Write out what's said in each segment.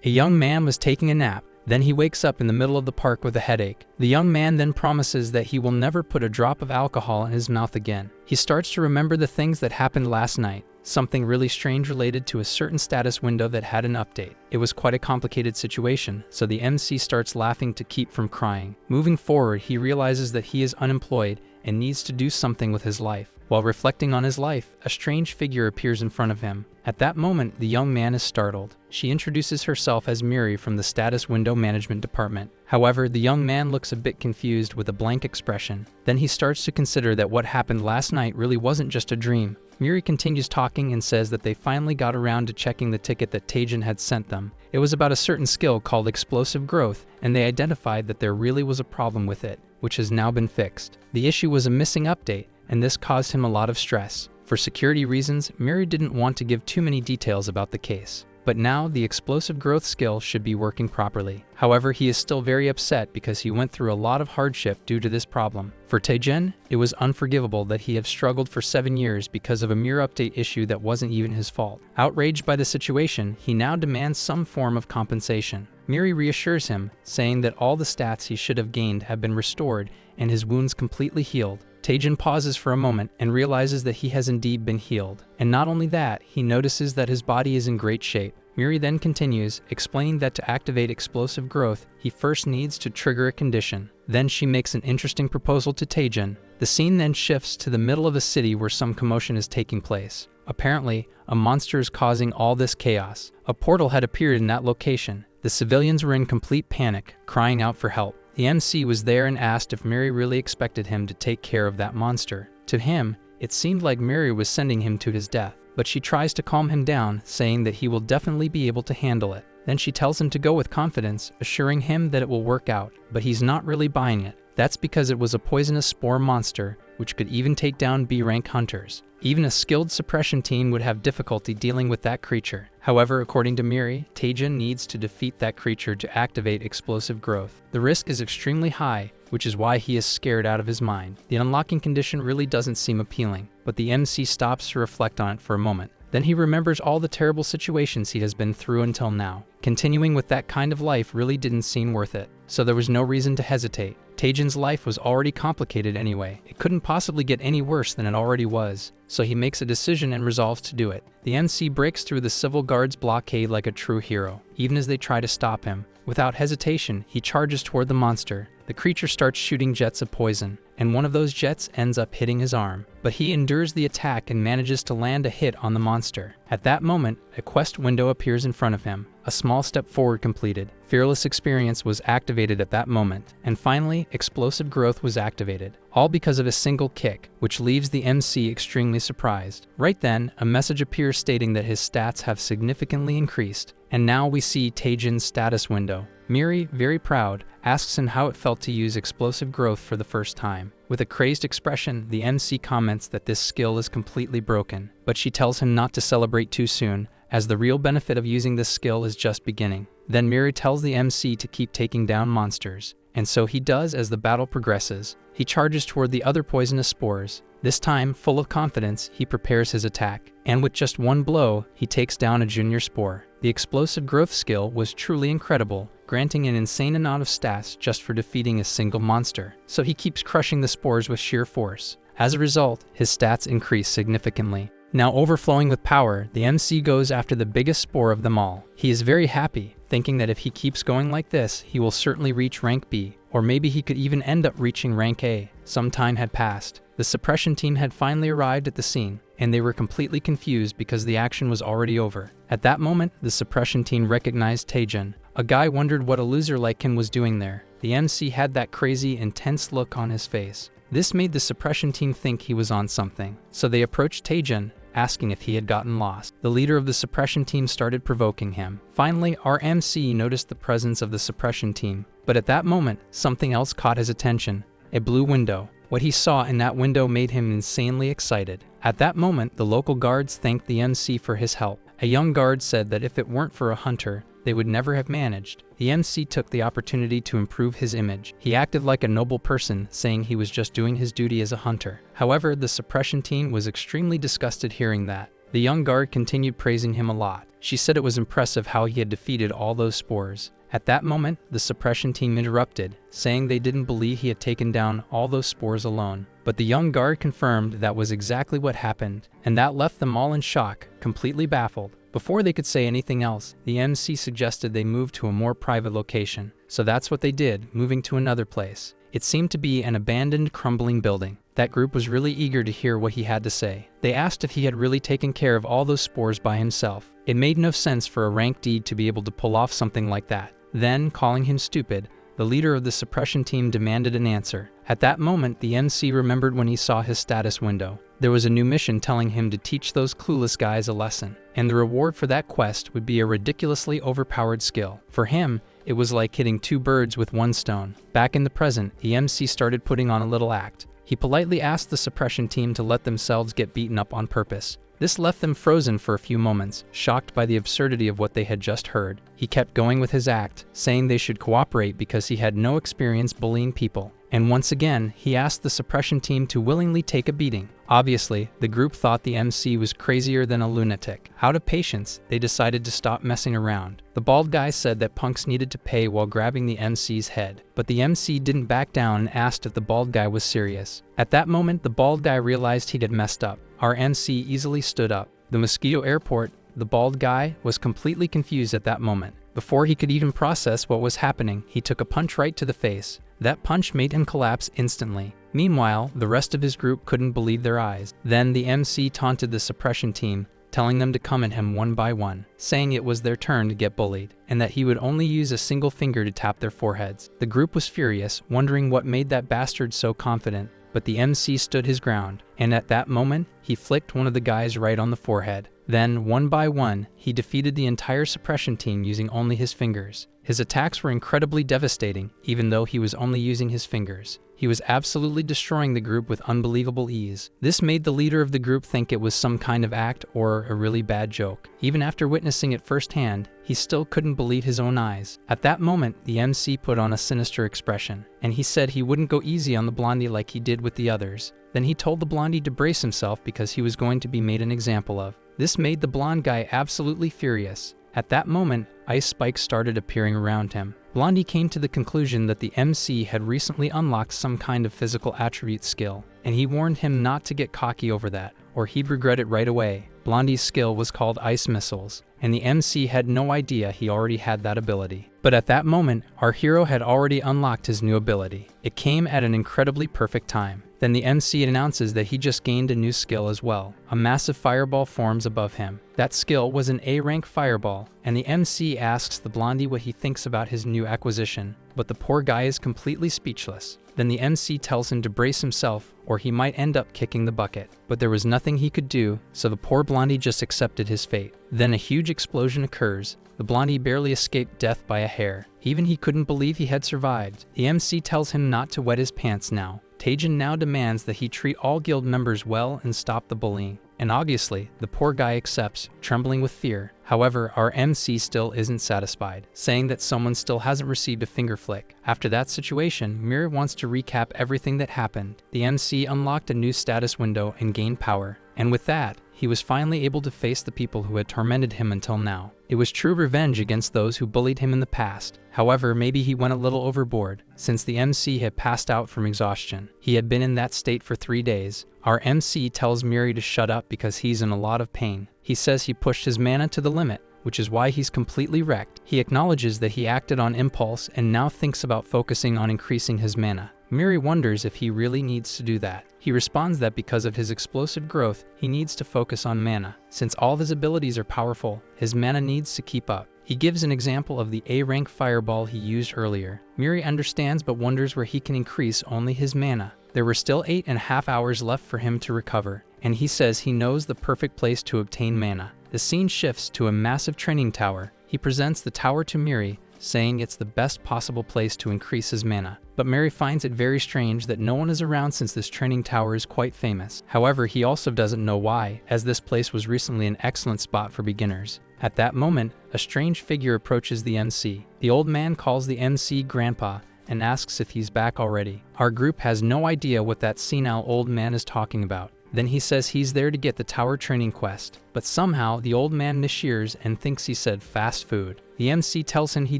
A young man was taking a nap. Then he wakes up in the middle of the park with a headache. The young man then promises that he will never put a drop of alcohol in his mouth again. He starts to remember the things that happened last night. Something really strange related to a certain status window that had an update. It was quite a complicated situation, so the MC starts laughing to keep from crying. Moving forward, he realizes that he is unemployed and needs to do something with his life. While reflecting on his life, a strange figure appears in front of him. At that moment, the young man is startled. She introduces herself as Miri from the Status Window Management Department. However, the young man looks a bit confused with a blank expression. Then he starts to consider that what happened last night really wasn't just a dream. Miri continues talking and says that they finally got around to checking the ticket that Taejin had sent them. It was about a certain skill called explosive growth, and they identified that there really was a problem with it, which has now been fixed. The issue was a missing update, and this caused him a lot of stress. For security reasons, Miri didn't want to give too many details about the case. But now the explosive growth skill should be working properly. However, he is still very upset because he went through a lot of hardship due to this problem. For Taejin, it was unforgivable that he had struggled for 7 years because of a mere update issue that wasn't even his fault. Outraged by the situation, he now demands some form of compensation. Miri reassures him, saying that all the stats he should have gained have been restored and his wounds completely healed. Taejin pauses for a moment and realizes that he has indeed been healed. And not only that, he notices that his body is in great shape. Miri then continues, explaining that to activate explosive growth, he first needs to trigger a condition. Then she makes an interesting proposal to Taejin. The scene then shifts to the middle of a city where some commotion is taking place. Apparently, a monster is causing all this chaos. A portal had appeared in that location. The civilians were in complete panic, crying out for help. The MC was there and asked if Miri really expected him to take care of that monster. To him, it seemed like Miri was sending him to his death, but she tries to calm him down, saying that he will definitely be able to handle it. Then she tells him to go with confidence, assuring him that it will work out, but he's not really buying it. That's because it was a poisonous spore monster, which could even take down B-rank hunters. Even a skilled suppression team would have difficulty dealing with that creature. However, according to Miri, Taejin needs to defeat that creature to activate explosive growth. The risk is extremely high, which is why he is scared out of his mind. The unlocking condition really doesn't seem appealing, but the MC stops to reflect on it for a moment. Then he remembers all the terrible situations he has been through until now. Continuing with that kind of life really didn't seem worth it, so there was no reason to hesitate. Taejin's life was already complicated anyway. It couldn't possibly get any worse than it already was, so he makes a decision and resolves to do it. The MC breaks through the civil guards' blockade like a true hero, even as they try to stop him. Without hesitation, he charges toward the monster. The creature starts shooting jets of poison, and one of those jets ends up hitting his arm. But he endures the attack and manages to land a hit on the monster. At that moment, a quest window appears in front of him. A small step forward completed. Fearless experience was activated at that moment. And finally, explosive growth was activated. All because of a single kick, which leaves the MC extremely surprised. Right then, a message appears stating that his stats have significantly increased. And now we see Taejin's status window. Miri, very proud, asks him how it felt to use explosive growth for the first time. With a crazed expression, the MC comments that this skill is completely broken, but she tells him not to celebrate too soon, as the real benefit of using this skill is just beginning. Then Miri tells the MC to keep taking down monsters, and so he does as the battle progresses. He charges toward the other poisonous spores. This time, full of confidence, he prepares his attack, and with just one blow, he takes down a junior spore. The explosive growth skill was truly incredible, granting an insane amount of stats just for defeating a single monster, so he keeps crushing the spores with sheer force. As a result, his stats increase significantly. Now overflowing with power, the MC goes after the biggest spore of them all. He is very happy, thinking that if he keeps going like this, he will certainly reach rank B, or maybe he could even end up reaching rank A. Some time had passed. The suppression team had finally arrived at the scene, and they were completely confused because the action was already over. At that moment, the suppression team recognized Taejin. A guy wondered what a loser like him was doing there. The MC had that crazy, intense look on his face. This made the suppression team think he was on something, so they approached Taejin, asking if he had gotten lost. The leader of the suppression team started provoking him. Finally, our MC noticed the presence of the suppression team, but at that moment, something else caught his attention. A blue window. What he saw in that window made him insanely excited. At that moment, the local guards thanked the MC for his help. A young guard said that if it weren't for a hunter, they would never have managed. The MC took the opportunity to improve his image. He acted like a noble person, saying he was just doing his duty as a hunter. However, the suppression team was extremely disgusted hearing that. The young guard continued praising him a lot. She said it was impressive how he had defeated all those spores. At that moment, the suppression team interrupted, saying they didn't believe he had taken down all those spores alone. But the young guard confirmed that was exactly what happened, and that left them all in shock, completely baffled. Before they could say anything else, the MC suggested they move to a more private location. So that's what they did, moving to another place. It seemed to be an abandoned, crumbling building. That group was really eager to hear what he had to say. They asked if he had really taken care of all those spores by himself. It made no sense for a rank D to be able to pull off something like that. Then, calling him stupid, the leader of the suppression team demanded an answer. At that moment, the MC remembered when he saw his status window. There was a new mission telling him to teach those clueless guys a lesson, and the reward for that quest would be a ridiculously overpowered skill. For him, it was like hitting two birds with one stone. Back in the present, the MC started putting on a little act. He politely asked the suppression team to let themselves get beaten up on purpose. This left them frozen for a few moments, shocked by the absurdity of what they had just heard. He kept going with his act, saying they should cooperate because he had no experience bullying people. And once again, he asked the suppression team to willingly take a beating. Obviously, the group thought the MC was crazier than a lunatic. Out of patience, they decided to stop messing around. The bald guy said that punks needed to pay while grabbing the MC's head, but the MC didn't back down and asked if the bald guy was serious. At that moment, the bald guy realized he'd had messed up. Our MC easily stood up. The Mosquito Airport, the bald guy, was completely confused at that moment. Before he could even process what was happening, he took a punch right to the face. That punch made him collapse instantly. Meanwhile, the rest of his group couldn't believe their eyes. Then the MC taunted the suppression team, telling them to come at him one by one, saying it was their turn to get bullied, and that he would only use a single finger to tap their foreheads. The group was furious, wondering what made that bastard so confident, but the MC stood his ground, and at that moment, he flicked one of the guys right on the forehead. Then, one by one, he defeated the entire suppression team using only his fingers. His attacks were incredibly devastating, even though he was only using his fingers. He was absolutely destroying the group with unbelievable ease. This made the leader of the group think it was some kind of act or a really bad joke. Even after witnessing it firsthand, he still couldn't believe his own eyes. At that moment, the MC put on a sinister expression, and he said he wouldn't go easy on the blondie like he did with the others. Then he told the blondie to brace himself because he was going to be made an example of. This made the blonde guy absolutely furious. At that moment, ice spikes started appearing around him. Blondie came to the conclusion that the MC had recently unlocked some kind of physical attribute skill, and he warned him not to get cocky over that, or he'd regret it right away. Blondie's skill was called Ice Missiles, and the MC had no idea he already had that ability. But at that moment, our hero had already unlocked his new ability. It came at an incredibly perfect time. Then the MC announces that he just gained a new skill as well. A massive fireball forms above him. That skill was an A-rank fireball, and the MC asks the blondie what he thinks about his new acquisition, but the poor guy is completely speechless. Then the MC tells him to brace himself, or he might end up kicking the bucket. But there was nothing he could do, so the poor blondie just accepted his fate. Then a huge explosion occurs. The blondie barely escaped death by a hair. Even he couldn't believe he had survived. The MC tells him not to wet his pants now. Tajin now demands that he treat all guild members well and stop the bullying. And obviously, the poor guy accepts, trembling with fear. However, our MC still isn't satisfied, saying that someone still hasn't received a finger flick. After that situation, Miri wants to recap everything that happened. The MC unlocked a new status window and gained power. And with that, he was finally able to face the people who had tormented him until now. It was true revenge against those who bullied him in the past. However, maybe he went a little overboard, since the MC had passed out from exhaustion. He had been in that state for 3 days. Our MC tells Miri to shut up because he's in a lot of pain. He says he pushed his mana to the limit, which is why he's completely wrecked. He acknowledges that he acted on impulse and now thinks about focusing on increasing his mana. Miri wonders if he really needs to do that. He responds that because of his explosive growth, he needs to focus on mana. Since all of his abilities are powerful, his mana needs to keep up. He gives an example of the A-rank fireball he used earlier. Miri understands but wonders where he can increase only his mana. There were still 8.5 hours left for him to recover, and he says he knows the perfect place to obtain mana. The scene shifts to a massive training tower. He presents the tower to Miri, saying it's the best possible place to increase his mana. But Miri finds it very strange that no one is around since this training tower is quite famous. However, he also doesn't know why, as this place was recently an excellent spot for beginners. At that moment, a strange figure approaches the MC. The old man calls the MC Grandpa and asks if he's back already. Our group has no idea what that senile old man is talking about. Then he says he's there to get the tower training quest, but somehow the old man mishears and thinks he said fast food. The MC tells him he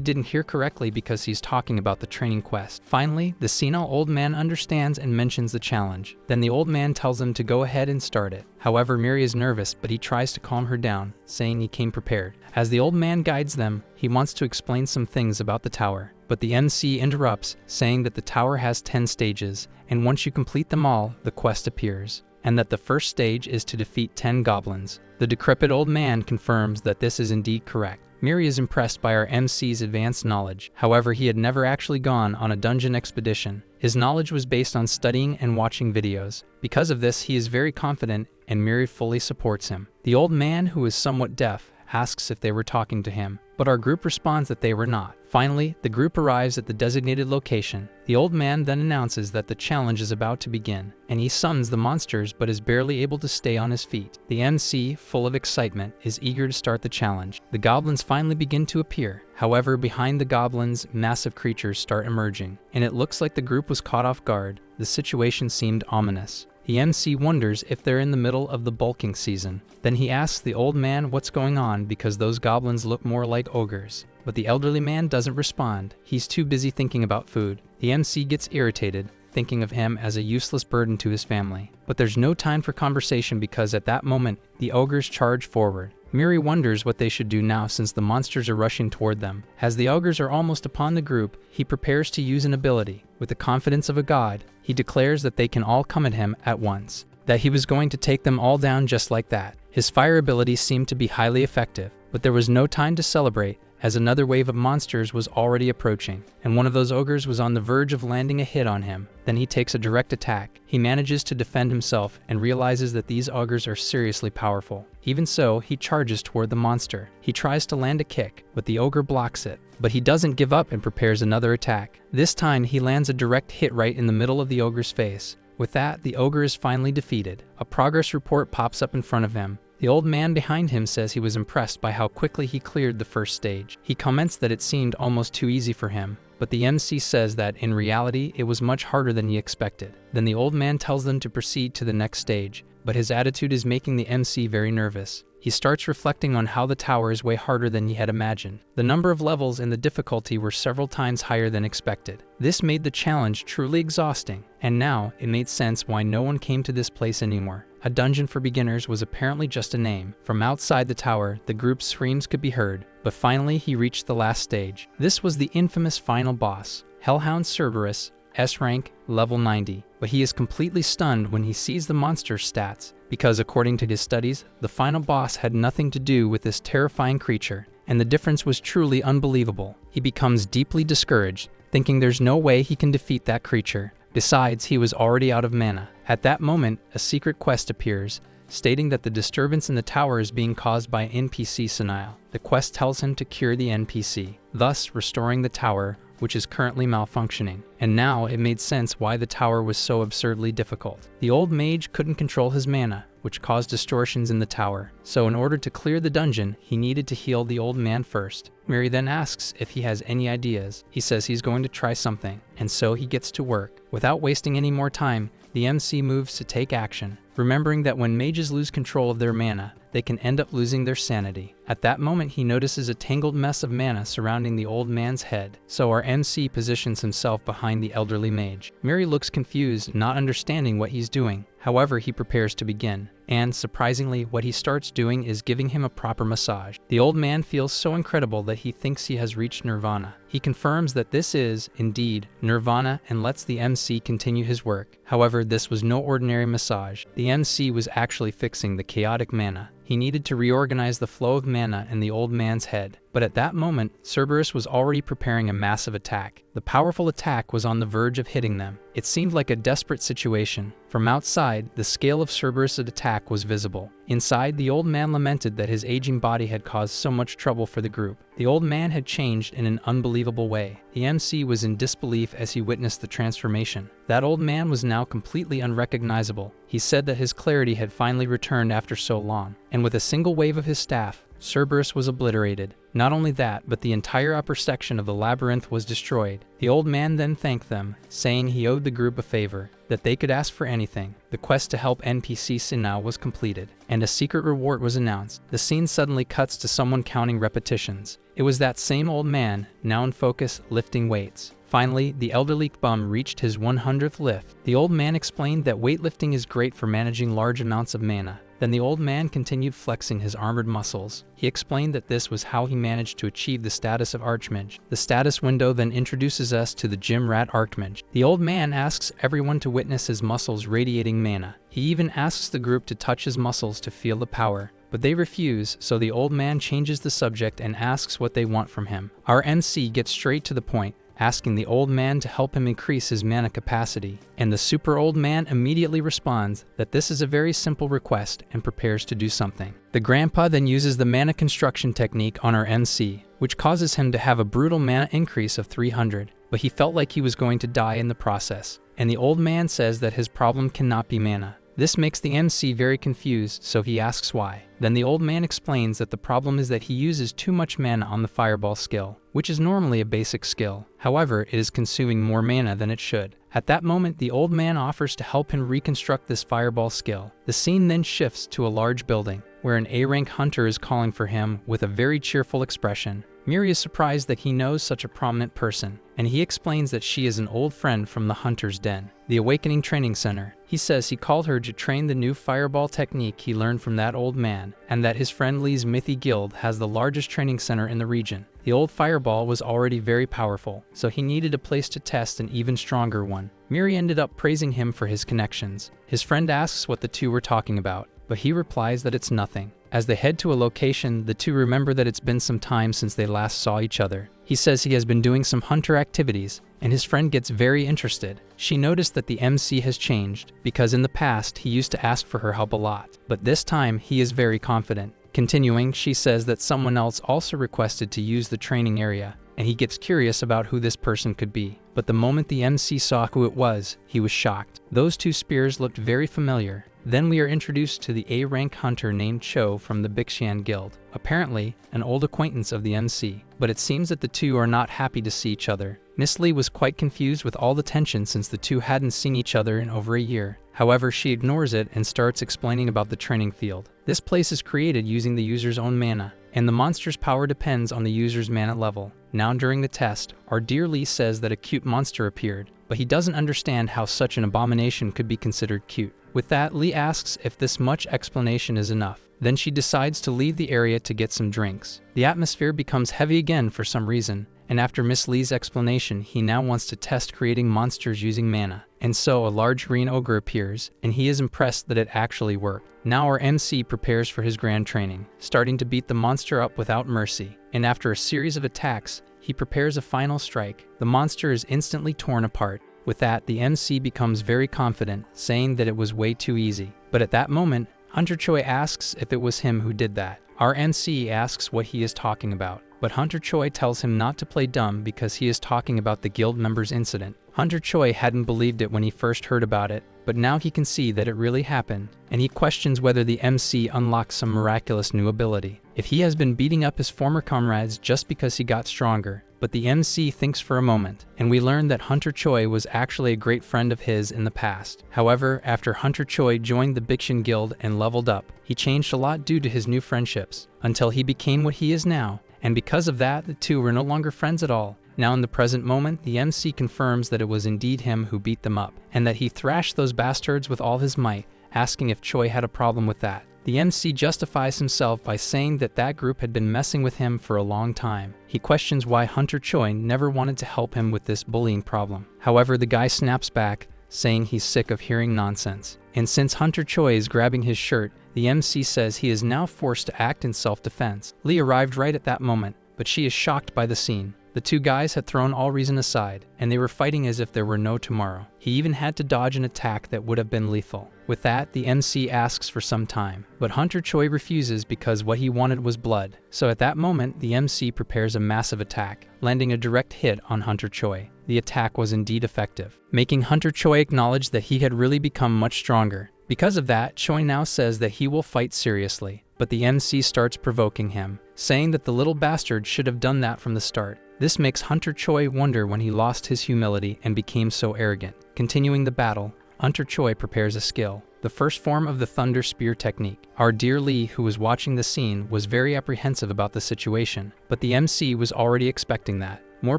didn't hear correctly because he's talking about the training quest. Finally, the senile old man understands and mentions the challenge. Then the old man tells him to go ahead and start it. However, Miri is nervous, but he tries to calm her down, saying he came prepared. As the old man guides them, he wants to explain some things about the tower, but the MC interrupts, saying that the tower has 10 stages, and once you complete them all, the quest appears, and that the first stage is to defeat 10 goblins. The decrepit old man confirms that this is indeed correct. Miri is impressed by our MC's advanced knowledge. However, he had never actually gone on a dungeon expedition. His knowledge was based on studying and watching videos. Because of this, he is very confident, and Miri fully supports him. The old man, who is somewhat deaf, asks if they were talking to him, but our group responds that they were not. Finally, the group arrives at the designated location. The old man then announces that the challenge is about to begin, and he summons the monsters but is barely able to stay on his feet. The MC, full of excitement, is eager to start the challenge. The goblins finally begin to appear. However, behind the goblins, massive creatures start emerging, and it looks like the group was caught off guard. The situation seemed ominous. The MC wonders if they're in the middle of the bulking season. Then he asks the old man what's going on because those goblins look more like ogres. But the elderly man doesn't respond. He's too busy thinking about food. The MC gets irritated, thinking of him as a useless burden to his family. But there's no time for conversation because at that moment, the ogres charge forward. Miri wonders what they should do now since the monsters are rushing toward them. As the ogres are almost upon the group, he prepares to use an ability. With the confidence of a god, he declares that they can all come at him at once, that he was going to take them all down just like that. His fire ability seemed to be highly effective, but there was no time to celebrate, as another wave of monsters was already approaching, and one of those ogres was on the verge of landing a hit on him. Then he takes a direct attack. He manages to defend himself and realizes that these ogres are seriously powerful. Even so, he charges toward the monster. He tries to land a kick, but the ogre blocks it. But he doesn't give up and prepares another attack. This time, he lands a direct hit right in the middle of the ogre's face. With that, the ogre is finally defeated. A progress report pops up in front of him. The old man behind him says he was impressed by how quickly he cleared the first stage. He comments that it seemed almost too easy for him, but the MC says that in reality it was much harder than he expected. Then the old man tells them to proceed to the next stage, but his attitude is making the MC very nervous. He starts reflecting on how the tower is way harder than he had imagined. The number of levels and the difficulty were several times higher than expected. This made the challenge truly exhausting, and now it made sense why no one came to this place anymore. A dungeon for beginners was apparently just a name. From outside the tower, the group's screams could be heard, but finally he reached the last stage. This was the infamous final boss, Hellhound Cerberus, S rank, level 90, but he is completely stunned when he sees the monster's stats, because according to his studies, the final boss had nothing to do with this terrifying creature, and the difference was truly unbelievable. He becomes deeply discouraged, thinking there's no way he can defeat that creature. Besides, he was already out of mana. At that moment, a secret quest appears, stating that the disturbance in the tower is being caused by NPC Senile. The quest tells him to cure the NPC, thus restoring the tower, which is currently malfunctioning. And now it made sense why the tower was so absurdly difficult. The old mage couldn't control his mana, which caused distortions in the tower. So in order to clear the dungeon, he needed to heal the old man first. Miri then asks if he has any ideas. He says he's going to try something, and so he gets to work. Without wasting any more time, the MC moves to take action, remembering that when mages lose control of their mana, they can end up losing their sanity. At that moment, he notices a tangled mess of mana surrounding the old man's head, so our MC positions himself behind the elderly mage. Miri looks confused, not understanding what he's doing. However, he prepares to begin, and surprisingly, what he starts doing is giving him a proper massage. The old man feels so incredible that he thinks he has reached nirvana. He confirms that this is, indeed, nirvana and lets the MC continue his work. However, this was no ordinary massage. The MC was actually fixing the chaotic mana. He needed to reorganize the flow of mana in the old man's head. But at that moment, Cerberus was already preparing a massive attack. The powerful attack was on the verge of hitting them. It seemed like a desperate situation. From outside, the scale of Cerberus' attack was visible. Inside, the old man lamented that his aging body had caused so much trouble for the group. The old man had changed in an unbelievable way. The MC was in disbelief as he witnessed the transformation. That old man was now completely unrecognizable. He said that his clarity had finally returned after so long, and with a single wave of his staff, Cerberus was obliterated. Not only that, but the entire upper section of the labyrinth was destroyed. The old man then thanked them, saying he owed the group a favor, that they could ask for anything. The quest to help NPC Sinao was completed, and a secret reward was announced. The scene suddenly cuts to someone counting repetitions. It was that same old man, now in focus, lifting weights. Finally, the elderly bum reached his 100th lift. The old man explained that weightlifting is great for managing large amounts of mana. Then the old man continued flexing his armored muscles. He explained that this was how he managed to achieve the status of Archmage. The status window then introduces us to the Gym Rat Archmage. The old man asks everyone to witness his muscles radiating mana. He even asks the group to touch his muscles to feel the power. But they refuse, so the old man changes the subject and asks what they want from him. Our MC gets straight to the point, asking the old man to help him increase his mana capacity. And the super old man immediately responds that this is a very simple request and prepares to do something. The grandpa then uses the mana construction technique on our MC, which causes him to have a brutal mana increase of 300, but he felt like he was going to die in the process. And the old man says that his problem cannot be mana. This makes the MC very confused, so he asks why. Then the old man explains that the problem is that he uses too much mana on the fireball skill, which is normally a basic skill. However, it is consuming more mana than it should. At that moment, the old man offers to help him reconstruct this fireball skill. The scene then shifts to a large building, where an A-rank hunter is calling for him with a very cheerful expression. Miri is surprised that he knows such a prominent person, and he explains that she is an old friend from the Hunter's Den, the Awakening Training Center. He says he called her to train the new fireball technique he learned from that old man, and that his friend Lee's Mythy Guild has the largest training center in the region. The old fireball was already very powerful, so he needed a place to test an even stronger one. Miri ended up praising him for his connections. His friend asks what the two were talking about, but he replies that it's nothing. As they head to a location, the two remember that it's been some time since they last saw each other. He says he has been doing some hunter activities, and his friend gets very interested. She noticed that the MC has changed, because in the past he used to ask for her help a lot, but this time he is very confident. Continuing, she says that someone else also requested to use the training area, and he gets curious about who this person could be. But the moment the MC saw who it was, he was shocked. Those two spears looked very familiar. Then we are introduced to the A-rank hunter named Cho from the Bixian Guild, apparently an old acquaintance of the MC. But it seems that the two are not happy to see each other. Miss Lee was quite confused with all the tension since the two hadn't seen each other in over a year. However, she ignores it and starts explaining about the training field. This place is created using the user's own mana, and the monster's power depends on the user's mana level. Now during the test, our dear Lee says that a cute monster appeared, but he doesn't understand how such an abomination could be considered cute. With that, Lee asks if this much explanation is enough. Then she decides to leave the area to get some drinks. The atmosphere becomes heavy again for some reason, and after Miss Lee's explanation, he now wants to test creating monsters using mana. And so a large green ogre appears, and he is impressed that it actually worked. Now our MC prepares for his grand training, starting to beat the monster up without mercy. And after a series of attacks, he prepares a final strike. The monster is instantly torn apart. With that, the MC becomes very confident, saying that it was way too easy. But at that moment, Hunter Choy asks if it was him who did that. Our MC asks what he is talking about, but Hunter Choy tells him not to play dumb because he is talking about the guild members' incident. Hunter Choy hadn't believed it when he first heard about it, but now he can see that it really happened, and he questions whether the MC unlocks some miraculous new ability. If he has been beating up his former comrades just because he got stronger. But the MC thinks for a moment, and we learn that Hunter Choy was actually a great friend of his in the past. However, after Hunter Choy joined the Bixian Guild and leveled up, he changed a lot due to his new friendships, until he became what he is now, and because of that, the two were no longer friends at all. Now in the present moment, the MC confirms that it was indeed him who beat them up, and that he thrashed those bastards with all his might, asking if Choy had a problem with that. The MC justifies himself by saying that that group had been messing with him for a long time. He questions why Hunter Choy never wanted to help him with this bullying problem. However, the guy snaps back, saying he's sick of hearing nonsense. And since Hunter Choy is grabbing his shirt, the MC says he is now forced to act in self-defense. Lee arrived right at that moment, but she is shocked by the scene. The two guys had thrown all reason aside, and they were fighting as if there were no tomorrow. He even had to dodge an attack that would have been lethal. With that, the MC asks for some time, but Hunter Choy refuses because what he wanted was blood. So at that moment, the MC prepares a massive attack, landing a direct hit on Hunter Choy. The attack was indeed effective, making Hunter Choy acknowledge that he had really become much stronger. Because of that, Choy now says that he will fight seriously, but the MC starts provoking him, saying that the little bastard should have done that from the start. This makes Hunter Choy wonder when he lost his humility and became so arrogant. Continuing the battle, Hunter Choy prepares a skill, the first form of the Thunder Spear technique. Our dear Lee, who was watching the scene, was very apprehensive about the situation, but the MC was already expecting that. More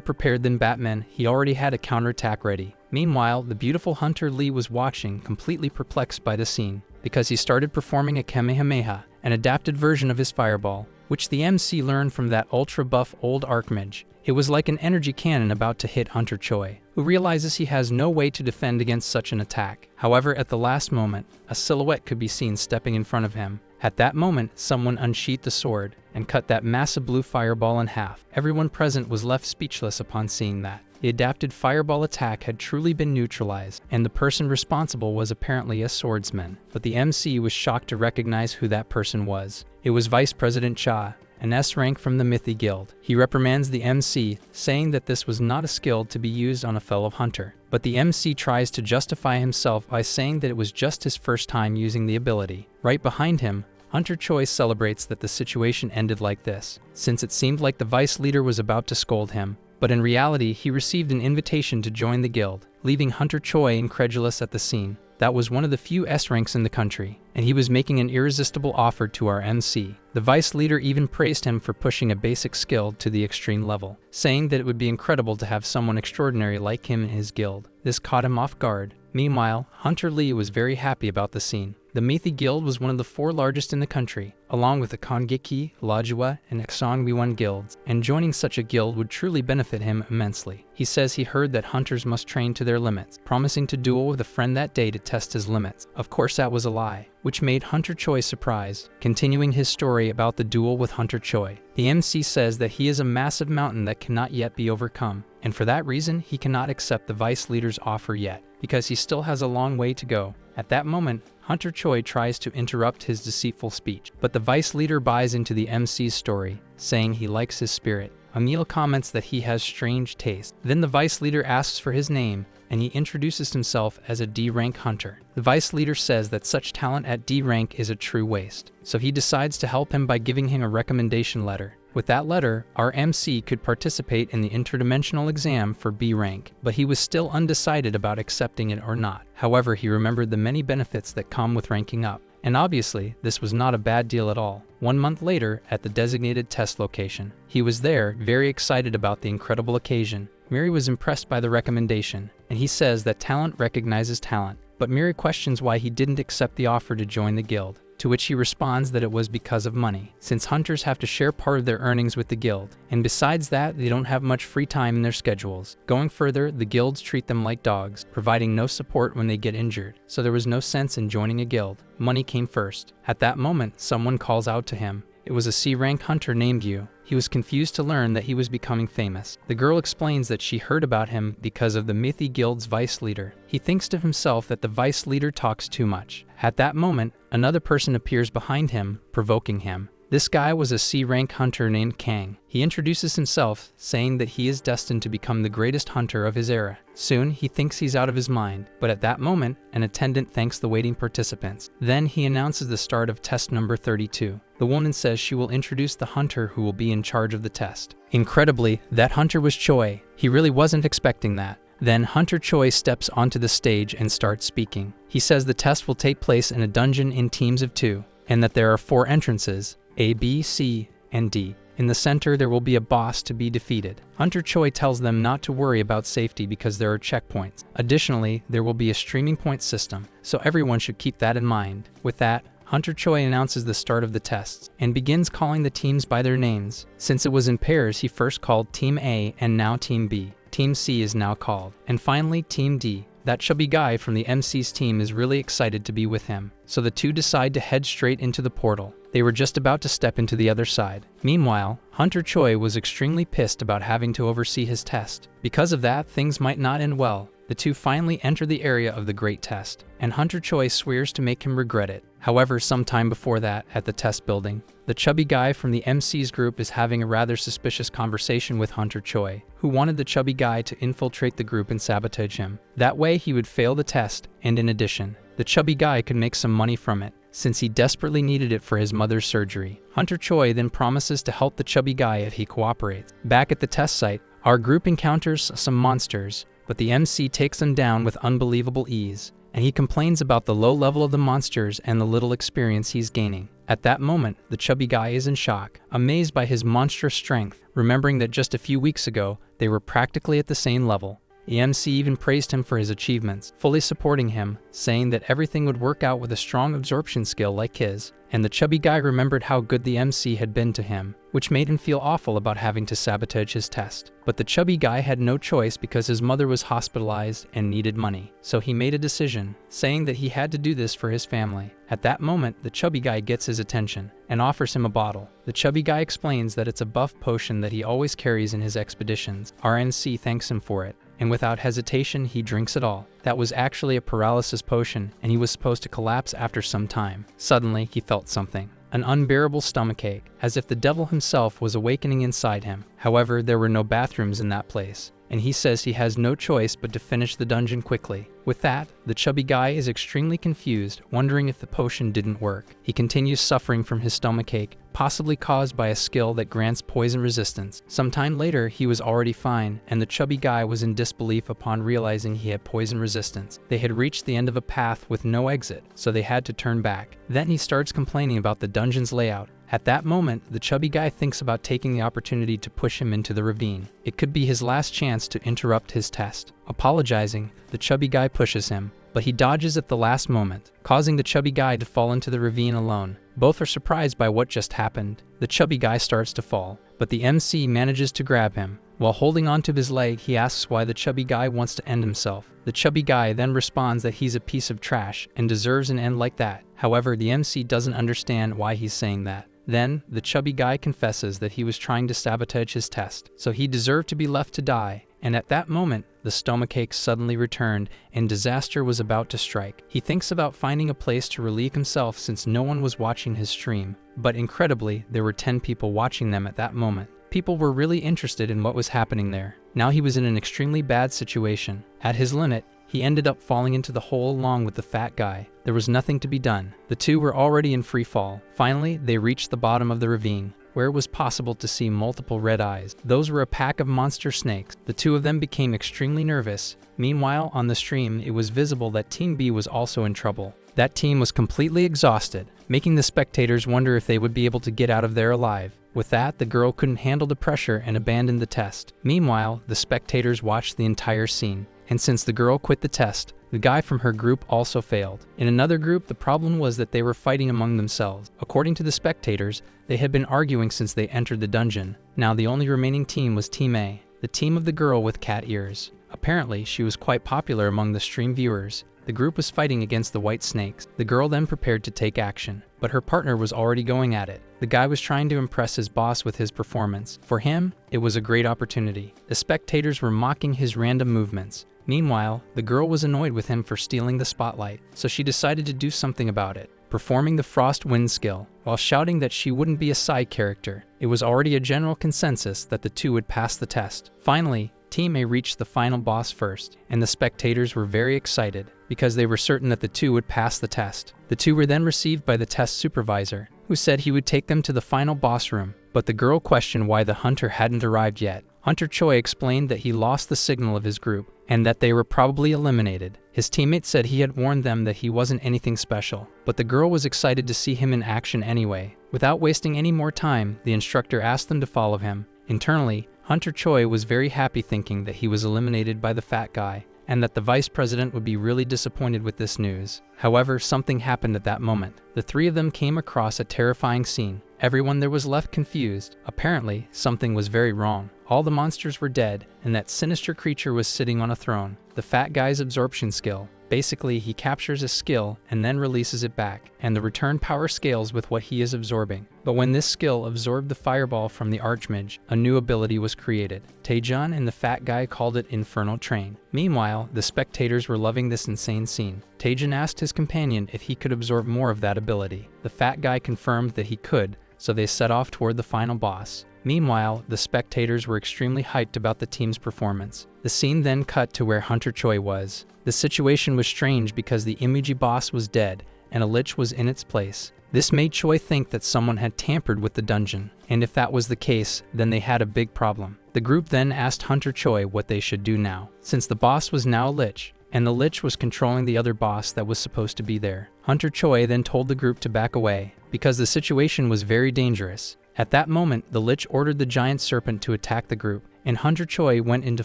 prepared than Batman, he already had a counterattack ready. Meanwhile, the beautiful Hunter Lee was watching, completely perplexed by the scene, because he started performing a Kamehameha, an adapted version of his fireball, which the MC learned from that ultra-buff old Archmage. It was like an energy cannon about to hit Hunter Choy, who realizes he has no way to defend against such an attack. However, at the last moment, a silhouette could be seen stepping in front of him. At that moment, someone unsheathed the sword and cut that massive blue fireball in half. Everyone present was left speechless upon seeing that. The adapted fireball attack had truly been neutralized, and the person responsible was apparently a swordsman. But the MC was shocked to recognize who that person was. It was Vice President Cha, an S rank from the Mythy Guild. He reprimands the MC, saying that this was not a skill to be used on a fellow hunter. But the MC tries to justify himself by saying that it was just his first time using the ability. Right behind him, Hunter Choy celebrates that the situation ended like this, since it seemed like the vice leader was about to scold him. But in reality, he received an invitation to join the guild, leaving Hunter Choy incredulous at the scene. That was one of the few S ranks in the country, and he was making an irresistible offer to our MC. The vice leader even praised him for pushing a basic skill to the extreme level, saying that it would be incredible to have someone extraordinary like him in his guild. This caught him off guard. Meanwhile, Hunter Lee was very happy about the scene. The Mythy Guild was one of the 4 largest in the country, along with the Kongeki, Lajua, and Exangwiwan guilds, and joining such a guild would truly benefit him immensely. He says he heard that hunters must train to their limits, promising to duel with a friend that day to test his limits. Of course that was a lie, which made Hunter Choy surprised. Continuing his story about the duel with Hunter Choy, the MC says that he is a massive mountain that cannot yet be overcome, and for that reason he cannot accept the vice leader's offer yet, because he still has a long way to go. At that moment, Hunter Choy tries to interrupt his deceitful speech, but the vice leader buys into the MC's story, saying he likes his spirit. Emil comments that he has strange taste. Then the vice leader asks for his name, and he introduces himself as a D-rank hunter. The vice leader says that such talent at D rank is a true waste, so he decides to help him by giving him a recommendation letter. With that letter, our MC could participate in the interdimensional exam for B rank, but he was still undecided about accepting it or not. However, he remembered the many benefits that come with ranking up, and obviously, this was not a bad deal at all. 1 month later, at the designated test location, he was there, very excited about the incredible occasion. Miri was impressed by the recommendation, and he says that talent recognizes talent, but Miri questions why he didn't accept the offer to join the guild, to which he responds that it was because of money, since hunters have to share part of their earnings with the guild, and besides that, they don't have much free time in their schedules. Going further, the guilds treat them like dogs, providing no support when they get injured, so there was no sense in joining a guild. Money came first. At that moment, someone calls out to him. It was a C-rank hunter named Yu. He was confused to learn that he was becoming famous. The girl explains that she heard about him because of the Mythy Guild's vice leader. He thinks to himself that the vice leader talks too much. At that moment, another person appears behind him, provoking him. This guy was a C-rank hunter named Kang. He introduces himself, saying that he is destined to become the greatest hunter of his era. Soon, he thinks he's out of his mind, but at that moment, an attendant thanks the waiting participants. Then he announces the start of test number 32. The woman says she will introduce the hunter who will be in charge of the test. Incredibly, that hunter was Choy. He really wasn't expecting that. Then Hunter Choy steps onto the stage and starts speaking. He says the test will take place in a dungeon in teams of 2, and that there are 4 entrances, A, B, C, and D. In the center, there will be a boss to be defeated. Hunter Choy tells them not to worry about safety because there are checkpoints. Additionally, there will be a streaming point system, so everyone should keep that in mind. With that, Hunter Choy announces the start of the tests and begins calling the teams by their names. Since it was in pairs, he first called Team A and now Team B. Team C is now called. And finally, Team D. That chubby guy from the MC's team is really excited to be with him, so the 2 decide to head straight into the portal. They were just about to step into the other side. Meanwhile, Hunter Choy was extremely pissed about having to oversee his test. Because of that, things might not end well. The 2 finally enter the area of the great test, and Hunter Choy swears to make him regret it. However, sometime before that, at the test building, the chubby guy from the MC's group is having a rather suspicious conversation with Hunter Choy, who wanted the chubby guy to infiltrate the group and sabotage him. That way he would fail the test, and in addition, the chubby guy could make some money from it, since he desperately needed it for his mother's surgery. Hunter Choy then promises to help the chubby guy if he cooperates. Back at the test site, our group encounters some monsters, but the MC takes them down with unbelievable ease, and he complains about the low level of the monsters and the little experience he's gaining. At that moment, the chubby guy is in shock, amazed by his monstrous strength, remembering that just a few weeks ago, they were practically at the same level. The MC even praised him for his achievements, fully supporting him, saying that everything would work out with a strong absorption skill like his, and the chubby guy remembered how good the MC had been to him, which made him feel awful about having to sabotage his test. But the chubby guy had no choice because his mother was hospitalized and needed money, so he made a decision, saying that he had to do this for his family. At that moment, the chubby guy gets his attention and offers him a bottle. The chubby guy explains that it's a buff potion that he always carries in his expeditions. RNC thanks him for it, and without hesitation, he drinks it all. That was actually a paralysis potion, and he was supposed to collapse after some time. Suddenly, he felt something. An unbearable stomachache, as if the devil himself was awakening inside him. However, there were no bathrooms in that place, and he says he has no choice but to finish the dungeon quickly. With that, the chubby guy is extremely confused, wondering if the potion didn't work. He continues suffering from his stomachache, possibly caused by a skill that grants poison resistance. Some time later, he was already fine, and the chubby guy was in disbelief upon realizing he had poison resistance. They had reached the end of a path with no exit, so they had to turn back. Then he starts complaining about the dungeon's layout. At that moment, the chubby guy thinks about taking the opportunity to push him into the ravine. It could be his last chance to interrupt his test. Apologizing, the chubby guy pushes him, but he dodges at the last moment, causing the chubby guy to fall into the ravine alone. Both are surprised by what just happened. The chubby guy starts to fall, but the MC manages to grab him. While holding onto his leg, he asks why the chubby guy wants to end himself. The chubby guy then responds that he's a piece of trash and deserves an end like that. However, the MC doesn't understand why he's saying that. Then, the chubby guy confesses that he was trying to sabotage his test, so he deserved to be left to die. And at that moment, the stomachache suddenly returned, and disaster was about to strike. He thinks about finding a place to relieve himself since no one was watching his stream, but incredibly, there were 10 people watching them at that moment. People were really interested in what was happening there. Now he was in an extremely bad situation. At his limit, he ended up falling into the hole along with the fat guy. There was nothing to be done. The two were already in free fall. Finally, they reached the bottom of the ravine, where it was possible to see multiple red eyes. Those were a pack of monster snakes. The two of them became extremely nervous. Meanwhile, on the stream, it was visible that Team B was also in trouble. That team was completely exhausted, making the spectators wonder if they would be able to get out of there alive. With that, the girl couldn't handle the pressure and abandoned the test. Meanwhile, the spectators watched the entire scene. And since the girl quit the test, the guy from her group also failed. In another group, the problem was that they were fighting among themselves. According to the spectators, they had been arguing since they entered the dungeon. Now the only remaining team was Team A, the team of the girl with cat ears. Apparently, she was quite popular among the stream viewers. The group was fighting against the white snakes. The girl then prepared to take action, but her partner was already going at it. The guy was trying to impress his boss with his performance. For him, it was a great opportunity. The spectators were mocking his random movements. Meanwhile, the girl was annoyed with him for stealing the spotlight, so she decided to do something about it, performing the Frost Wind skill, while shouting that she wouldn't be a side character. It was already a general consensus that the two would pass the test. Finally, Team A reached the final boss first, and the spectators were very excited because they were certain that the two would pass the test. The two were then received by the test supervisor, who said he would take them to the final boss room, but the girl questioned why the hunter hadn't arrived yet. Hunter Choy explained that he lost the signal of his group, and that they were probably eliminated. His teammate said he had warned them that he wasn't anything special, but the girl was excited to see him in action anyway. Without wasting any more time, the instructor asked them to follow him. Internally, Hunter Choy was very happy thinking that he was eliminated by the fat guy, and that the vice president would be really disappointed with this news. However, something happened at that moment. The three of them came across a terrifying scene. Everyone there was left confused. Apparently, something was very wrong. All the monsters were dead, and that sinister creature was sitting on a throne. The fat guy's absorption skill. Basically, he captures a skill and then releases it back, and the return power scales with what he is absorbing. But when this skill absorbed the fireball from the Archmage, a new ability was created. Taejun and the fat guy called it Infernal Train. Meanwhile, the spectators were loving this insane scene. Taejun asked his companion if he could absorb more of that ability. The fat guy confirmed that he could, so they set off toward the final boss. Meanwhile, the spectators were extremely hyped about the team's performance. The scene then cut to where Hunter Choy was. The situation was strange because the emoji boss was dead and a lich was in its place. This made Choy think that someone had tampered with the dungeon, and if that was the case, then they had a big problem. The group then asked Hunter Choy what they should do now, since the boss was now a lich, and the lich was controlling the other boss that was supposed to be there. Hunter Choy then told the group to back away, because the situation was very dangerous. At that moment, the lich ordered the giant serpent to attack the group, and Hunter Choy went into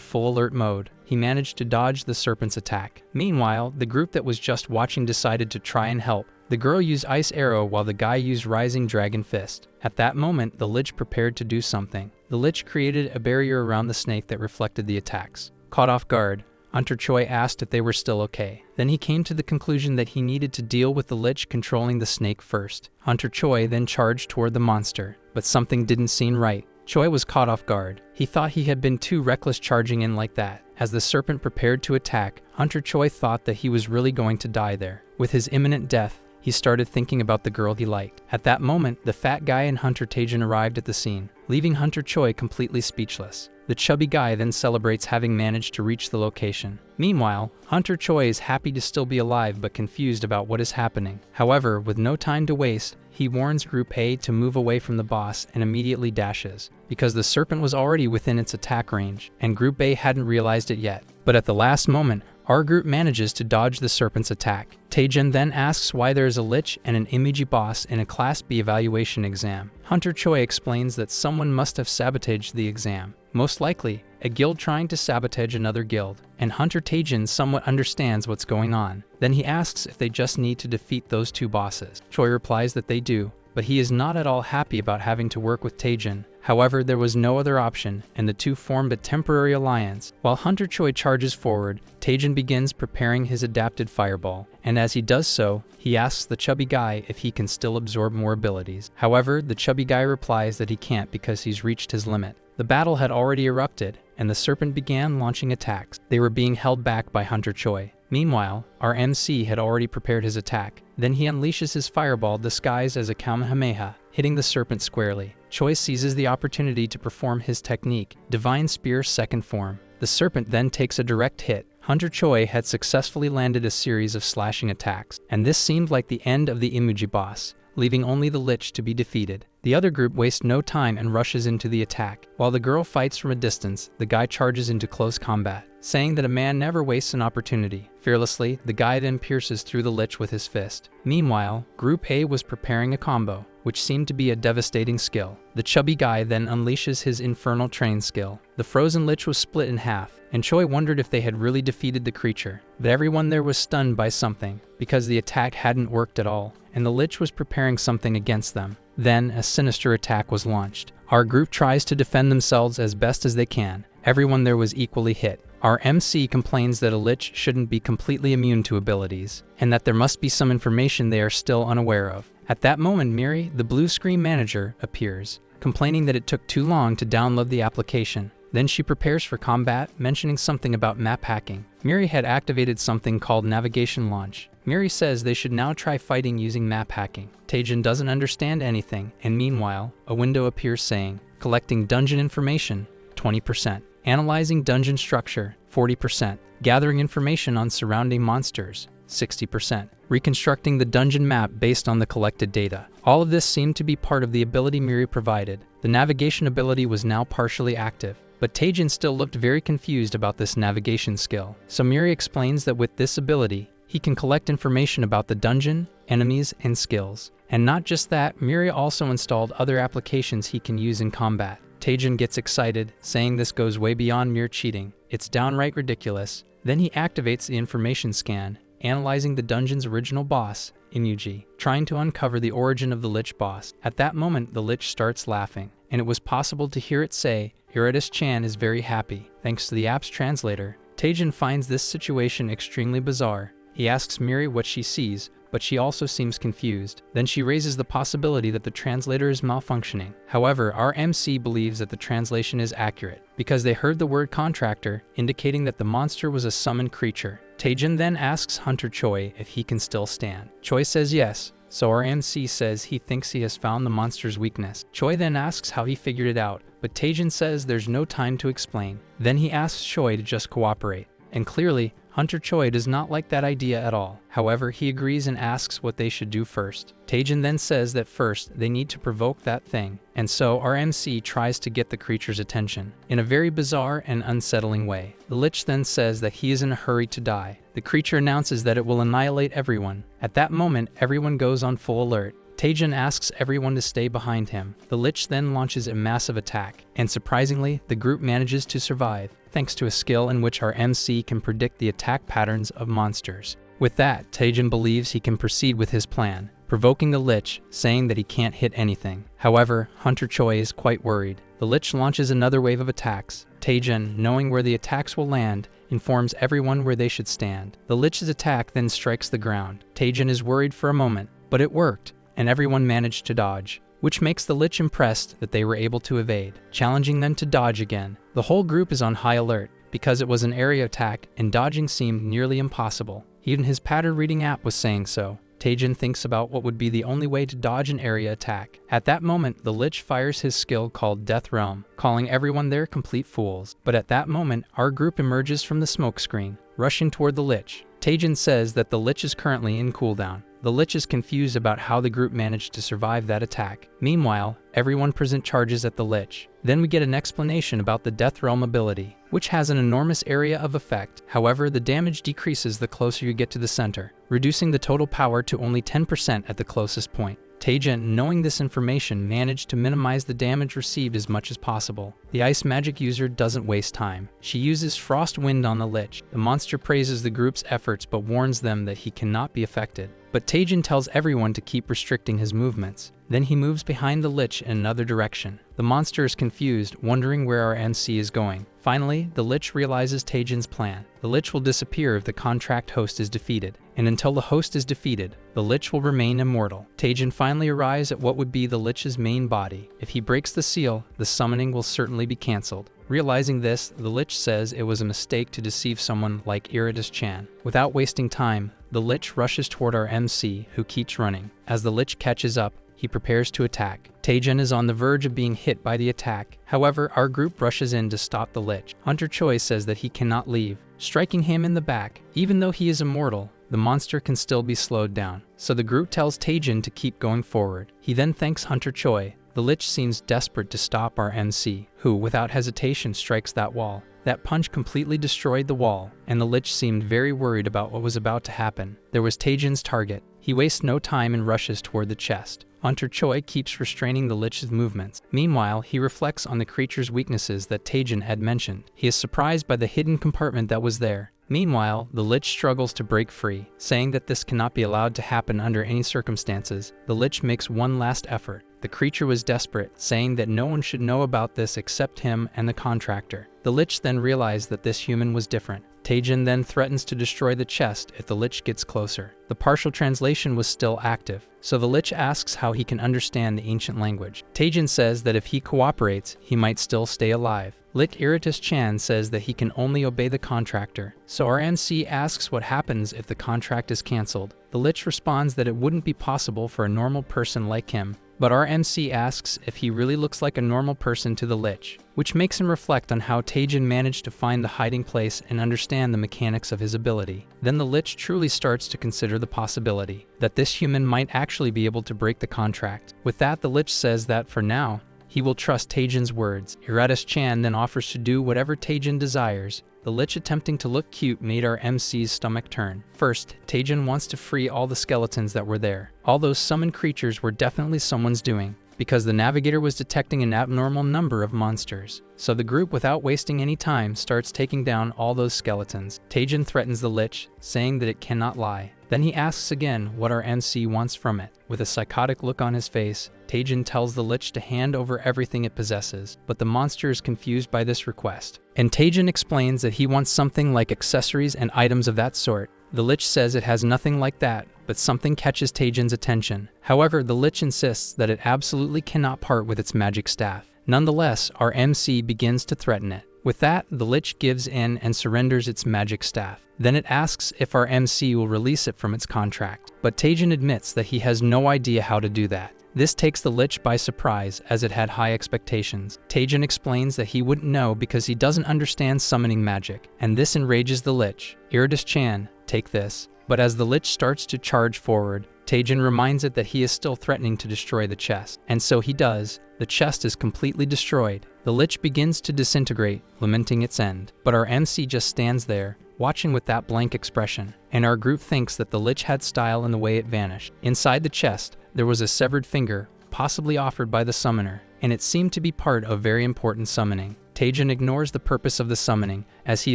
full alert mode. He managed to dodge the serpent's attack. Meanwhile, the group that was just watching decided to try and help. The girl used Ice Arrow while the guy used Rising Dragon Fist. At that moment, the lich prepared to do something. The lich created a barrier around the snake that reflected the attacks. Caught off guard, Hunter Choy asked if they were still okay. Then he came to the conclusion that he needed to deal with the lich controlling the snake first. Hunter Choy then charged toward the monster, but something didn't seem right. Choy was caught off guard. He thought he had been too reckless charging in like that. As the serpent prepared to attack, Hunter Choy thought that he was really going to die there. With his imminent death, he started thinking about the girl he liked. At that moment, the fat guy and Hunter Tajan arrived at the scene, leaving Hunter Choy completely speechless. The chubby guy then celebrates having managed to reach the location. Meanwhile, Hunter Choy is happy to still be alive but confused about what is happening. However, with no time to waste, he warns Group A to move away from the boss and immediately dashes, because the serpent was already within its attack range, and Group A hadn't realized it yet. But at the last moment, our group manages to dodge the serpent's attack. Taejin then asks why there is a lich and an emoji boss in a Class B evaluation exam. Hunter Choy explains that someone must have sabotaged the exam. Most likely, a guild trying to sabotage another guild, and Hunter Taejin somewhat understands what's going on. Then he asks if they just need to defeat those two bosses. Choy replies that they do, but he is not at all happy about having to work with Taejin. However, there was no other option, and the two formed a temporary alliance. While Hunter Choy charges forward, Taejin begins preparing his adapted fireball, and as he does so, he asks the chubby guy if he can still absorb more abilities. However, the chubby guy replies that he can't because he's reached his limit. The battle had already erupted, and the serpent began launching attacks. They were being held back by Hunter Choy. Meanwhile, our MC had already prepared his attack. Then he unleashes his fireball disguised as a Kamehameha, hitting the serpent squarely. Choy seizes the opportunity to perform his technique, Divine Spear second form. The serpent then takes a direct hit. Hunter Choy had successfully landed a series of slashing attacks, and this seemed like the end of the emoji boss, leaving only the lich to be defeated. The other group wastes no time and rushes into the attack. While the girl fights from a distance, the guy charges into close combat, saying that a man never wastes an opportunity. Fearlessly, the guy then pierces through the lich with his fist. Meanwhile, Group A was preparing a combo, which seemed to be a devastating skill. The chubby guy then unleashes his Infernal Train skill. The frozen lich was split in half, and Choy wondered if they had really defeated the creature. But everyone there was stunned by something, because the attack hadn't worked at all, and the lich was preparing something against them. Then, a sinister attack was launched. Our group tries to defend themselves as best as they can. Everyone there was equally hit. Our MC complains that a lich shouldn't be completely immune to abilities, and that there must be some information they are still unaware of. At that moment, Miri, the blue screen manager, appears, complaining that it took too long to download the application. Then she prepares for combat, mentioning something about map hacking. Miri had activated something called Navigation Launch. Miri says they should now try fighting using map hacking. Taejin doesn't understand anything, and meanwhile, a window appears saying, collecting dungeon information, 20%. Analyzing dungeon structure, 40%. Gathering information on surrounding monsters, 60%. Reconstructing the dungeon map based on the collected data. All of this seemed to be part of the ability Miri provided. The navigation ability was now partially active, but Taejin still looked very confused about this navigation skill. So Miri explains that with this ability, he can collect information about the dungeon, enemies, and skills. And not just that, Miri also installed other applications he can use in combat. Taejin gets excited, saying this goes way beyond mere cheating. It's downright ridiculous. Then he activates the information scan, analyzing the dungeon's original boss, Imuji, trying to uncover the origin of the lich boss. At that moment, the lich starts laughing, and it was possible to hear it say, Iridas-chan is very happy. Thanks to the app's translator, Taejin finds this situation extremely bizarre. He asks Miri what she sees, but she also seems confused. Then she raises the possibility that the translator is malfunctioning. However, our MC believes that the translation is accurate, because they heard the word contractor, indicating that the monster was a summoned creature. Taejin then asks Hunter Choy if he can still stand. Choy says yes, so our MC says he thinks he has found the monster's weakness. Choy then asks how he figured it out, but Taejin says there's no time to explain. Then he asks Choy to just cooperate. And clearly, Hunter Choy does not like that idea at all. However, he agrees and asks what they should do first. Taejin then says that first they need to provoke that thing, and so our MC tries to get the creature's attention in a very bizarre and unsettling way. The lich then says that he is in a hurry to die. The creature announces that it will annihilate everyone. At that moment, everyone goes on full alert. Taejin asks everyone to stay behind him. The lich then launches a massive attack, and surprisingly, the group manages to survive, thanks to a skill in which our MC can predict the attack patterns of monsters. With that, Taejin believes he can proceed with his plan, provoking the lich, saying that he can't hit anything. However, Hunter Choy is quite worried. The lich launches another wave of attacks. Taejin, knowing where the attacks will land, informs everyone where they should stand. The lich's attack then strikes the ground. Taejin is worried for a moment, but it worked, and everyone managed to dodge, which makes the lich impressed that they were able to evade, challenging them to dodge again. The whole group is on high alert, because it was an area attack and dodging seemed nearly impossible. Even his pattern reading app was saying so. Taejin thinks about what would be the only way to dodge an area attack. At that moment, the lich fires his skill called Death Realm, calling everyone there complete fools. But at that moment, our group emerges from the smoke screen, rushing toward the lich. Taejin says that the lich is currently in cooldown. The lich is confused about how the group managed to survive that attack. Meanwhile, everyone present charges at the lich. Then we get an explanation about the Death Realm ability, which has an enormous area of effect. However, the damage decreases the closer you get to the center, reducing the total power to only 10% at the closest point. Taejin, knowing this information, managed to minimize the damage received as much as possible. The ice magic user doesn't waste time. She uses Frost Wind on the lich. The monster praises the group's efforts but warns them that he cannot be affected. But Taejin tells everyone to keep restricting his movements. Then he moves behind the lich in another direction. The monster is confused, wondering where our MC is going. Finally, the lich realizes Taejin's plan. The lich will disappear if the contract host is defeated, and until the host is defeated, the lich will remain immortal. Taejin finally arrives at what would be the lich's main body. If he breaks the seal, the summoning will certainly be cancelled. Realizing this, the lich says it was a mistake to deceive someone like Iridas-chan. Without wasting time, the lich rushes toward our MC, who keeps running. As the lich catches up, he prepares to attack. Taejin is on the verge of being hit by the attack. However, our group rushes in to stop the lich. Hunter Choy says that he cannot leave, striking him in the back. Even though he is immortal, the monster can still be slowed down. So the group tells Taejin to keep going forward. He then thanks Hunter Choy. The lich seems desperate to stop our MC, who, without hesitation, strikes that wall. That punch completely destroyed the wall, and the lich seemed very worried about what was about to happen. There was Taejin's target. He wastes no time and rushes toward the chest. Hunter Choy keeps restraining the lich's movements. Meanwhile, he reflects on the creature's weaknesses that Taejin had mentioned. He is surprised by the hidden compartment that was there. Meanwhile, the lich struggles to break free, saying that this cannot be allowed to happen under any circumstances. The lich makes one last effort. The creature was desperate, saying that no one should know about this except him and the contractor. The lich then realized that this human was different. Taejin then threatens to destroy the chest if the lich gets closer. The partial translation was still active, so the lich asks how he can understand the ancient language. Taejin says that if he cooperates, he might still stay alive. Lich Iridas-chan says that he can only obey the contractor, so our MC asks what happens if the contract is cancelled. The lich responds that it wouldn't be possible for a normal person like him, but our MC asks if he really looks like a normal person to the lich, which makes him reflect on how Taejin managed to find the hiding place and understand the mechanics of his ability. Then the lich truly starts to consider the possibility that this human might actually be able to break the contract. With that, the lich says that for now, he will trust Taejin's words. Iridas-chan then offers to do whatever Taejin desires. The lich attempting to look cute made our MC's stomach turn. First, Taejin wants to free all the skeletons that were there. All those summoned creatures were definitely someone's doing, because the navigator was detecting an abnormal number of monsters. So the group, without wasting any time, starts taking down all those skeletons. Taejin threatens the lich, saying that it cannot lie. Then he asks again what our MC wants from it. With a psychotic look on his face, Taejin tells the lich to hand over everything it possesses, but the monster is confused by this request. And Taejin explains that he wants something like accessories and items of that sort. The lich says it has nothing like that, but something catches Taejin's attention. However, the lich insists that it absolutely cannot part with its magic staff. Nonetheless, our MC begins to threaten it. With that, the lich gives in and surrenders its magic staff. Then it asks if our MC will release it from its contract, but Taejin admits that he has no idea how to do that. This takes the lich by surprise, as it had high expectations. Taejin explains that he wouldn't know because he doesn't understand summoning magic, and this enrages the lich. Iridus-chan, take this. But as the lich starts to charge forward, Taejin reminds it that he is still threatening to destroy the chest, and so he does. The chest is completely destroyed. The lich begins to disintegrate, lamenting its end. But our MC just stands there, watching with that blank expression, and our group thinks that the lich had style in the way it vanished. Inside the chest, there was a severed finger, possibly offered by the summoner, and it seemed to be part of very important summoning. Taejin ignores the purpose of the summoning, as he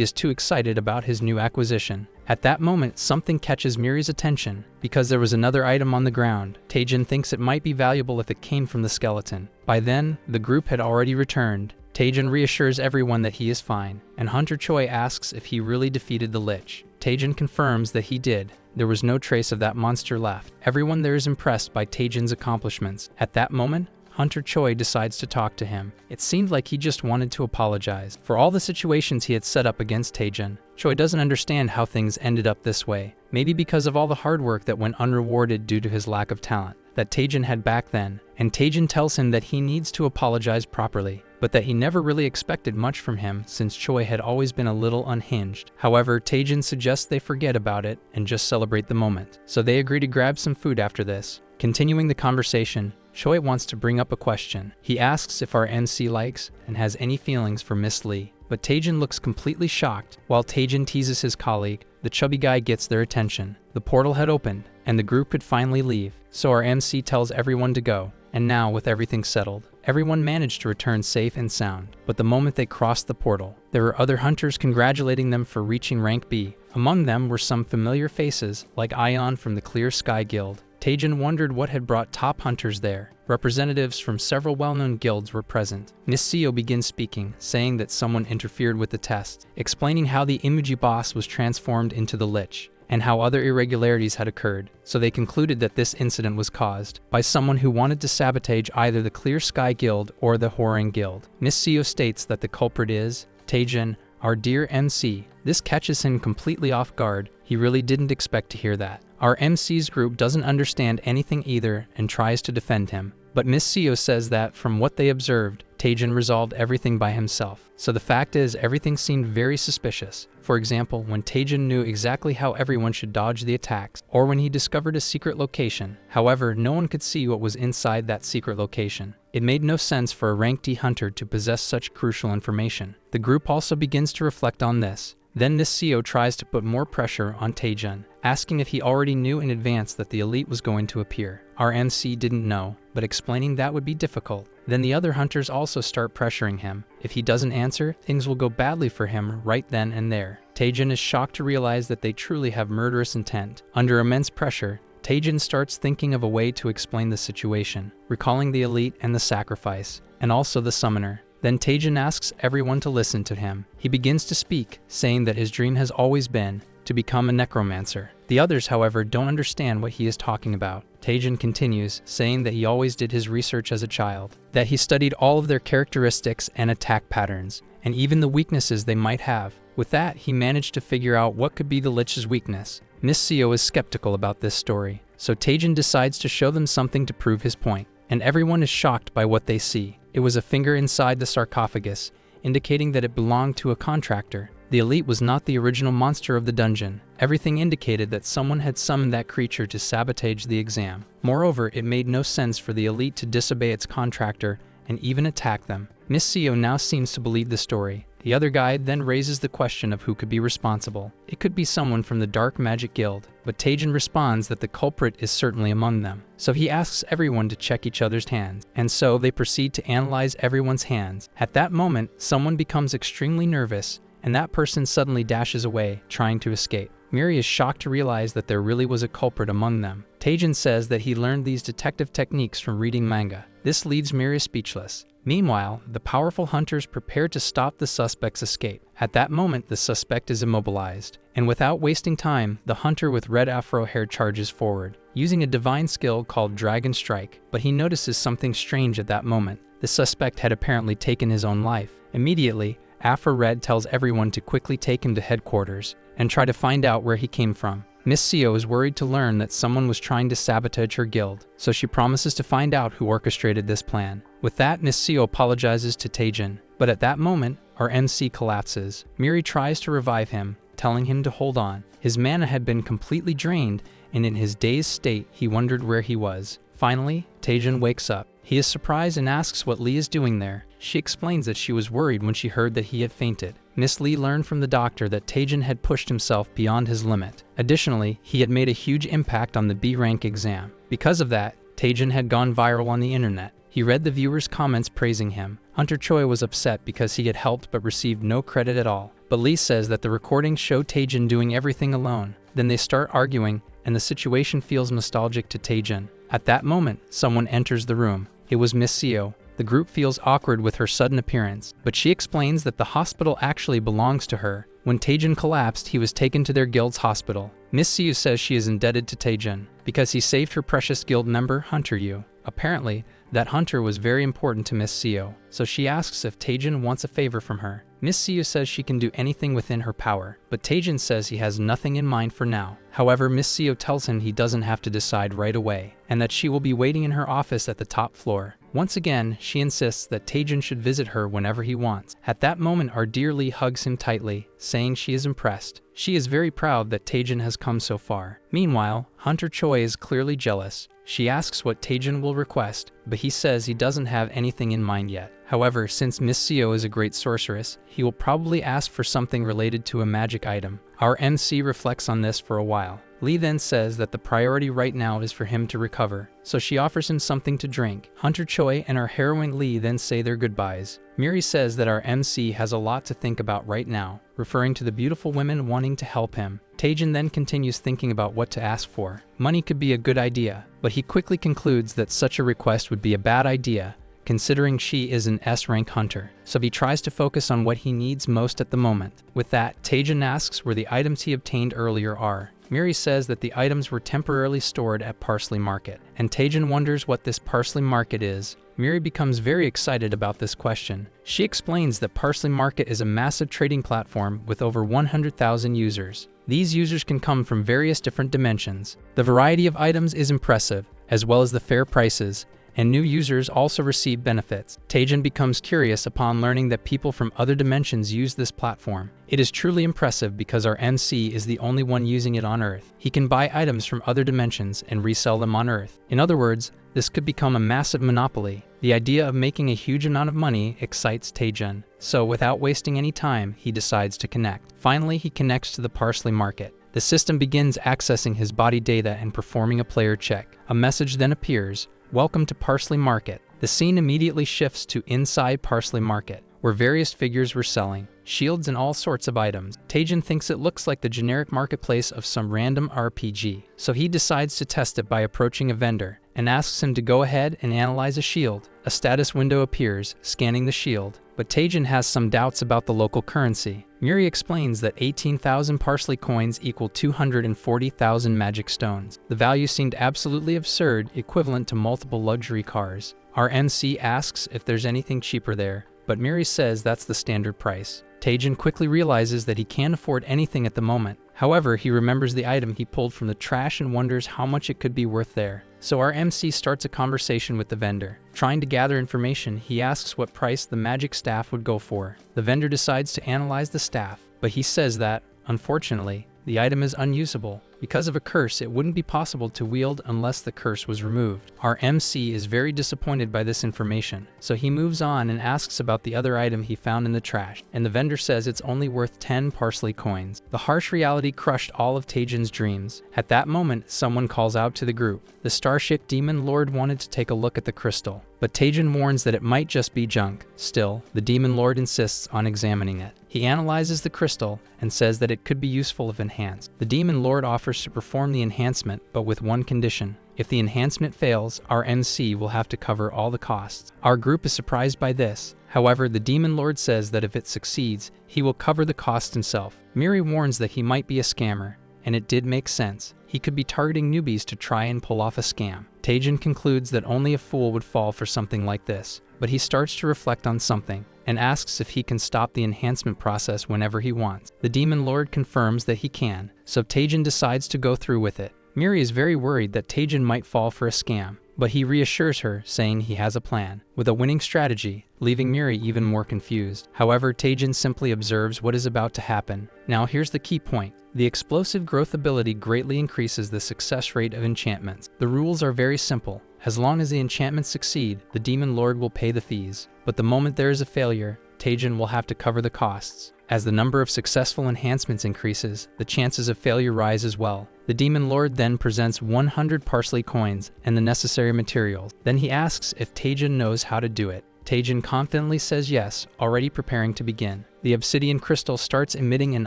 is too excited about his new acquisition. At that moment, something catches Miri's attention, because there was another item on the ground. Taejin thinks it might be valuable if it came from the skeleton. By then, the group had already returned. Taejin reassures everyone that he is fine, and Hunter Choy asks if he really defeated the lich. Taejin confirms that he did. There was no trace of that monster left. Everyone there is impressed by Taejin's accomplishments. At that moment, Hunter Choy decides to talk to him. It seemed like he just wanted to apologize for all the situations he had set up against Taejin. Choy doesn't understand how things ended up this way, maybe because of all the hard work that went unrewarded due to his lack of talent that Taejin had back then, and Taejin tells him that he needs to apologize properly, but that he never really expected much from him since Choy had always been a little unhinged. However, Taejin suggests they forget about it and just celebrate the moment, so they agree to grab some food after this. Continuing the conversation, Choy wants to bring up a question. He asks if our MC likes and has any feelings for Miss Lee, but Taejin looks completely shocked. While Taejin teases his colleague, the chubby guy gets their attention. The portal had opened, and the group could finally leave, so our MC tells everyone to go. And now, with everything settled, everyone managed to return safe and sound. But the moment they crossed the portal, there were other hunters congratulating them for reaching rank B. Among them were some familiar faces, like Ion from the Clear Sky Guild. Taejin wondered what had brought top hunters there. Representatives from several well-known guilds were present. Miss Seo begins speaking, saying that someone interfered with the test, explaining how the Imuji boss was transformed into the lich, and how other irregularities had occurred, so they concluded that this incident was caused by someone who wanted to sabotage either the Clear Sky Guild or the Hwoarang Guild. Miss Seo states that the culprit is Taejin, our dear MC. This catches him completely off guard. He really didn't expect to hear that. Our MC's group doesn't understand anything either and tries to defend him. But Miss Seo says that, from what they observed, Taejin resolved everything by himself. So the fact is, everything seemed very suspicious. For example, when Taejin knew exactly how everyone should dodge the attacks, or when he discovered a secret location. However, no one could see what was inside that secret location. It made no sense for a rank D hunter to possess such crucial information. The group also begins to reflect on this. Then Miss Seo tries to put more pressure on Taejin, asking if he already knew in advance that the elite was going to appear. Our MC didn't know, but explaining that would be difficult. Then the other hunters also start pressuring him. If he doesn't answer, things will go badly for him right then and there. Taejin is shocked to realize that they truly have murderous intent. Under immense pressure, Taejin starts thinking of a way to explain the situation, recalling the elite and the sacrifice, and also the summoner. Then Taejin asks everyone to listen to him. He begins to speak, saying that his dream has always been to become a necromancer. The others, however, don't understand what he is talking about. Taejin continues, saying that he always did his research as a child, that he studied all of their characteristics and attack patterns, and even the weaknesses they might have. With that, he managed to figure out what could be the lich's weakness. Miss Seo is skeptical about this story, so Taejin decides to show them something to prove his point, and everyone is shocked by what they see. It was a finger inside the sarcophagus, indicating that it belonged to a contractor. The elite was not the original monster of the dungeon. Everything indicated that someone had summoned that creature to sabotage the exam. Moreover, it made no sense for the elite to disobey its contractor and even attack them. Miss Seo now seems to believe the story. The other guy then raises the question of who could be responsible. It could be someone from the Dark Magic Guild, but Taejin responds that the culprit is certainly among them. So he asks everyone to check each other's hands, and so they proceed to analyze everyone's hands. At that moment, someone becomes extremely nervous, and that person suddenly dashes away, trying to escape. Miri is shocked to realize that there really was a culprit among them. Taejin says that he learned these detective techniques from reading manga. This leaves Miri speechless. Meanwhile, the powerful hunters prepare to stop the suspect's escape. At that moment, the suspect is immobilized, and without wasting time, the hunter with red afro hair charges forward, using a divine skill called Dragon Strike. But he notices something strange at that moment. The suspect had apparently taken his own life. Immediately, Afra Red tells everyone to quickly take him to headquarters and try to find out where he came from. Miss Seo is worried to learn that someone was trying to sabotage her guild, so she promises to find out who orchestrated this plan. With that, Miss Seo apologizes to Taejin, but at that moment, our MC collapses. Miri tries to revive him, telling him to hold on. His mana had been completely drained, and in his dazed state, he wondered where he was. Finally, Taejin wakes up. He is surprised and asks what Lee is doing there. She explains that she was worried when she heard that he had fainted. Miss Lee learned from the doctor that Taejin had pushed himself beyond his limit. Additionally, he had made a huge impact on the B-rank exam. Because of that, Taejin had gone viral on the internet. He read the viewers' comments praising him. Hunter Choy was upset because he had helped but received no credit at all. But Lee says that the recordings show Taejin doing everything alone. Then they start arguing, and the situation feels nostalgic to Taejin. At that moment, someone enters the room. It was Miss Seo. The group feels awkward with her sudden appearance, but she explains that the hospital actually belongs to her. When Taejin collapsed, he was taken to their guild's hospital. Miss Seo says she is indebted to Taejin because he saved her precious guild member, Hunter Yu. Apparently, that Hunter was very important to Miss Seo, so she asks if Taejin wants a favor from her. Miss Seo says she can do anything within her power, but Taejin says he has nothing in mind for now. However, Miss Seo tells him he doesn't have to decide right away, and that she will be waiting in her office at the top floor. Once again, she insists that Taejin should visit her whenever he wants. At that moment, our dear Lee hugs him tightly, saying she is impressed. She is very proud that Taejin has come so far. Meanwhile, Hunter Choy is clearly jealous. She asks what Taejin will request, but he says he doesn't have anything in mind yet. However, since Miss Seo is a great sorceress, he will probably ask for something related to a magic item. Our MC reflects on this for a while. Lee then says that the priority right now is for him to recover, so she offers him something to drink. Hunter Choy and our heroine Lee then say their goodbyes. Miri says that our MC has a lot to think about right now, referring to the beautiful women wanting to help him. Taejin then continues thinking about what to ask for. Money could be a good idea, but he quickly concludes that such a request would be a bad idea, considering she is an S-rank hunter, so he tries to focus on what he needs most at the moment. With that, Taejin asks where the items he obtained earlier are. Miri says that the items were temporarily stored at Parsley Market, and Taejin wonders what this Parsley Market is. Miri becomes very excited about this question. She explains that Parsley Market is a massive trading platform with over 100,000 users. These users can come from various different dimensions. The variety of items is impressive, as well as the fair prices, and new users also receive benefits. Taejin becomes curious upon learning that people from other dimensions use this platform. It is truly impressive because our MC is the only one using it on Earth. He can buy items from other dimensions and resell them on Earth. In other words, this could become a massive monopoly. The idea of making a huge amount of money excites Taejin, so without wasting any time, he decides to connect. Finally, he connects to the Parsley Market. The system begins accessing his body data and performing a player check. A message then appears. Welcome to Parsley Market. The scene immediately shifts to inside Parsley Market, where various figures were selling shields and all sorts of items. Taejin thinks it looks like the generic marketplace of some random RPG, so he decides to test it by approaching a vendor and asks him to go ahead and analyze a shield. A status window appears, scanning the shield, but Taejin has some doubts about the local currency. Miri explains that 18,000 Parsley coins equal 240,000 magic stones. The value seemed absolutely absurd, equivalent to multiple luxury cars. Our MC asks if there's anything cheaper there, but Miri says that's the standard price. Taejin quickly realizes that he can't afford anything at the moment. However, he remembers the item he pulled from the trash and wonders how much it could be worth there. So our MC starts a conversation with the vendor. Trying to gather information, he asks what price the magic staff would go for. The vendor decides to analyze the staff, but he says that, unfortunately, the item is unusable. Because of a curse, it wouldn't be possible to wield unless the curse was removed. Our MC is very disappointed by this information, so he moves on and asks about the other item he found in the trash, and the vendor says it's only worth 10 Parsley coins. The harsh reality crushed all of Taejin's dreams. At that moment, someone calls out to the group. The Starship Demon Lord wanted to take a look at the crystal, but Taejin warns that it might just be junk. Still, the Demon Lord insists on examining it. He analyzes the crystal and says that it could be useful if enhanced. The Demon Lord offers to perform the enhancement, but with one condition. If the enhancement fails, our MC will have to cover all the costs. Our group is surprised by this. However, the Demon Lord says that if it succeeds, he will cover the cost himself. Miri warns that he might be a scammer, and it did make sense. He could be targeting newbies to try and pull off a scam. Taejin concludes that only a fool would fall for something like this, but he starts to reflect on something. and asks if he can stop the enhancement process whenever he wants. The Demon Lord confirms that he can, so Taejin decides to go through with it. Miri is very worried that Taejin might fall for a scam, but he reassures her, saying he has a plan, with a winning strategy, leaving Miri even more confused. However, Taejin simply observes what is about to happen. Now here's the key point. The explosive growth ability greatly increases the success rate of enchantments. The rules are very simple. As long as the enchantments succeed, the Demon Lord will pay the fees. But the moment there is a failure, Taejin will have to cover the costs. As the number of successful enhancements increases, the chances of failure rise as well. The Demon Lord then presents 100 Parsley coins and the necessary materials. Then he asks if Taejin knows how to do it. Taejin confidently says yes, already preparing to begin. The obsidian crystal starts emitting an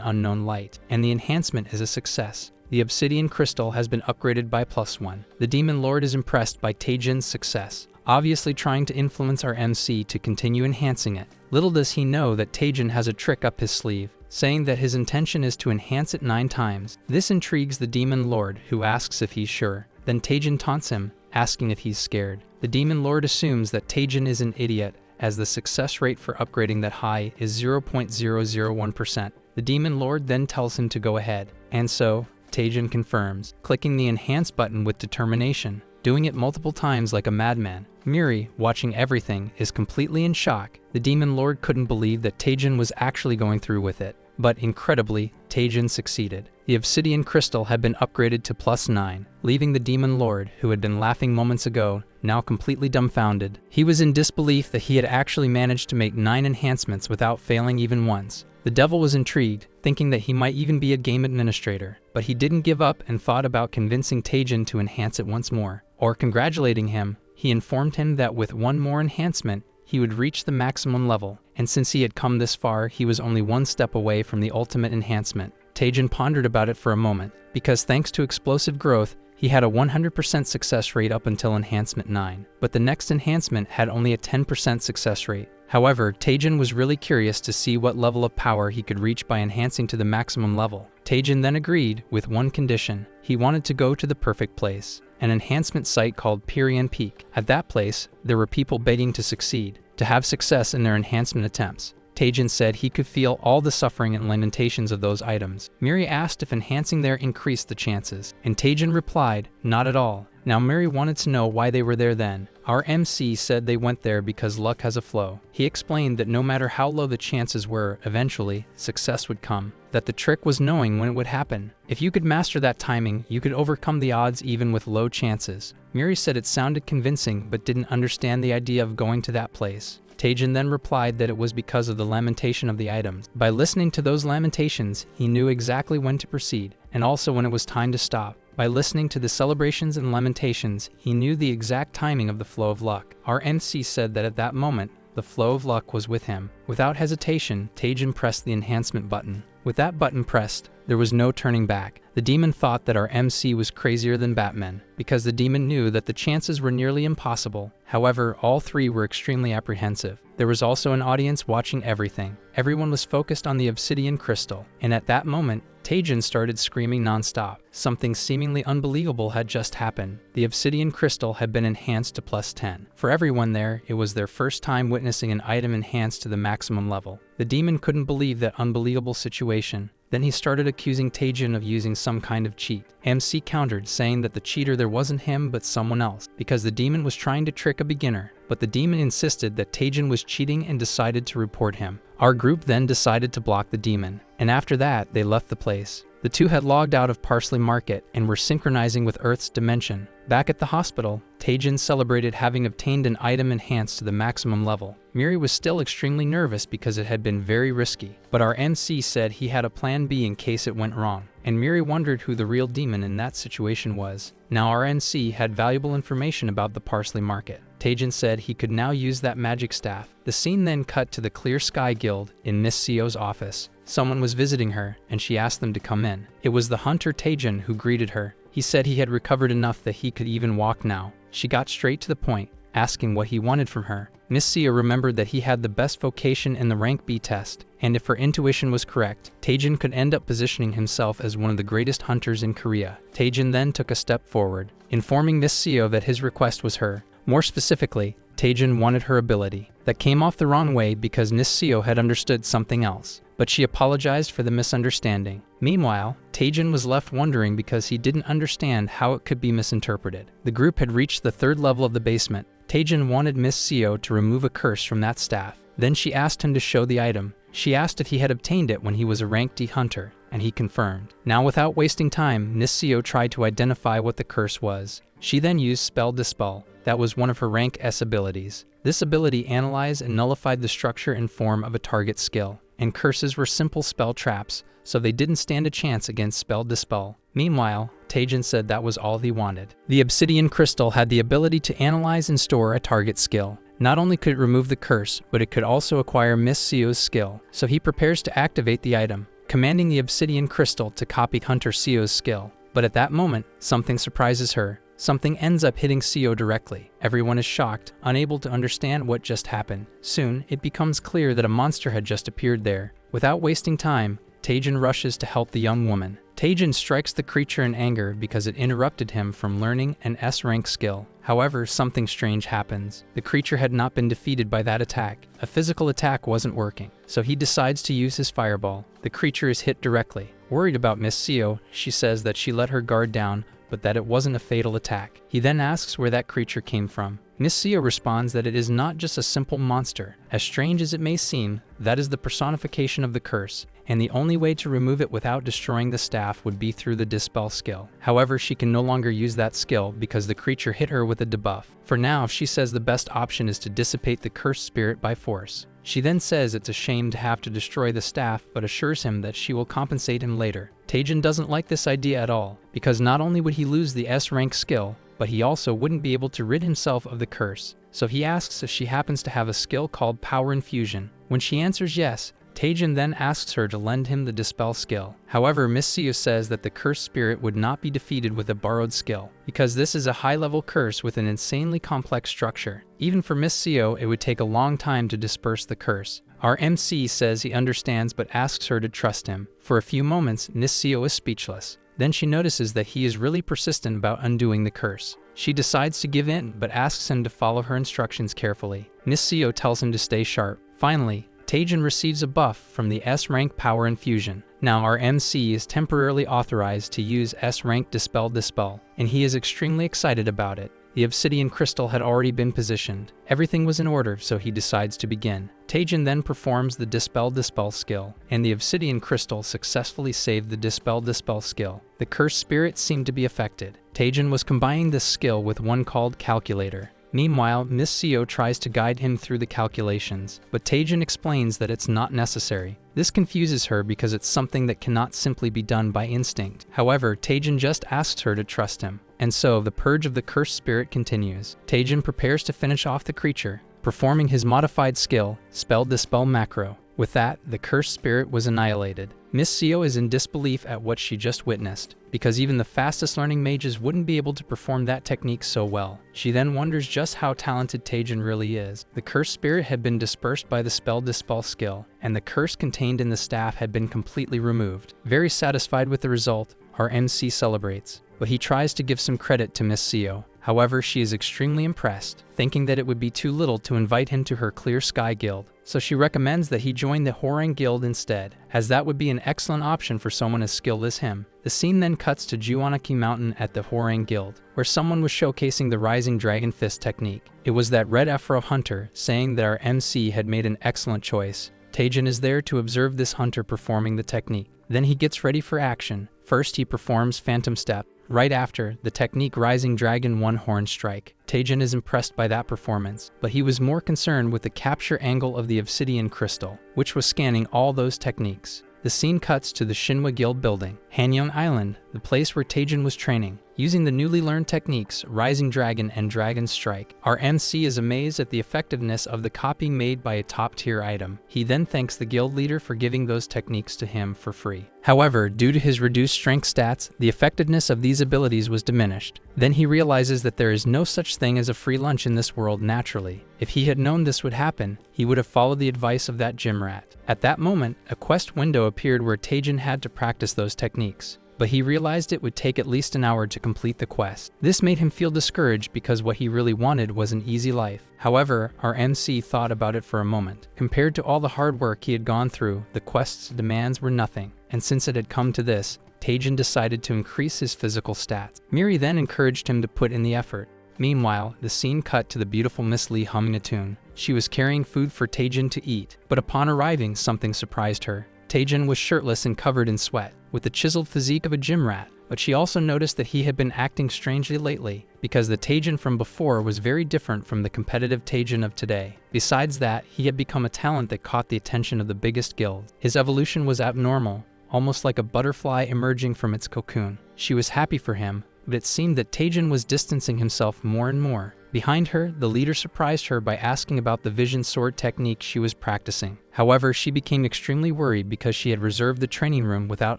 unknown light, and the enhancement is a success. The obsidian crystal has been upgraded by +1. The Demon Lord is impressed by Taejin's success, obviously trying to influence our MC to continue enhancing it. Little does he know that Taejin has a trick up his sleeve, saying that his intention is to enhance it 9 times. This intrigues the Demon Lord, who asks if he's sure. Then Taejin taunts him, asking if he's scared. The Demon Lord assumes that Taejin is an idiot, as the success rate for upgrading that high is 0.001%. The Demon Lord then tells him to go ahead, and so, Taejin confirms, clicking the enhance button with determination, doing it multiple times like a madman. Miri, watching everything, is completely in shock. The Demon Lord couldn't believe that Taejin was actually going through with it. But incredibly, Taejin succeeded. The obsidian crystal had been upgraded to +9, leaving the Demon Lord, who had been laughing moments ago, now completely dumbfounded. He was in disbelief that he had actually managed to make 9 enhancements without failing even once. The devil was intrigued, thinking that he might even be a game administrator, but he didn't give up and thought about convincing Taejin to enhance it once more. Or congratulating him, he informed him that with one more enhancement, he would reach the maximum level, and since he had come this far, he was only one step away from the ultimate enhancement. Taejin pondered about it for a moment, because thanks to explosive growth, he had a 100% success rate up until enhancement 9, but the next enhancement had only a 10% success rate. However, Taejin was really curious to see what level of power he could reach by enhancing to the maximum level. Taejin then agreed, with one condition. He wanted to go to the perfect place, an enhancement site called Purifying. At that place, there were people begging to succeed, to have success in their enhancement attempts. Taejin said he could feel all the suffering and lamentations of those items. Miri asked if enhancing there increased the chances, and Taejin replied, not at all. Now Miri wanted to know why they were there then. Our MC said they went there because luck has a flow. He explained that no matter how low the chances were, eventually, success would come. That the trick was knowing when it would happen. If you could master that timing, you could overcome the odds even with low chances. Miri said it sounded convincing but didn't understand the idea of going to that place. Taejin then replied that it was because of the lamentation of the items. By listening to those lamentations, he knew exactly when to proceed, and also when it was time to stop. By listening to the celebrations and lamentations, he knew the exact timing of the flow of luck. Our MC said that at that moment, the flow of luck was with him. Without hesitation, Taejin pressed the enhancement button. With that button pressed, there was no turning back. The demon thought that our MC was crazier than Batman, because the demon knew that the chances were nearly impossible. However, all three were extremely apprehensive. There was also an audience watching everything. Everyone was focused on the obsidian crystal, and at that moment, Taejin started screaming non-stop. Something seemingly unbelievable had just happened. The obsidian crystal had been enhanced to +10. For everyone there, it was their first time witnessing an item enhanced to the maximum level. The demon couldn't believe that unbelievable situation. Then he started accusing Taejin of using some kind of cheat. MC countered, saying that the cheater there wasn't him but someone else, because the demon was trying to trick a beginner. But the demon insisted that Taejin was cheating and decided to report him. Our group then decided to block the demon, and after that, they left the place. The two had logged out of Parsley Market and were synchronizing with Earth's dimension. Back at the hospital, Taejin celebrated having obtained an item enhanced to the maximum level. Miri was still extremely nervous because it had been very risky, but our MC said he had a plan B in case it went wrong, and Miri wondered who the real demon in that situation was. Now our MC had valuable information about the Parsley Market. Taejin said he could now use that magic staff. The scene then cut to the Clear Sky Guild in Miss Sio's office. Someone was visiting her, and she asked them to come in. It was the hunter Taejin who greeted her. He said he had recovered enough that he could even walk now. She got straight to the point, asking what he wanted from her. Miss Seo remembered that he had the best vocation in the rank B test, and if her intuition was correct, Taejin could end up positioning himself as one of the greatest hunters in Korea. Taejin then took a step forward, informing Miss Seo that his request was her. More specifically, Taejin wanted her ability. That came off the wrong way because Niseo had understood something else, but she apologized for the misunderstanding. Meanwhile, Taejin was left wondering because he didn't understand how it could be misinterpreted. The group had reached the 3rd level of the basement. Taejin wanted Miss Seo to remove a curse from that staff. Then she asked him to show the item. She asked if he had obtained it when he was a rank D hunter, and he confirmed. Now without wasting time, Niseo tried to identify what the curse was. She then used Spell Dispel. That was one of her rank S abilities. This ability analyzed and nullified the structure and form of a target skill, and curses were simple spell traps, so they didn't stand a chance against Spell Dispel. Meanwhile, Taejin said that was all he wanted. The Obsidian Crystal had the ability to analyze and store a target skill. Not only could it remove the curse, but it could also acquire Miss Seo's skill, so he prepares to activate the item, commanding the Obsidian Crystal to copy Hunter Seo's skill. But at that moment, something surprises her. Something ends up hitting Seo directly. Everyone is shocked, unable to understand what just happened. Soon, it becomes clear that a monster had just appeared there. Without wasting time, Taejin rushes to help the young woman. Taejin strikes the creature in anger because it interrupted him from learning an S-rank skill. However, something strange happens. The creature had not been defeated by that attack. A physical attack wasn't working, so he decides to use his fireball. The creature is hit directly. Worried about Miss Seo, she says that she let her guard down, but that it wasn't a fatal attack. He then asks where that creature came from. Miss Seo responds that it is not just a simple monster. As strange as it may seem, that is the personification of the curse, and the only way to remove it without destroying the staff would be through the Dispel skill. However, she can no longer use that skill because the creature hit her with a debuff. For now, she says the best option is to dissipate the cursed spirit by force. She then says it's a shame to have to destroy the staff, but assures him that she will compensate him later. Taejin doesn't like this idea at all, because not only would he lose the S-rank skill, but he also wouldn't be able to rid himself of the curse. So he asks if she happens to have a skill called Power Infusion. When she answers yes, Taejin then asks her to lend him the Dispel skill. However, Miss Seo says that the cursed spirit would not be defeated with a borrowed skill, because this is a high-level curse with an insanely complex structure. Even for Miss Seo, it would take a long time to disperse the curse. Our MC says he understands but asks her to trust him. For a few moments, Miss Seo is speechless. Then she notices that he is really persistent about undoing the curse. She decides to give in, but asks him to follow her instructions carefully. Miss Seo tells him to stay sharp. Finally, Taejin receives a buff from the S-rank Power Infusion. Now our MC is temporarily authorized to use S-rank Dispel, and he is extremely excited about it. The Obsidian Crystal had already been positioned. Everything was in order, so he decides to begin. Taejin then performs the Dispel skill, and the Obsidian Crystal successfully saved the Dispel skill. The cursed spirit seemed to be affected. Taejin was combining this skill with one called Calculator. Meanwhile, Miss Seo tries to guide him through the calculations, but Taejin explains that it's not necessary. This confuses her because it's something that cannot simply be done by instinct. However, Taejin just asks her to trust him. And so, the purge of the cursed spirit continues. Taejin prepares to finish off the creature, performing his modified skill, Spell Dispel Macro. With that, the cursed spirit was annihilated. Miss Seo is in disbelief at what she just witnessed, because even the fastest learning mages wouldn't be able to perform that technique so well. She then wonders just how talented Taejin really is. The cursed spirit had been dispersed by the Spell Dispel skill, and the curse contained in the staff had been completely removed. Very satisfied with the result, our MC celebrates, but he tries to give some credit to Miss Seo. However, she is extremely impressed, thinking that it would be too little to invite him to her Clear Sky Guild. So she recommends that he join the Hwoarang Guild instead, as that would be an excellent option for someone as skilled as him. The scene then cuts to Juanaki Mountain at the Hwoarang Guild, where someone was showcasing the Rising Dragon Fist technique. It was that Red Afro hunter, saying that our MC had made an excellent choice. Taejin is there to observe this hunter performing the technique. Then he gets ready for action. First, he performs Phantom Step. Right after, the technique Rising Dragon One Horn Strike. Taejin is impressed by that performance, but he was more concerned with the capture angle of the Obsidian Crystal, which was scanning all those techniques. The scene cuts to the Shinhwa Guild building, Hanyang Island, the place where Taejin was training. Using the newly learned techniques, Rising Dragon and Dragon Strike, our MC is amazed at the effectiveness of the copy made by a top-tier item. He then thanks the guild leader for giving those techniques to him for free. However, due to his reduced strength stats, the effectiveness of these abilities was diminished. Then he realizes that there is no such thing as a free lunch in this world naturally. If he had known this would happen, he would have followed the advice of that gym rat. At that moment, a quest window appeared where Taejin had to practice those techniques. but he realized it would take at least an hour to complete the quest. This made him feel discouraged because what he really wanted was an easy life. However, our MC thought about it for a moment. Compared to all the hard work he had gone through, the quest's demands were nothing, and since it had come to this, Taejin decided to increase his physical stats. Miri then encouraged him to put in the effort. Meanwhile, the scene cut to the beautiful Miss Lee humming a tune. She was carrying food for Taejin to eat, but upon arriving, something surprised her. Taejin was shirtless and covered in sweat, with the chiseled physique of a gym rat, but she also noticed that he had been acting strangely lately, because the Taejin from before was very different from the competitive Taejin of today. Besides that, he had become a talent that caught the attention of the biggest guild. His evolution was abnormal, almost like a butterfly emerging from its cocoon. She was happy for him, but it seemed that Taejin was distancing himself more and more. Behind her, the leader surprised her by asking about the vision sword technique she was practicing. However, she became extremely worried because she had reserved the training room without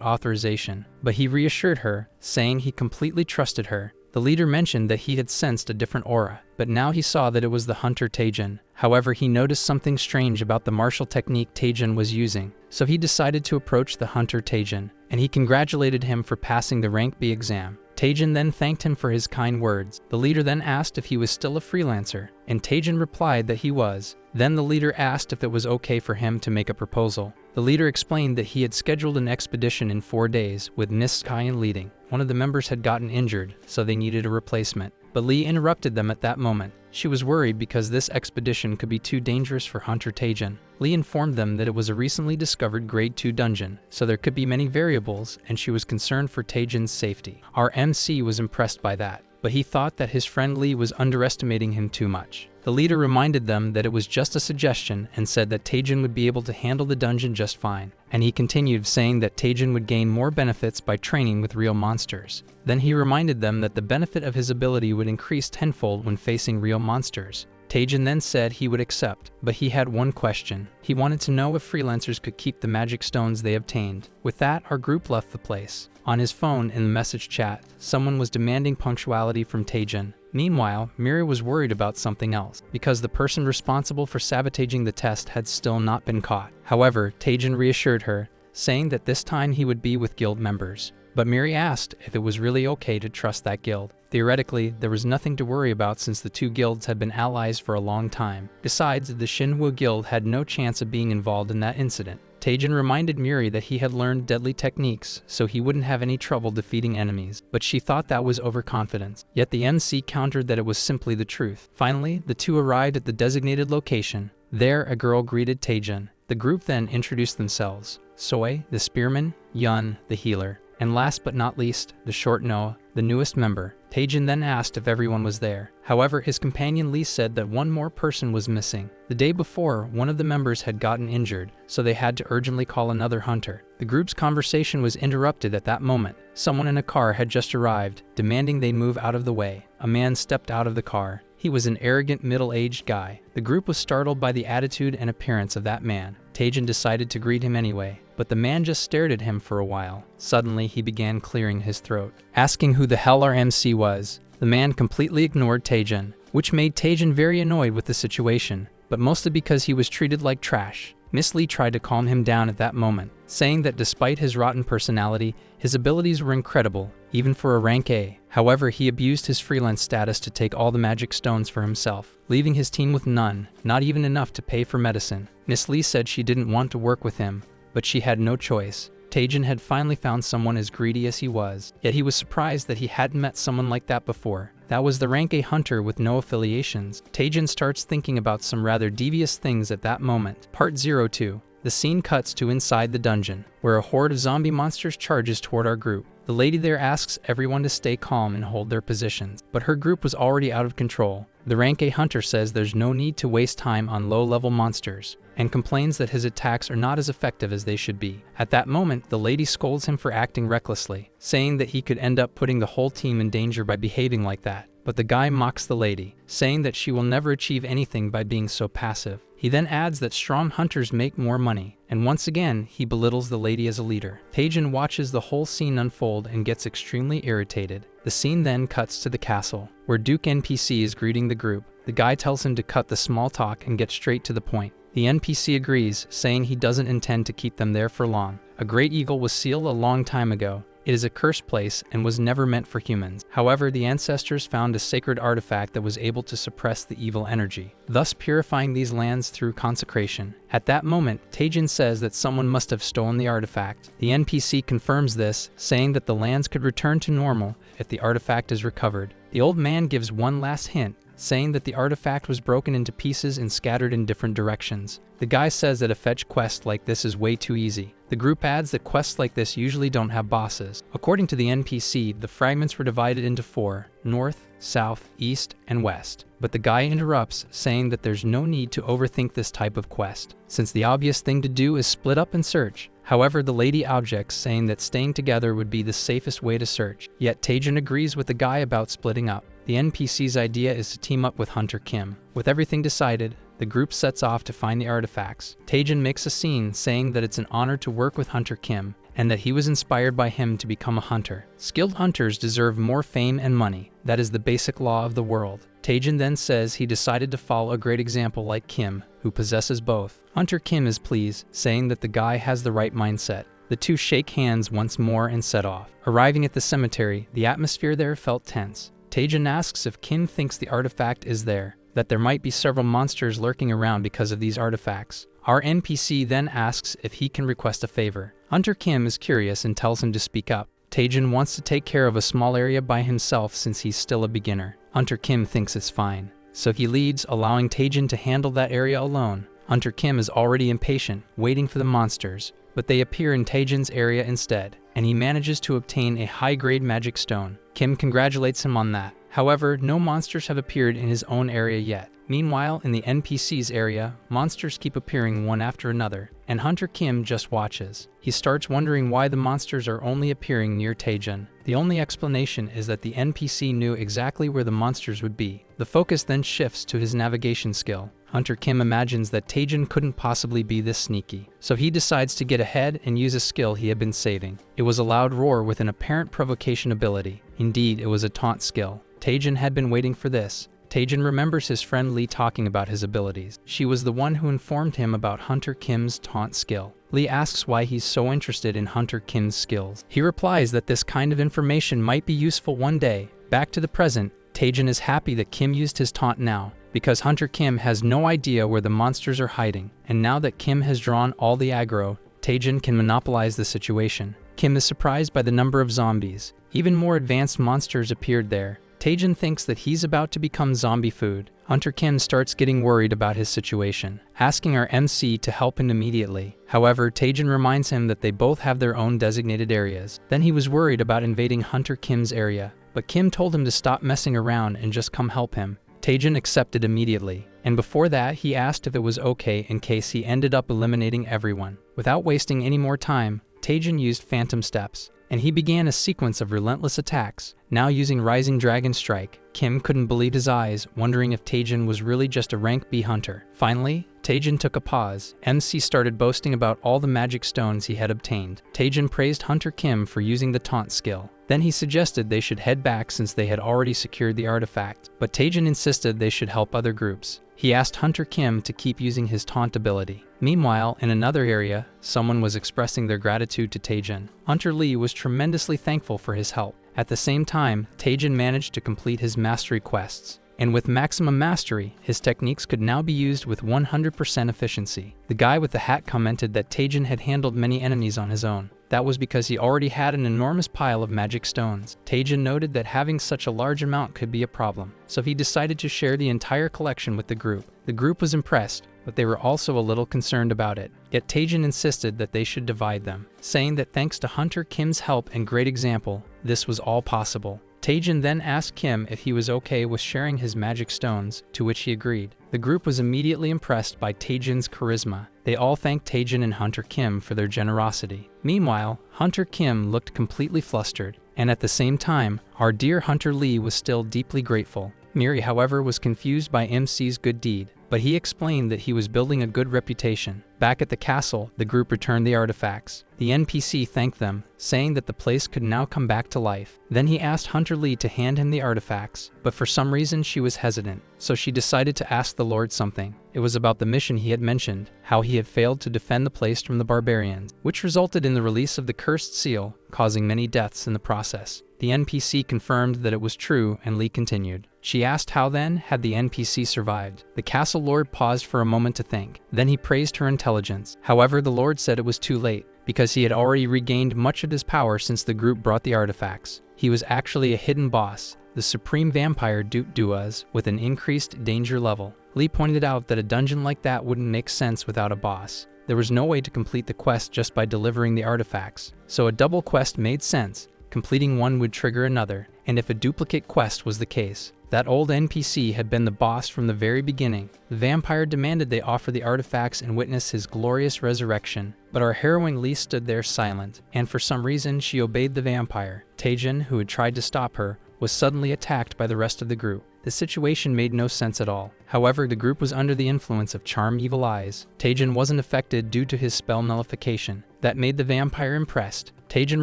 authorization. But he reassured her, saying he completely trusted her. The leader mentioned that he had sensed a different aura, but now he saw that it was the Hunter Taejin. However, he noticed something strange about the martial technique Taejin was using, so he decided to approach the Hunter Taejin, and he congratulated him for passing the Rank B exam. Taejin then thanked him for his kind words. The leader then asked if he was still a freelancer, and Taejin replied that he was. Then the leader asked if it was okay for him to make a proposal. The leader explained that he had scheduled an expedition in 4 days, with Miss Kyan leading. One of the members had gotten injured, so they needed a replacement. But Lee interrupted them at that moment. She was worried because this expedition could be too dangerous for Hunter Taejin. Lee informed them that it was a recently discovered Grade 2 dungeon, so there could be many variables, and she was concerned for Taejin's safety. Our MC was impressed by that, but he thought that his friend Lee was underestimating him too much. The leader reminded them that it was just a suggestion and said that Taejin would be able to handle the dungeon just fine, and he continued saying that Taejin would gain more benefits by training with real monsters. Then he reminded them that the benefit of his ability would increase tenfold when facing real monsters. Taejin then said he would accept, but he had one question. He wanted to know if freelancers could keep the magic stones they obtained. With that, our group left the place. On his phone in the message chat, someone was demanding punctuality from Taejin. Meanwhile, Miri was worried about something else, because the person responsible for sabotaging the test had still not been caught. However, Taejin reassured her, saying that this time he would be with guild members. But Miri asked if it was really okay to trust that guild. Theoretically, there was nothing to worry about since the two guilds had been allies for a long time. Besides, the Shinhwa guild had no chance of being involved in that incident. Taejin reminded Miri that he had learned deadly techniques, so he wouldn't have any trouble defeating enemies, but she thought that was overconfidence. Yet the MC countered that it was simply the truth. Finally, the two arrived at the designated location. There, a girl greeted Taejin. The group then introduced themselves. Soy, the spearman, Yun, the healer, and last but not least, the short Noah, the newest member. Taejin then asked if everyone was there. However, his companion Lee said that one more person was missing. The day before, one of the members had gotten injured, so they had to urgently call another hunter. The group's conversation was interrupted at that moment. Someone in a car had just arrived, demanding they move out of the way. A man stepped out of the car. He was an arrogant middle-aged guy. The group was startled by the attitude and appearance of that man. Taejin decided to greet him anyway, but the man just stared at him for a while. Suddenly, he began clearing his throat, asking who the hell our MC was. The man completely ignored Taejin, which made Taejin very annoyed with the situation, but mostly because he was treated like trash. Miss Lee tried to calm him down at that moment, saying that despite his rotten personality, his abilities were incredible, even for a rank A. However, he abused his freelance status to take all the magic stones for himself, leaving his team with none, not even enough to pay for medicine. Miss Lee said she didn't want to work with him, but she had no choice. Taejin had finally found someone as greedy as he was, yet he was surprised that he hadn't met someone like that before. That was the rank A hunter with no affiliations. Taejin starts thinking about some rather devious things at that moment. Part 02. The scene cuts to inside the dungeon, where a horde of zombie monsters charges toward our group. The lady there asks everyone to stay calm and hold their positions, but her group was already out of control. The rank A hunter says there's no need to waste time on low-level monsters, and complains that his attacks are not as effective as they should be. At that moment, the lady scolds him for acting recklessly, saying that he could end up putting the whole team in danger by behaving like that. But the guy mocks the lady, saying that she will never achieve anything by being so passive. He then adds that strong hunters make more money, and once again, he belittles the lady as a leader. Taejin watches the whole scene unfold and gets extremely irritated. The scene then cuts to the castle, where Duke NPC is greeting the group. The guy tells him to cut the small talk and get straight to the point. The NPC agrees, saying he doesn't intend to keep them there for long. A great eagle was sealed a long time ago. It is a cursed place and was never meant for humans. However, the ancestors found a sacred artifact that was able to suppress the evil energy, thus purifying these lands through consecration. At that moment, Taejin says that someone must have stolen the artifact. The NPC confirms this, saying that the lands could return to normal if the artifact is recovered. The old man gives one last hint, saying that the artifact was broken into pieces and scattered in different directions. The guy says that a fetch quest like this is way too easy. The group adds that quests like this usually don't have bosses. According to the NPC, the fragments were divided into 4, north, south, east, and west. But the guy interrupts, saying that there's no need to overthink this type of quest, since the obvious thing to do is split up and search. However, the lady objects, saying that staying together would be the safest way to search. Yet Taejin agrees with the guy about splitting up. The NPC's idea is to team up with Hunter Kim. With everything decided, the group sets off to find the artifacts. Taejin makes a scene saying that it's an honor to work with Hunter Kim, and that he was inspired by him to become a hunter. Skilled hunters deserve more fame and money. That is the basic law of the world. Taejin then says he decided to follow a great example like Kim, who possesses both. Hunter Kim is pleased, saying that the guy has the right mindset. The two shake hands once more and set off. Arriving at the cemetery, the atmosphere there felt tense. Taejin asks if Kim thinks the artifact is there, that there might be several monsters lurking around because of these artifacts. Our NPC then asks if he can request a favor. Hunter Kim is curious and tells him to speak up. Taejin wants to take care of a small area by himself since he's still a beginner. Hunter Kim thinks it's fine, so he leads, allowing Taejin to handle that area alone. Hunter Kim is already impatient, waiting for the monsters, but they appear in Taejin's area instead, and he manages to obtain a high-grade magic stone. Kim congratulates him on that. However, no monsters have appeared in his own area yet. Meanwhile, in the NPC's area, monsters keep appearing one after another, and Hunter Kim just watches. He starts wondering why the monsters are only appearing near Taejin. The only explanation is that the NPC knew exactly where the monsters would be. The focus then shifts to his navigation skill. Hunter Kim imagines that Taejin couldn't possibly be this sneaky, so he decides to get ahead and use a skill he had been saving. It was a loud roar with an apparent provocation ability. Indeed, it was a taunt skill. Taejin had been waiting for this. Taejin remembers his friend Lee talking about his abilities. She was the one who informed him about Hunter Kim's taunt skill. Lee asks why he's so interested in Hunter Kim's skills. He replies that this kind of information might be useful one day. Back to the present, Taejin is happy that Kim used his taunt now, because Hunter Kim has no idea where the monsters are hiding. And now that Kim has drawn all the aggro, Taejin can monopolize the situation. Kim is surprised by the number of zombies. Even more advanced monsters appeared there. Taejin thinks that he's about to become zombie food. Hunter Kim starts getting worried about his situation, asking our MC to help him immediately. However, Taejin reminds him that they both have their own designated areas. Then he was worried about invading Hunter Kim's area, but Kim told him to stop messing around and just come help him. Taejin accepted immediately, and before that he asked if it was okay in case he ended up eliminating everyone. Without wasting any more time, Taejin used Phantom Steps, and he began a sequence of relentless attacks, now using Rising Dragon Strike. Kim couldn't believe his eyes, wondering if Taejin was really just a rank B hunter. Finally, Taejin took a pause. MC started boasting about all the magic stones he had obtained. Taejin praised Hunter Kim for using the taunt skill. Then he suggested they should head back since they had already secured the artifact, but Taejin insisted they should help other groups. He asked Hunter Kim to keep using his taunt ability. Meanwhile, in another area, someone was expressing their gratitude to Taejin. Hunter Lee was tremendously thankful for his help. At the same time, Taejin managed to complete his mastery quests. And with maximum mastery, his techniques could now be used with 100% efficiency. The guy with the hat commented that Taejin had handled many enemies on his own. That was because he already had an enormous pile of magic stones. Taejin noted that having such a large amount could be a problem, so he decided to share the entire collection with the group. The group was impressed, but they were also a little concerned about it. Yet Taejin insisted that they should divide them, saying that thanks to Hunter Kim's help and great example, this was all possible. Taejin then asked Kim if he was okay with sharing his magic stones, to which he agreed. The group was immediately impressed by Taejin's charisma. They all thanked Taejin and Hunter Kim for their generosity. Meanwhile, Hunter Kim looked completely flustered, and at the same time, our dear Hunter Lee was still deeply grateful. Miri, however, was confused by MC's good deed. but he explained that he was building a good reputation. Back at the castle, the group returned the artifacts. The NPC thanked them, saying that the place could now come back to life. Then he asked Hunter Lee to hand him the artifacts, but for some reason she was hesitant, so she decided to ask the Lord something. It was about the mission he had mentioned, how he had failed to defend the place from the barbarians, which resulted in the release of the cursed seal, causing many deaths in the process. The NPC confirmed that it was true, and Lee continued. She asked how then had the NPC survived. The castle lord paused for a moment to think. Then he praised her intelligence. However, the lord said it was too late, because he had already regained much of his power since the group brought the artifacts. He was actually a hidden boss, the supreme vampire Duas, with an increased danger level. Lee pointed out that a dungeon like that wouldn't make sense without a boss. There was no way to complete the quest just by delivering the artifacts, so a double quest made sense. Completing one would trigger another, and if a duplicate quest was the case, that old NPC had been the boss from the very beginning. The vampire demanded they offer the artifacts and witness his glorious resurrection, but our heroine Lee stood there silent, and for some reason she obeyed the vampire. Taejin, who had tried to stop her, was suddenly attacked by the rest of the group. The situation made no sense at all. However, the group was under the influence of charm evil eyes. Taejin wasn't affected due to his spell nullification. That made the vampire impressed. Taejin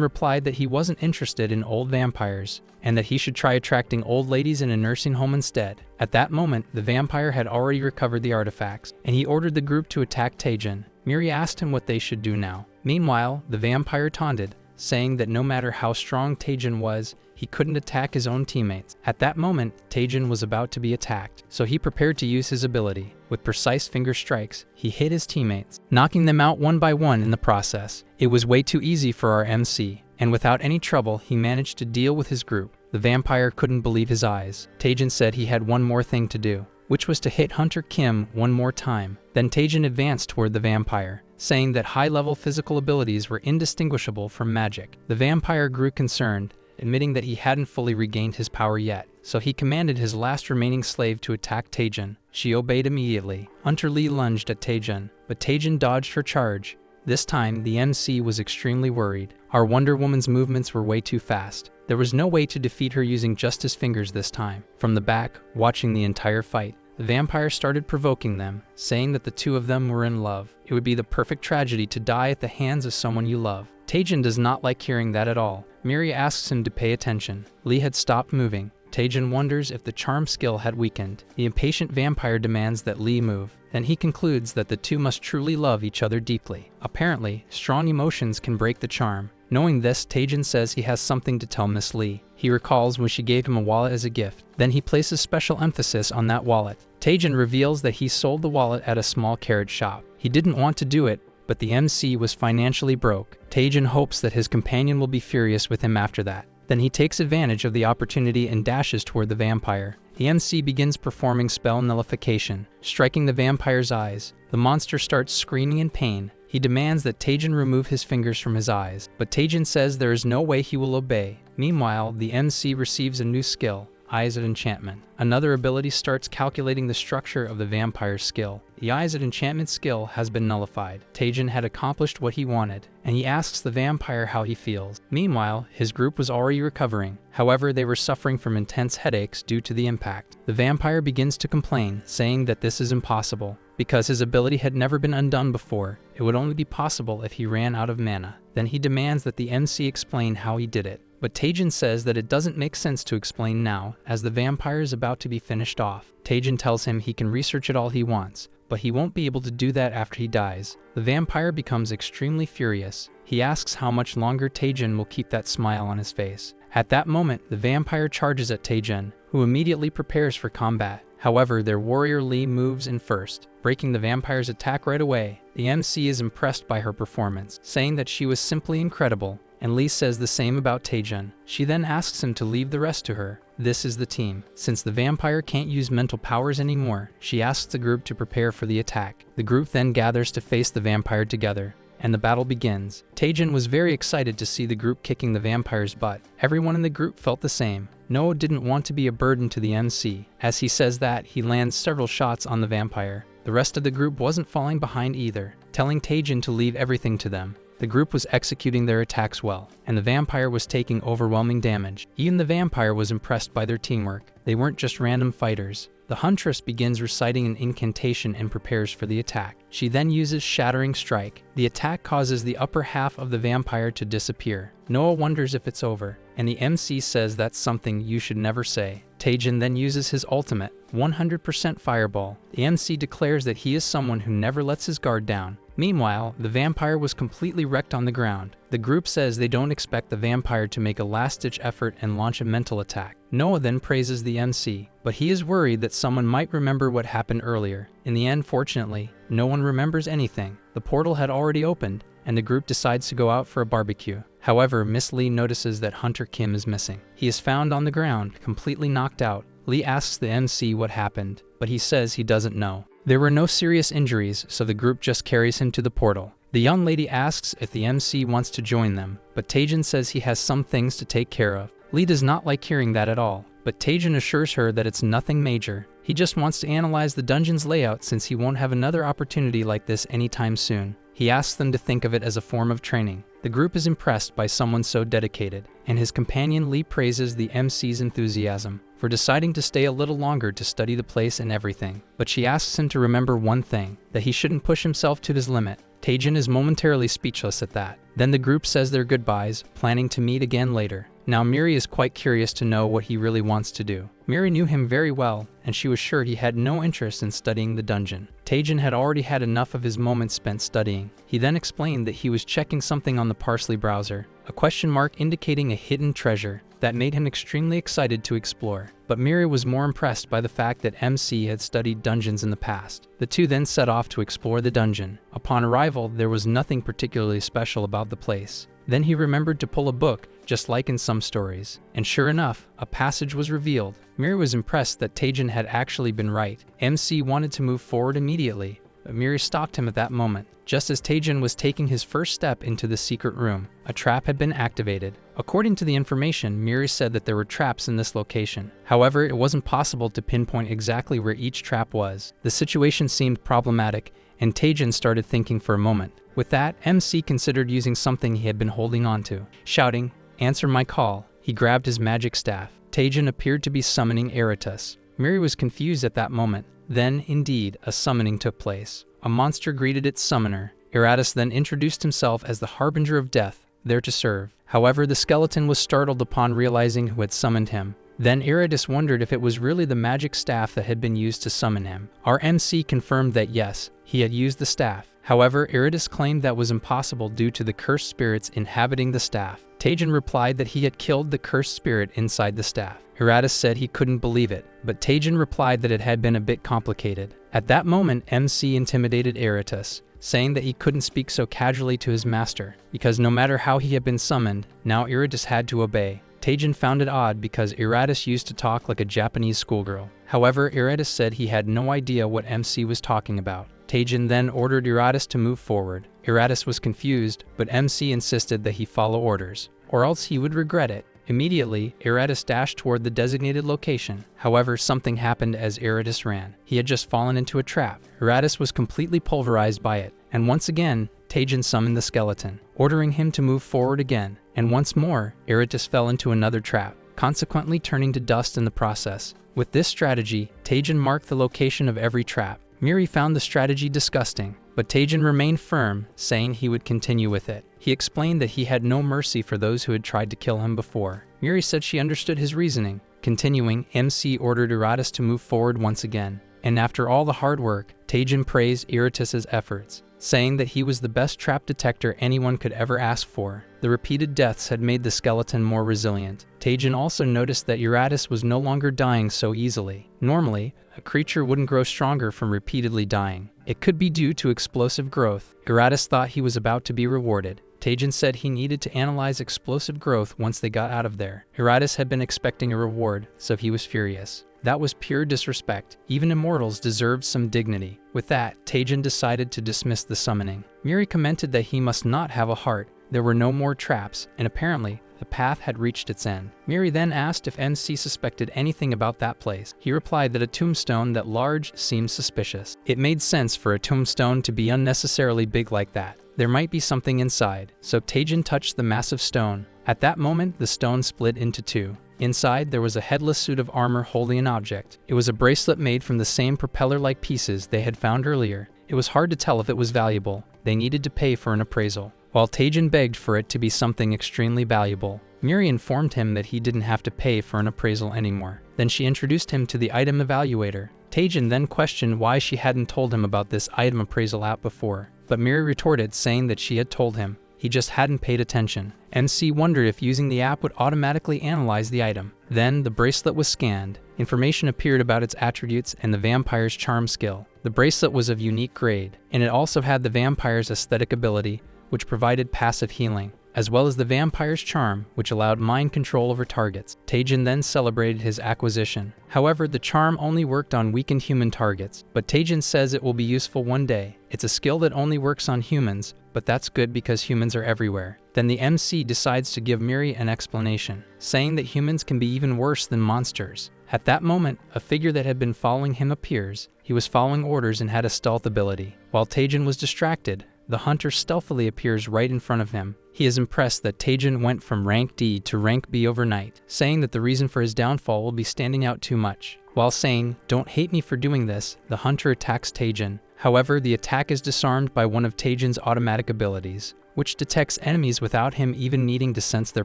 replied that he wasn't interested in old vampires, and that he should try attracting old ladies in a nursing home instead. At that moment, the vampire had already recovered the artifacts, and he ordered the group to attack Taejin. Miri asked him what they should do now. Meanwhile, the vampire taunted, saying that no matter how strong Taejin was, he couldn't attack his own teammates. At that moment, Taejin was about to be attacked, so he prepared to use his ability. With precise finger strikes, he hit his teammates, knocking them out one by one in the process. It was way too easy for our MC, and without any trouble, he managed to deal with his group. The vampire couldn't believe his eyes. Taejin said he had one more thing to do, which was to hit Hunter Kim one more time. Then Taejin advanced toward the vampire, saying that high-level physical abilities were indistinguishable from magic. The vampire grew concerned, admitting that he hadn't fully regained his power yet, so he commanded his last remaining slave to attack Taejin. She obeyed immediately. Hunter Lee lunged at Taejin, but Taejin dodged her charge. This time, the MC was extremely worried. Our Wonder Woman's movements were way too fast. There was no way to defeat her using just his fingers this time. From the back, watching the entire fight, the vampire started provoking them, saying that the two of them were in love. It would be the perfect tragedy to die at the hands of someone you love. Taejin does not like hearing that at all. Miri asks him to pay attention. Lee had stopped moving. Taejin wonders if the charm skill had weakened. The impatient vampire demands that Lee move. Then he concludes that the two must truly love each other deeply. Apparently, strong emotions can break the charm. Knowing this, Taejin says he has something to tell Miss Lee. He recalls when she gave him a wallet as a gift. Then he places special emphasis on that wallet. Taejin reveals that he sold the wallet at a small carrot shop. He didn't want to do it, but the MC was financially broke. Taejin hopes that his companion will be furious with him after that. Then he takes advantage of the opportunity and dashes toward the vampire. The MC begins performing spell nullification, striking the vampire's eyes. The monster starts screaming in pain. He demands that Taejin remove his fingers from his eyes, but Taejin says there is no way he will obey. Meanwhile, the MC receives a new skill, Eyes of Enchantment. Another ability starts calculating the structure of the vampire's skill. The Eyes of Enchantment skill has been nullified. Taejin had accomplished what he wanted, and he asks the vampire how he feels. Meanwhile, his group was already recovering. However, they were suffering from intense headaches due to the impact. The vampire begins to complain, saying that this is impossible. Because his ability had never been undone before, it would only be possible if he ran out of mana. Then he demands that the MC explain how he did it. But Taejin says that it doesn't make sense to explain now, as the vampire is about to be finished off. Taejin tells him he can research it all he wants, but he won't be able to do that after he dies. The vampire becomes extremely furious. He asks how much longer Taejin will keep that smile on his face. At that moment, the vampire charges at Taejin, who immediately prepares for combat. However, their warrior Lee moves in first, breaking the vampire's attack right away. The MC is impressed by her performance, saying that she was simply incredible, and Lee says the same about Taejin. She then asks him to leave the rest to her. This is the team. Since the vampire can't use mental powers anymore, she asks the group to prepare for the attack. The group then gathers to face the vampire together, and the battle begins. Taejin was very excited to see the group kicking the vampire's butt. Everyone in the group felt the same. Noah didn't want to be a burden to the MC. As he says that, he lands several shots on the vampire. The rest of the group wasn't falling behind either, telling Taejin to leave everything to them. The group was executing their attacks well, and the vampire was taking overwhelming damage. Even the vampire was impressed by their teamwork. They weren't just random fighters. The huntress begins reciting an incantation and prepares for the attack. She then uses Shattering Strike. The attack causes the upper half of the vampire to disappear. Noah wonders if it's over, and the MC says that's something you should never say. Taejin then uses his ultimate, 100% Fireball. The MC declares that he is someone who never lets his guard down. Meanwhile, the vampire was completely wrecked on the ground. The group says they don't expect the vampire to make a last-ditch effort and launch a mental attack. Noah then praises the MC, but he is worried that someone might remember what happened earlier. In the end, fortunately, no one remembers anything. The portal had already opened, and the group decides to go out for a barbecue. However, Miss Lee notices that Hunter Kim is missing. He is found on the ground, completely knocked out. Lee asks the MC what happened, but he says he doesn't know. There were no serious injuries, so the group just carries him to the portal. The young lady asks if the MC wants to join them, but Taejin says he has some things to take care of. Lee does not like hearing that at all, but Taejin assures her that it's nothing major. He just wants to analyze the dungeon's layout since he won't have another opportunity like this anytime soon. He asks them to think of it as a form of training. The group is impressed by someone so dedicated, and his companion Lee praises the MC's enthusiasm for deciding to stay a little longer to study the place and everything. But she asks him to remember one thing, that he shouldn't push himself to his limit. Taejin is momentarily speechless at that. Then the group says their goodbyes, planning to meet again later. Now Miri is quite curious to know what he really wants to do. Miri knew him very well, and she was sure he had no interest in studying the dungeon. Taejin had already had enough of his moments spent studying. He then explained that he was checking something on the Parsley browser, a question mark indicating a hidden treasure that made him extremely excited to explore. But Miri was more impressed by the fact that MC had studied dungeons in the past. The two then set off to explore the dungeon. Upon arrival, there was nothing particularly special about the place. Then he remembered to pull a book, just like in some stories. And sure enough, a passage was revealed. Miri was impressed that Taejin had actually been right. MC wanted to move forward immediately, but Miri stopped him at that moment. Just as Taejin was taking his first step into the secret room, a trap had been activated. According to the information, Miri said that there were traps in this location. However, it wasn't possible to pinpoint exactly where each trap was. The situation seemed problematic, and Taejin started thinking for a moment. With that, MC considered using something he had been holding onto. Shouting, "Answer my call," he grabbed his magic staff. Taejin appeared to be summoning Eratus. Miri was confused at that moment. Then, indeed, a summoning took place. A monster greeted its summoner. Eratus then introduced himself as the Harbinger of Death, there to serve. However, the skeleton was startled upon realizing who had summoned him. Then Eratus wondered if it was really the magic staff that had been used to summon him. Our MC confirmed that yes, he had used the staff. However, Eratus claimed that was impossible due to the cursed spirits inhabiting the staff. Taejin replied that he had killed the cursed spirit inside the staff. Eratus said he couldn't believe it, but Taejin replied that it had been a bit complicated. At that moment, MC intimidated Eratus, saying that he couldn't speak so casually to his master, because no matter how he had been summoned, now Eratus had to obey. Taejin found it odd because Eratus used to talk like a Japanese schoolgirl. However, Eratus said he had no idea what MC was talking about. Taejin then ordered Eratus to move forward. Eratus was confused, but MC insisted that he follow orders, or else he would regret it. Immediately, Eratus dashed toward the designated location. However, something happened as Eratus ran. He had just fallen into a trap. Eratus was completely pulverized by it, and once again, Taejin summoned the skeleton, ordering him to move forward again. And once more, Eratus fell into another trap, consequently turning to dust in the process. With this strategy, Taejin marked the location of every trap. Miri found the strategy disgusting, but Taejin remained firm, saying he would continue with it. He explained that he had no mercy for those who had tried to kill him before. Miri said she understood his reasoning. Continuing, MC ordered Eratus to move forward once again. And after all the hard work, Taejin praised Eratus's efforts, saying that he was the best trap detector anyone could ever ask for. The repeated deaths had made the skeleton more resilient. Taejin also noticed that Eratus was no longer dying so easily. Normally, a creature wouldn't grow stronger from repeatedly dying. It could be due to explosive growth. Eratus thought he was about to be rewarded. Taejin said he needed to analyze explosive growth once they got out of there. Eratus had been expecting a reward, so he was furious. That was pure disrespect. Even immortals deserved some dignity. With that, Taejin decided to dismiss the summoning. Miri commented that he must not have a heart. There were no more traps, and apparently, the path had reached its end. Miri then asked if MC suspected anything about that place. He replied that a tombstone that large seemed suspicious. It made sense for a tombstone to be unnecessarily big like that. There might be something inside. So Taejin touched the massive stone. At that moment, the stone split into two. Inside, there was a headless suit of armor holding an object. It was a bracelet made from the same propeller-like pieces they had found earlier. It was hard to tell if it was valuable. They needed to pay for an appraisal. While Taejin begged for it to be something extremely valuable, Miri informed him that he didn't have to pay for an appraisal anymore. Then she introduced him to the item evaluator. Taejin then questioned why she hadn't told him about this item appraisal app before, but Miri retorted saying that she had told him. He just hadn't paid attention. MC wondered if using the app would automatically analyze the item. Then, the bracelet was scanned. Information appeared about its attributes and the vampire's charm skill. The bracelet was of unique grade, and it also had the vampire's aesthetic ability, which provided passive healing, as well as the vampire's charm, which allowed mind control over targets. Taejin then celebrated his acquisition. However, the charm only worked on weakened human targets, but Taejin says it will be useful one day. It's a skill that only works on humans, but that's good because humans are everywhere. Then the MC decides to give Miri an explanation, saying that humans can be even worse than monsters. At that moment, a figure that had been following him appears. He was following orders and had a stealth ability. While Taejin was distracted, the hunter stealthily appears right in front of him. He is impressed that Taejin went from rank D to rank B overnight, saying that the reason for his downfall will be standing out too much. While saying, "Don't hate me for doing this," the hunter attacks Taejin. However, the attack is disarmed by one of Taejin's automatic abilities, which detects enemies without him even needing to sense their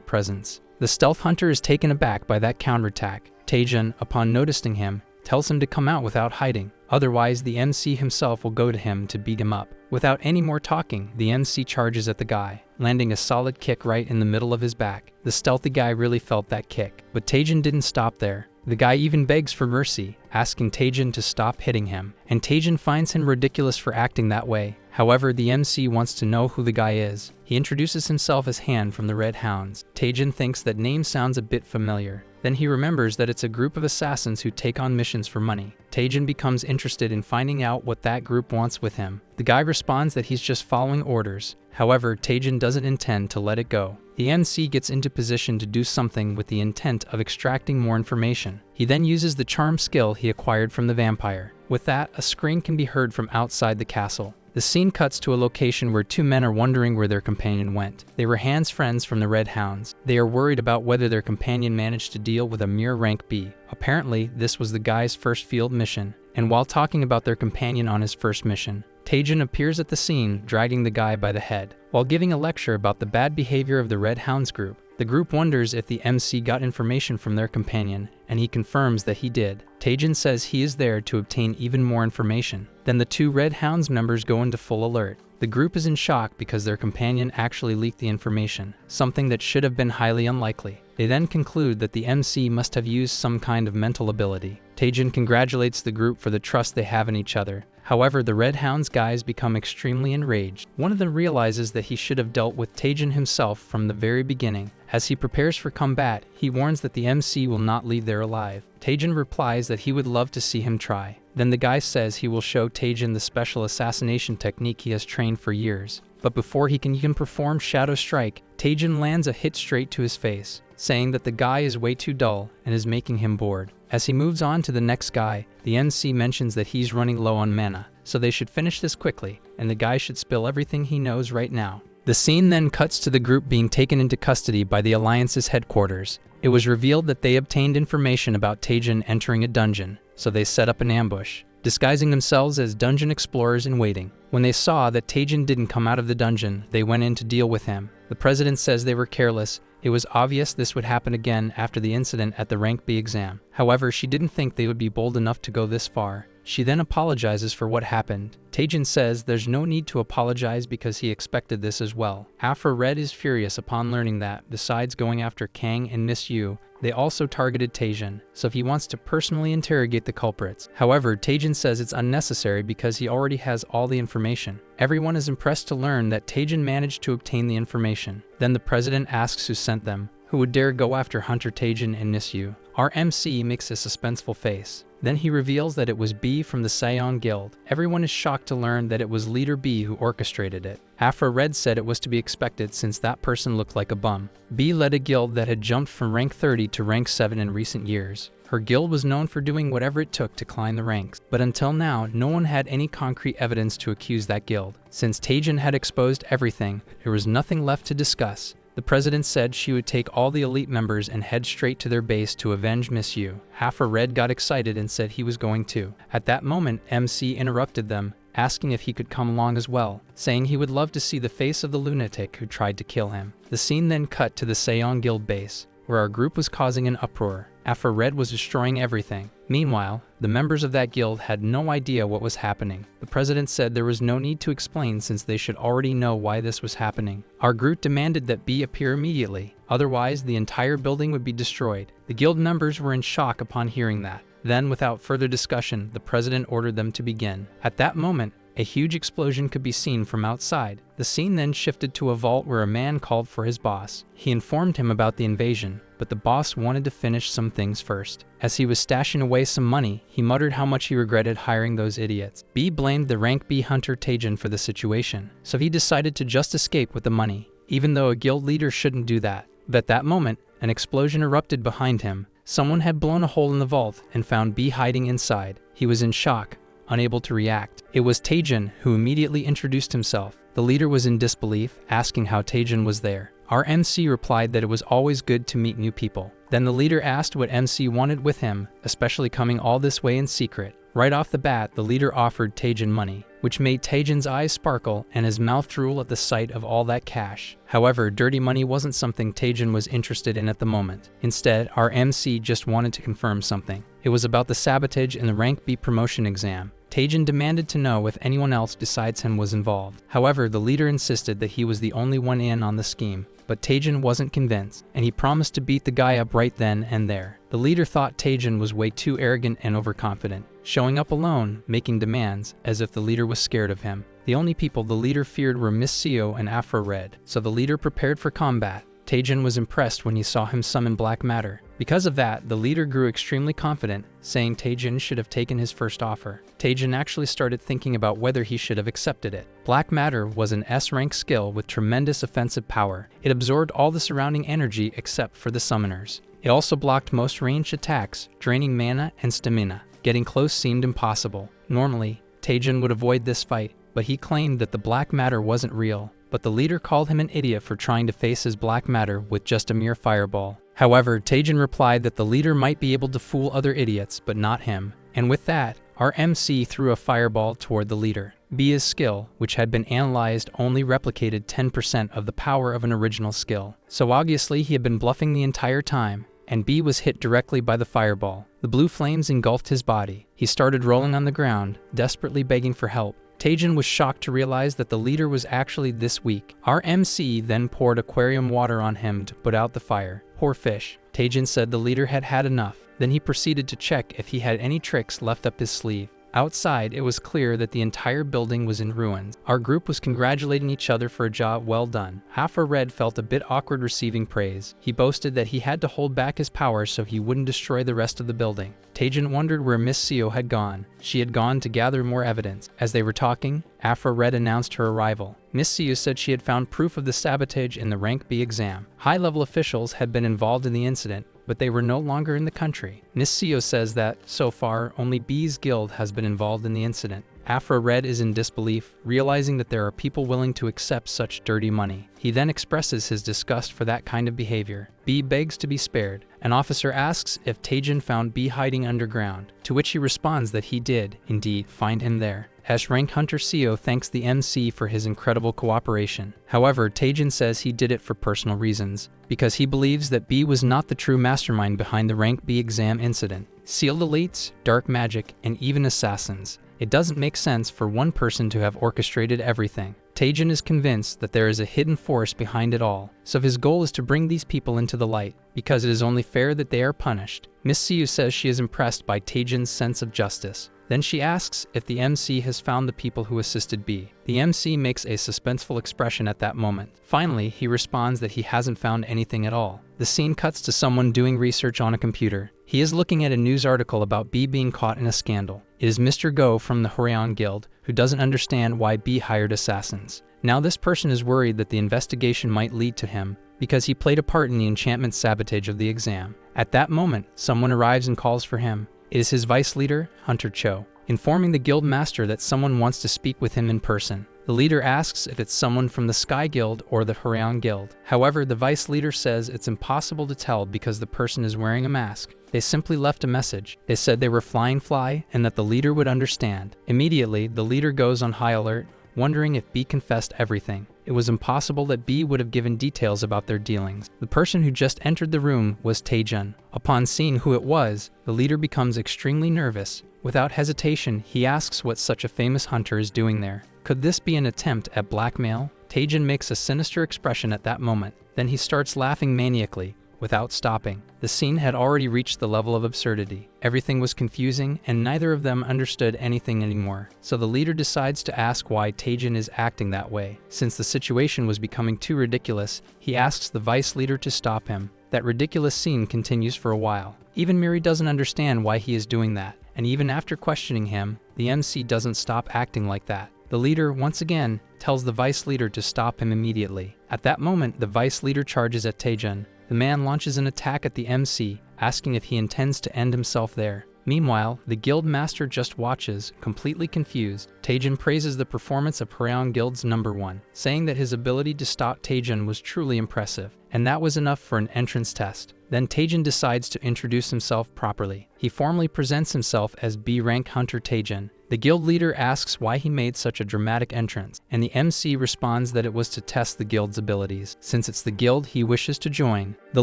presence. The stealth hunter is taken aback by that counterattack. Taejin, upon noticing him, tells him to come out without hiding. Otherwise, the MC himself will go to him to beat him up. Without any more talking, the MC charges at the guy, landing a solid kick right in the middle of his back. The stealthy guy really felt that kick, but Taejin didn't stop there. The guy even begs for mercy, asking Taejin to stop hitting him, and Taejin finds him ridiculous for acting that way. However, the MC wants to know who the guy is. He introduces himself as Han from the Red Hounds. Taejin thinks that name sounds a bit familiar. Then he remembers that it's a group of assassins who take on missions for money. Taejin becomes interested in finding out what that group wants with him. The guy responds that he's just following orders. However, Taejin doesn't intend to let it go. The MC gets into position to do something with the intent of extracting more information. He then uses the charm skill he acquired from the vampire. With that, a scream can be heard from outside the castle. The scene cuts to a location where two men are wondering where their companion went. They were Han's friends from the Red Hounds. They are worried about whether their companion managed to deal with a mere rank B. Apparently, this was the guy's first field mission. And while talking about their companion on his first mission, Taejin appears at the scene, dragging the guy by the head. While giving a lecture about the bad behavior of the Red Hounds group, the group wonders if the MC got information from their companion, and he confirms that he did. Taejin says he is there to obtain even more information. Then the two Red Hounds members go into full alert. The group is in shock because their companion actually leaked the information, something that should have been highly unlikely. They then conclude that the MC must have used some kind of mental ability. Taejin congratulates the group for the trust they have in each other. However, the Red Hounds guys become extremely enraged. One of them realizes that he should have dealt with Taejin himself from the very beginning. As he prepares for combat, he warns that the MC will not leave there alive. Taejin replies that he would love to see him try. Then the guy says he will show Taejin the special assassination technique he has trained for years. But before he can even perform Shadow Strike, Taejin lands a hit straight to his face, saying that the guy is way too dull and is making him bored. As he moves on to the next guy, the MC mentions that he's running low on mana, so they should finish this quickly, and the guy should spill everything he knows right now. The scene then cuts to the group being taken into custody by the Alliance's headquarters. It was revealed that they obtained information about Taejin entering a dungeon, so they set up an ambush, disguising themselves as dungeon explorers in waiting. When they saw that Taejin didn't come out of the dungeon, they went in to deal with him. The president says they were careless. It was obvious this would happen again after the incident at the Rank B exam. However, she didn't think they would be bold enough to go this far. She then apologizes for what happened. Taejin says there's no need to apologize because he expected this as well. Afro Red is furious upon learning that, besides going after Kang and Miss Yu, they also targeted Taejin, so he wants to personally interrogate the culprits. However, Taejin says it's unnecessary because he already has all the information. Everyone is impressed to learn that Taejin managed to obtain the information. Then the president asks who sent them, who would dare go after Hunter Taejin and Miss Yu. Our MC makes a suspenseful face. Then he reveals that it was B from the Sayon Guild. Everyone is shocked to learn that it was leader B who orchestrated it. Afro Red said it was to be expected since that person looked like a bum. B led a guild that had jumped from rank 30 to rank 7 in recent years. Her guild was known for doing whatever it took to climb the ranks, but until now, no one had any concrete evidence to accuse that guild. Since Taejin had exposed everything, there was nothing left to discuss. The president said she would take all the elite members and head straight to their base to avenge Miss Yu. Afro Red got excited and said he was going too. At that moment, MC interrupted them, asking if he could come along as well, saying he would love to see the face of the lunatic who tried to kill him. The scene then cut to the Sayon Guild base, where our group was causing an uproar. Afro Red was destroying everything. Meanwhile, the members of that guild had no idea what was happening. The president said there was no need to explain since they should already know why this was happening. Our group demanded that B appear immediately, otherwise the entire building would be destroyed. The guild members were in shock upon hearing that. Then, without further discussion, the president ordered them to begin. At that moment, a huge explosion could be seen from outside. The scene then shifted to a vault where a man called for his boss. He informed him about the invasion, but the boss wanted to finish some things first. As he was stashing away some money, he muttered how much he regretted hiring those idiots. B blamed the rank B Hunter Taejin for the situation, so he decided to just escape with the money, even though a guild leader shouldn't do that. But at that moment, an explosion erupted behind him. Someone had blown a hole in the vault and found B hiding inside. He was in shock, unable to react. It was Taejin who immediately introduced himself. The leader was in disbelief, asking how Taejin was there. Our MC replied that it was always good to meet new people. Then the leader asked what MC wanted with him, especially coming all this way in secret. Right off the bat, the leader offered Taejin money, which made Taejin's eyes sparkle and his mouth drool at the sight of all that cash. However, dirty money wasn't something Taejin was interested in at the moment. Instead, our MC just wanted to confirm something. It was about the sabotage in the rank B promotion exam. Taejin demanded to know if anyone else besides him was involved. However, the leader insisted that he was the only one in on the scheme. But Taejin wasn't convinced, and he promised to beat the guy up right then and there. The leader thought Taejin was way too arrogant and overconfident, showing up alone, making demands, as if the leader was scared of him. The only people the leader feared were Miss Seo and Afro Red, so the leader prepared for combat. Taejin was impressed when he saw him summon black matter. Because of that, the leader grew extremely confident, saying Taejin should have taken his first offer. Taejin actually started thinking about whether he should have accepted it. Black matter was an S-rank skill with tremendous offensive power. It absorbed all the surrounding energy except for the summoners. It also blocked most ranged attacks, draining mana and stamina. Getting close seemed impossible. Normally, Taejin would avoid this fight, but he claimed that the black matter wasn't real. But the leader called him an idiot for trying to face his black matter with just a mere fireball. However, Taejin replied that the leader might be able to fool other idiots, but not him. And with that, our MC threw a fireball toward the leader. B's skill, which had been analyzed, only replicated 10% of the power of an original skill. So obviously he had been bluffing the entire time, and B was hit directly by the fireball. The blue flames engulfed his body. He started rolling on the ground, desperately begging for help. Taejin was shocked to realize that the leader was actually this weak. Our MC then poured aquarium water on him to put out the fire. Poor fish. Taejin said the leader had had enough. Then he proceeded to check if he had any tricks left up his sleeve. Outside, it was clear that the entire building was in ruins. Our group was congratulating each other for a job well done. Afro Red felt a bit awkward receiving praise. He boasted that he had to hold back his power so he wouldn't destroy the rest of the building. Taejin wondered where Miss Seo had gone. She had gone to gather more evidence. As they were talking, Afro Red announced her arrival. Miss Seo said she had found proof of the sabotage in the rank B exam. High-level officials had been involved in the incident, but they were no longer in the country. Miss Seo says that, so far, only B's guild has been involved in the incident. Afro Red is in disbelief, realizing that there are people willing to accept such dirty money. He then expresses his disgust for that kind of behavior. B begs to be spared. An officer asks if Taejin found B hiding underground, to which he responds that he did, indeed, find him there. S-rank Hunter Seo thanks the MC for his incredible cooperation. However, Taejin says he did it for personal reasons, because he believes that B was not the true mastermind behind the rank B exam incident. Sealed elites, dark magic, and even assassins. It doesn't make sense for one person to have orchestrated everything. Taejin is convinced that there is a hidden force behind it all, so his goal is to bring these people into the light, because it is only fair that they are punished. Miss Seo says she is impressed by Taejin's sense of justice. Then she asks if the MC has found the people who assisted B. The MC makes a suspenseful expression at that moment. Finally, he responds that he hasn't found anything at all. The scene cuts to someone doing research on a computer. He is looking at a news article about B being caught in a scandal. It is Mr. Go from the Horion Guild, who doesn't understand why B hired assassins. Now this person is worried that the investigation might lead to him, because he played a part in the enchantment sabotage of the exam. At that moment, someone arrives and calls for him. It is his vice leader, Hunter Choy, informing the guild master that someone wants to speak with him in person. The leader asks if it's someone from the Sky Guild or the Horion Guild. However, the vice leader says it's impossible to tell because the person is wearing a mask. They simply left a message. They said they were flying fly and that the leader would understand. Immediately, the leader goes on high alert, wondering if B confessed everything. It was impossible that B would have given details about their dealings. The person who just entered the room was Taejun. Upon seeing who it was, the leader becomes extremely nervous. Without hesitation, he asks what such a famous hunter is doing there. Could this be an attempt at blackmail? Taejun makes a sinister expression at that moment. Then he starts laughing maniacally, without stopping. The scene had already reached the level of absurdity. Everything was confusing, and neither of them understood anything anymore. So the leader decides to ask why Taejun is acting that way. Since the situation was becoming too ridiculous, he asks the vice leader to stop him. That ridiculous scene continues for a while. Even Miri doesn't understand why he is doing that, and even after questioning him, the MC doesn't stop acting like that. The leader, once again, tells the vice leader to stop him immediately. At that moment, the vice leader charges at Taejun. The man launches an attack at the MC, asking if he intends to end himself there. Meanwhile, the guild master just watches, completely confused. Taejun praises the performance of Horion Guild's number 1, saying that his ability to stop Taejun was truly impressive, and that was enough for an entrance test. Then Taejun decides to introduce himself properly. He formally presents himself as B-rank Hunter Taejun. The guild leader asks why he made such a dramatic entrance, and the MC responds that it was to test the guild's abilities, since it's the guild he wishes to join. The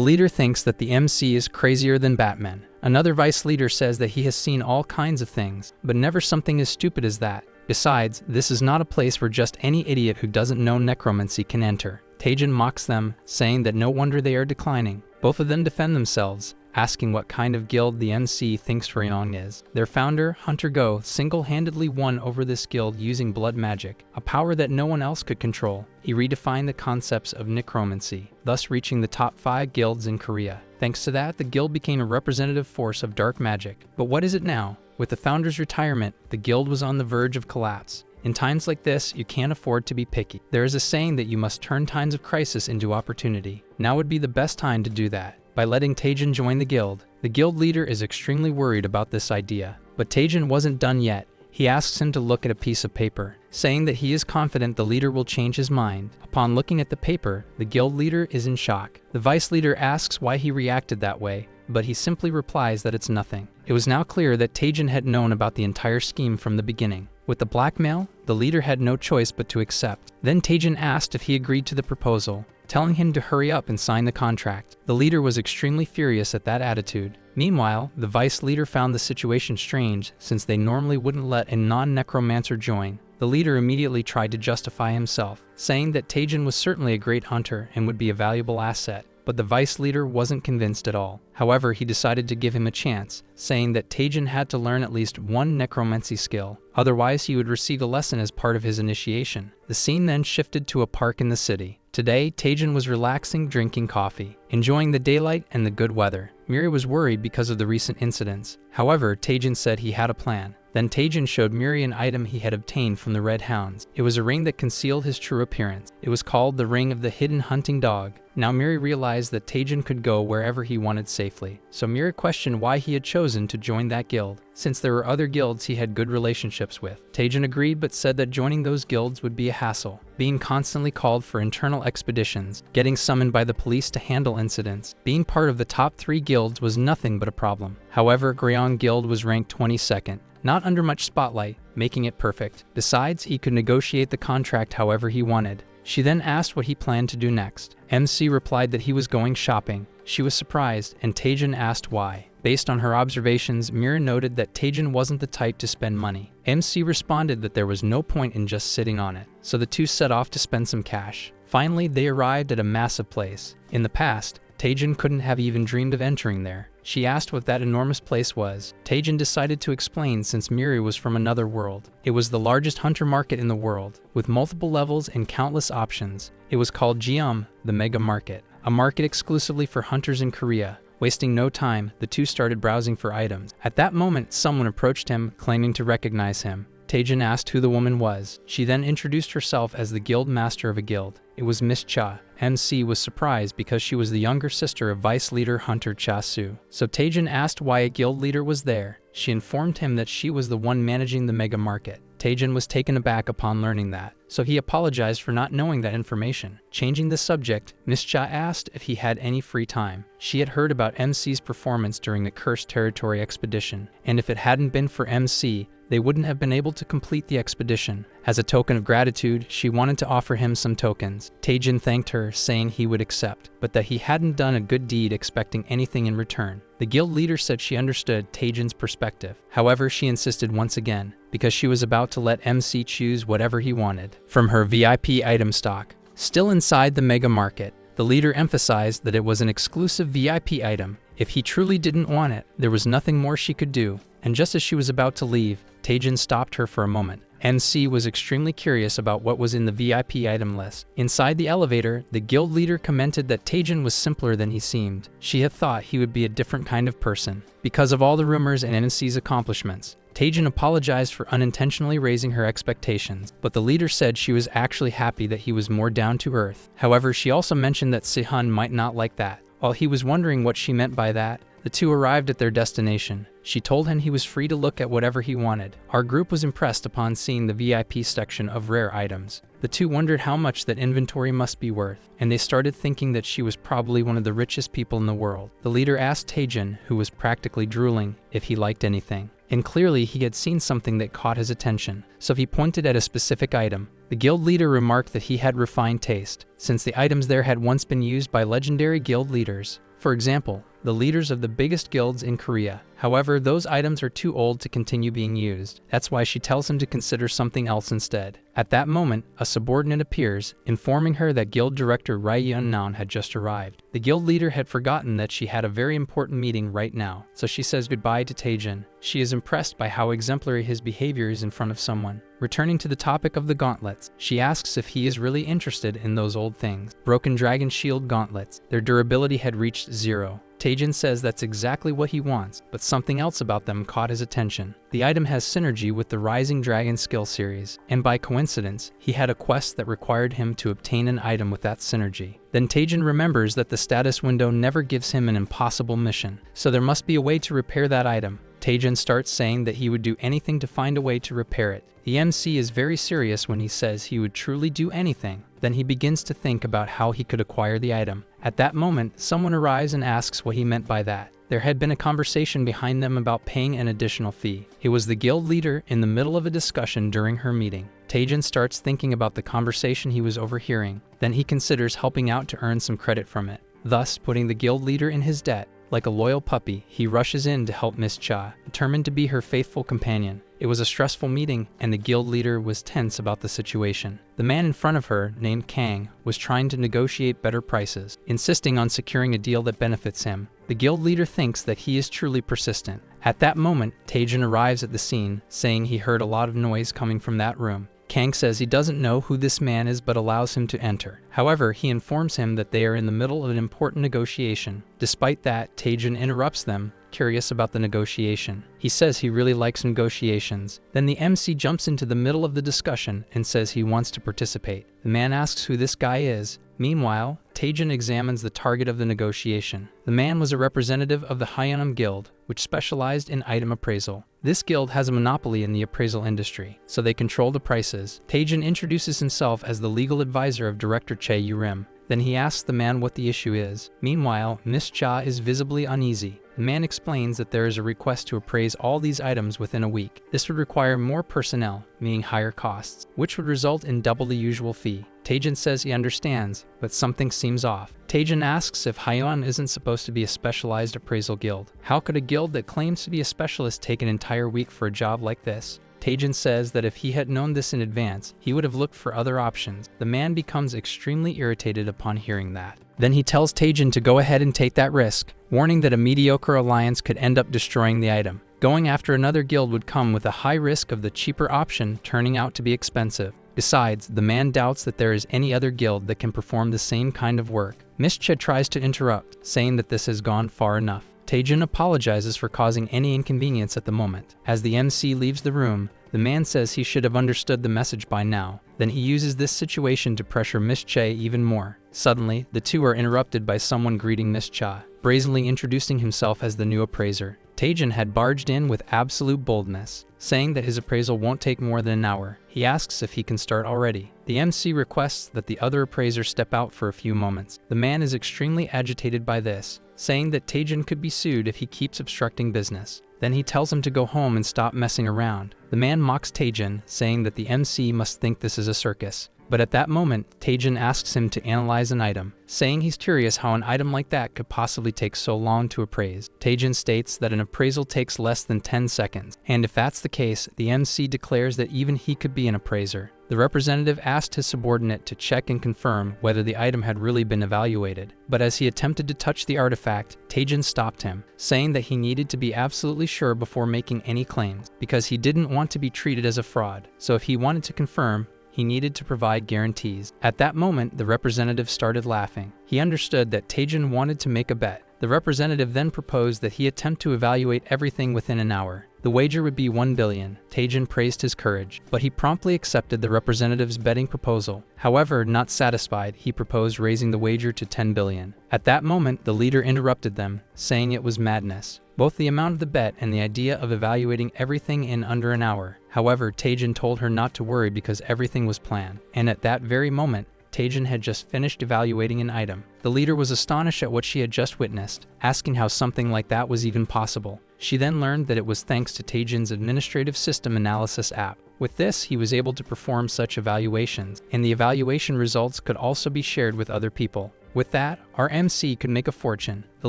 leader thinks that the MC is crazier than Batman. Another vice leader says that he has seen all kinds of things, but never something as stupid as that. Besides, this is not a place where just any idiot who doesn't know necromancy can enter. Taejun mocks them, saying that no wonder they are declining. Both of them defend themselves, asking what kind of guild the MC thinks Horion is. Their founder, Hunter Go, single-handedly won over this guild using blood magic, a power that no one else could control. He redefined the concepts of necromancy, thus reaching the top 5 guilds in Korea. Thanks to that, the guild became a representative force of dark magic. But what is it now? With the founder's retirement, the guild was on the verge of collapse. In times like this, you can't afford to be picky. There is a saying that you must turn times of crisis into opportunity. Now would be the best time to do that. By letting Taejun join the guild leader is extremely worried about this idea. But Taejun wasn't done yet. He asks him to look at a piece of paper, saying that he is confident the leader will change his mind. Upon looking at the paper, the guild leader is in shock. The vice leader asks why he reacted that way, but he simply replies that it's nothing. It was now clear that Taejun had known about the entire scheme from the beginning. With the blackmail, the leader had no choice but to accept. Then Taejun asked if he agreed to the proposal, telling him to hurry up and sign the contract. The leader was extremely furious at that attitude. Meanwhile, the vice leader found the situation strange since they normally wouldn't let a non-necromancer join. The leader immediately tried to justify himself, saying that Taejun was certainly a great hunter and would be a valuable asset. But the vice leader wasn't convinced at all. However, he decided to give him a chance, saying that Taejun had to learn at least one necromancy skill, otherwise he would receive a lesson as part of his initiation. The scene then shifted to a park in the city. Today, Taejun was relaxing, drinking coffee, enjoying the daylight and the good weather. Miri was worried because of the recent incidents. However, Taejun said he had a plan. Then Taejun showed Miri an item he had obtained from the Red Hounds. It was a ring that concealed his true appearance. It was called the Ring of the Hidden Hunting Dog. Now Miri realized that Taejun could go wherever he wanted safely. So Miri questioned why he had chosen to join that guild, since there were other guilds he had good relationships with. Taejun agreed but said that joining those guilds would be a hassle, being constantly called for internal expeditions, getting summoned by the police to handle incidents. Being part of the top 3 guilds was nothing but a problem. However, Horion Guild was ranked 22nd. Not under much spotlight, making it perfect. Besides, he could negotiate the contract however he wanted. She then asked what he planned to do next. MC replied that he was going shopping. She was surprised, and Taejun asked why. Based on her observations, Mira noted that Taejun wasn't the type to spend money. MC responded that there was no point in just sitting on it, so the two set off to spend some cash. Finally, they arrived at a massive place. In the past, Taejun couldn't have even dreamed of entering there. She asked what that enormous place was. Taejun decided to explain since Miri was from another world. It was the largest hunter market in the world, with multiple levels and countless options. It was called Jeom, the Mega Market, a market exclusively for hunters in Korea. Wasting no time, the two started browsing for items. At that moment, someone approached him, claiming to recognize him. Taejin asked who the woman was. She then introduced herself as the guild master of a guild. It was Miss Cha. MC was surprised because she was the younger sister of vice leader Hunter Choy. So Taejin asked why a guild leader was there. She informed him that she was the one managing the mega market. Taejin was taken aback upon learning that, so he apologized for not knowing that information. Changing the subject, Miss Cha asked if he had any free time. She had heard about MC's performance during the Cursed Territory expedition, and if it hadn't been for MC, they wouldn't have been able to complete the expedition. As a token of gratitude, she wanted to offer him some tokens. Taejin thanked her, saying he would accept, but that he hadn't done a good deed expecting anything in return. The guild leader said she understood Taejin's perspective. However, she insisted once again, because she was about to let MC choose whatever he wanted from her VIP item stock. Still inside the mega market, the leader emphasized that it was an exclusive VIP item. If he truly didn't want it, there was nothing more she could do. And just as she was about to leave, Taejin stopped her for a moment. MC was extremely curious about what was in the VIP item list. Inside the elevator, the guild leader commented that Taejin was simpler than he seemed. She had thought he would be a different kind of person. Because of all the rumors and MC's accomplishments, Taejin apologized for unintentionally raising her expectations, but the leader said she was actually happy that he was more down to earth. However, she also mentioned that Sehun might not like that. While he was wondering what she meant by that, the two arrived at their destination. She told him he was free to look at whatever he wanted. Our group was impressed upon seeing the VIP section of rare items. The two wondered how much that inventory must be worth, and they started thinking that she was probably one of the richest people in the world. The leader asked Taejin, who was practically drooling, if he liked anything. And clearly he had seen something that caught his attention, so he pointed at a specific item. The guild leader remarked that he had refined taste, since the items there had once been used by legendary guild leaders. For example, the leaders of the biggest guilds in Korea. However, those items are too old to continue being used. That's why she tells him to consider something else instead. At that moment, a subordinate appears, informing her that guild director Rai Yun-nan had just arrived. The guild leader had forgotten that she had a very important meeting right now, so she says goodbye to Taejin. She is impressed by how exemplary his behavior is in front of someone. Returning to the topic of the gauntlets, she asks if he is really interested in those old things. Broken Dragon Shield gauntlets. Their durability had reached 0. Taejin says that's exactly what he wants, but something else about them caught his attention. The item has synergy with the Rising Dragon skill series, and by coincidence, he had a quest that required him to obtain an item with that synergy. Then Taejin remembers that the status window never gives him an impossible mission, so there must be a way to repair that item. Taejin starts saying that he would do anything to find a way to repair it. The MC is very serious when he says he would truly do anything. Then he begins to think about how he could acquire the item. At that moment, someone arrives and asks what he meant by that. There had been a conversation behind them about paying an additional fee. It was the guild leader in the middle of a discussion during her meeting. Taejin starts thinking about the conversation he was overhearing. Then he considers helping out to earn some credit from it, thus putting the guild leader in his debt. Like a loyal puppy, he rushes in to help Miss Cha, determined to be her faithful companion. It was a stressful meeting, and the guild leader was tense about the situation. The man in front of her, named Kang, was trying to negotiate better prices, insisting on securing a deal that benefits him. The guild leader thinks that he is truly persistent. At that moment, Taejin arrives at the scene, saying he heard a lot of noise coming from that room. Kang says he doesn't know who this man is but allows him to enter. However, he informs him that they are in the middle of an important negotiation. Despite that, Taejin interrupts them, curious about the negotiation. He says he really likes negotiations. Then the MC jumps into the middle of the discussion and says he wants to participate. The man asks who this guy is. Meanwhile, Taejin examines the target of the negotiation. The man was a representative of the Hyeonam Guild, which specialized in item appraisal. This guild has a monopoly in the appraisal industry, so they control the prices. Taejin introduces himself as the legal advisor of Director Chae Yurim. Then he asks the man what the issue is. Meanwhile, Miss Cha is visibly uneasy. The man explains that there is a request to appraise all these items within a week. This would require more personnel, meaning higher costs, which would result in double the usual fee. Taejin says he understands, but something seems off. Taejin asks if Hyeon isn't supposed to be a specialized appraisal guild. How could a guild that claims to be a specialist take an entire week for a job like this? Taejin says that if he had known this in advance, he would have looked for other options. The man becomes extremely irritated upon hearing that. Then he tells Taejin to go ahead and take that risk, warning that a mediocre alliance could end up destroying the item. Going after another guild would come with a high risk of the cheaper option turning out to be expensive. Besides, the man doubts that there is any other guild that can perform the same kind of work. Miss Che tries to interrupt, saying that this has gone far enough. Taejin apologizes for causing any inconvenience at the moment. As the MC leaves the room, the man says he should have understood the message by now. Then he uses this situation to pressure Miss Che even more. Suddenly, the two are interrupted by someone greeting Miss Cha, brazenly introducing himself as the new appraiser. Taejin had barged in with absolute boldness, saying that his appraisal won't take more than an hour. He asks if he can start already. The MC requests that the other appraiser step out for a few moments. The man is extremely agitated by this, saying that Taejin could be sued if he keeps obstructing business. Then he tells him to go home and stop messing around. The man mocks Taejin, saying that the MC must think this is a circus. But at that moment, Taejin asks him to analyze an item, saying he's curious how an item like that could possibly take so long to appraise. Taejin states that an appraisal takes less than 10 seconds, and if that's the case, the MC declares that even he could be an appraiser. The representative asked his subordinate to check and confirm whether the item had really been evaluated, but as he attempted to touch the artifact, Taejin stopped him, saying that he needed to be absolutely sure before making any claims, because he didn't want to be treated as a fraud. So if he wanted to confirm, he needed to provide guarantees. At that moment, the representative started laughing. He understood that Taejin wanted to make a bet. The representative then proposed that he attempt to evaluate everything within an hour. The wager would be 1 billion. Taejin praised his courage, but he promptly accepted the representative's betting proposal. However, not satisfied, he proposed raising the wager to 10 billion. At that moment, the leader interrupted them, saying it was madness. Both the amount of the bet and the idea of evaluating everything in under an hour. However, Taejin told her not to worry because everything was planned. And at that very moment, Taejin had just finished evaluating an item. The leader was astonished at what she had just witnessed, asking how something like that was even possible. She then learned that it was thanks to Taejin's administrative system analysis app. With this, he was able to perform such evaluations, and the evaluation results could also be shared with other people. With that, our MC could make a fortune. The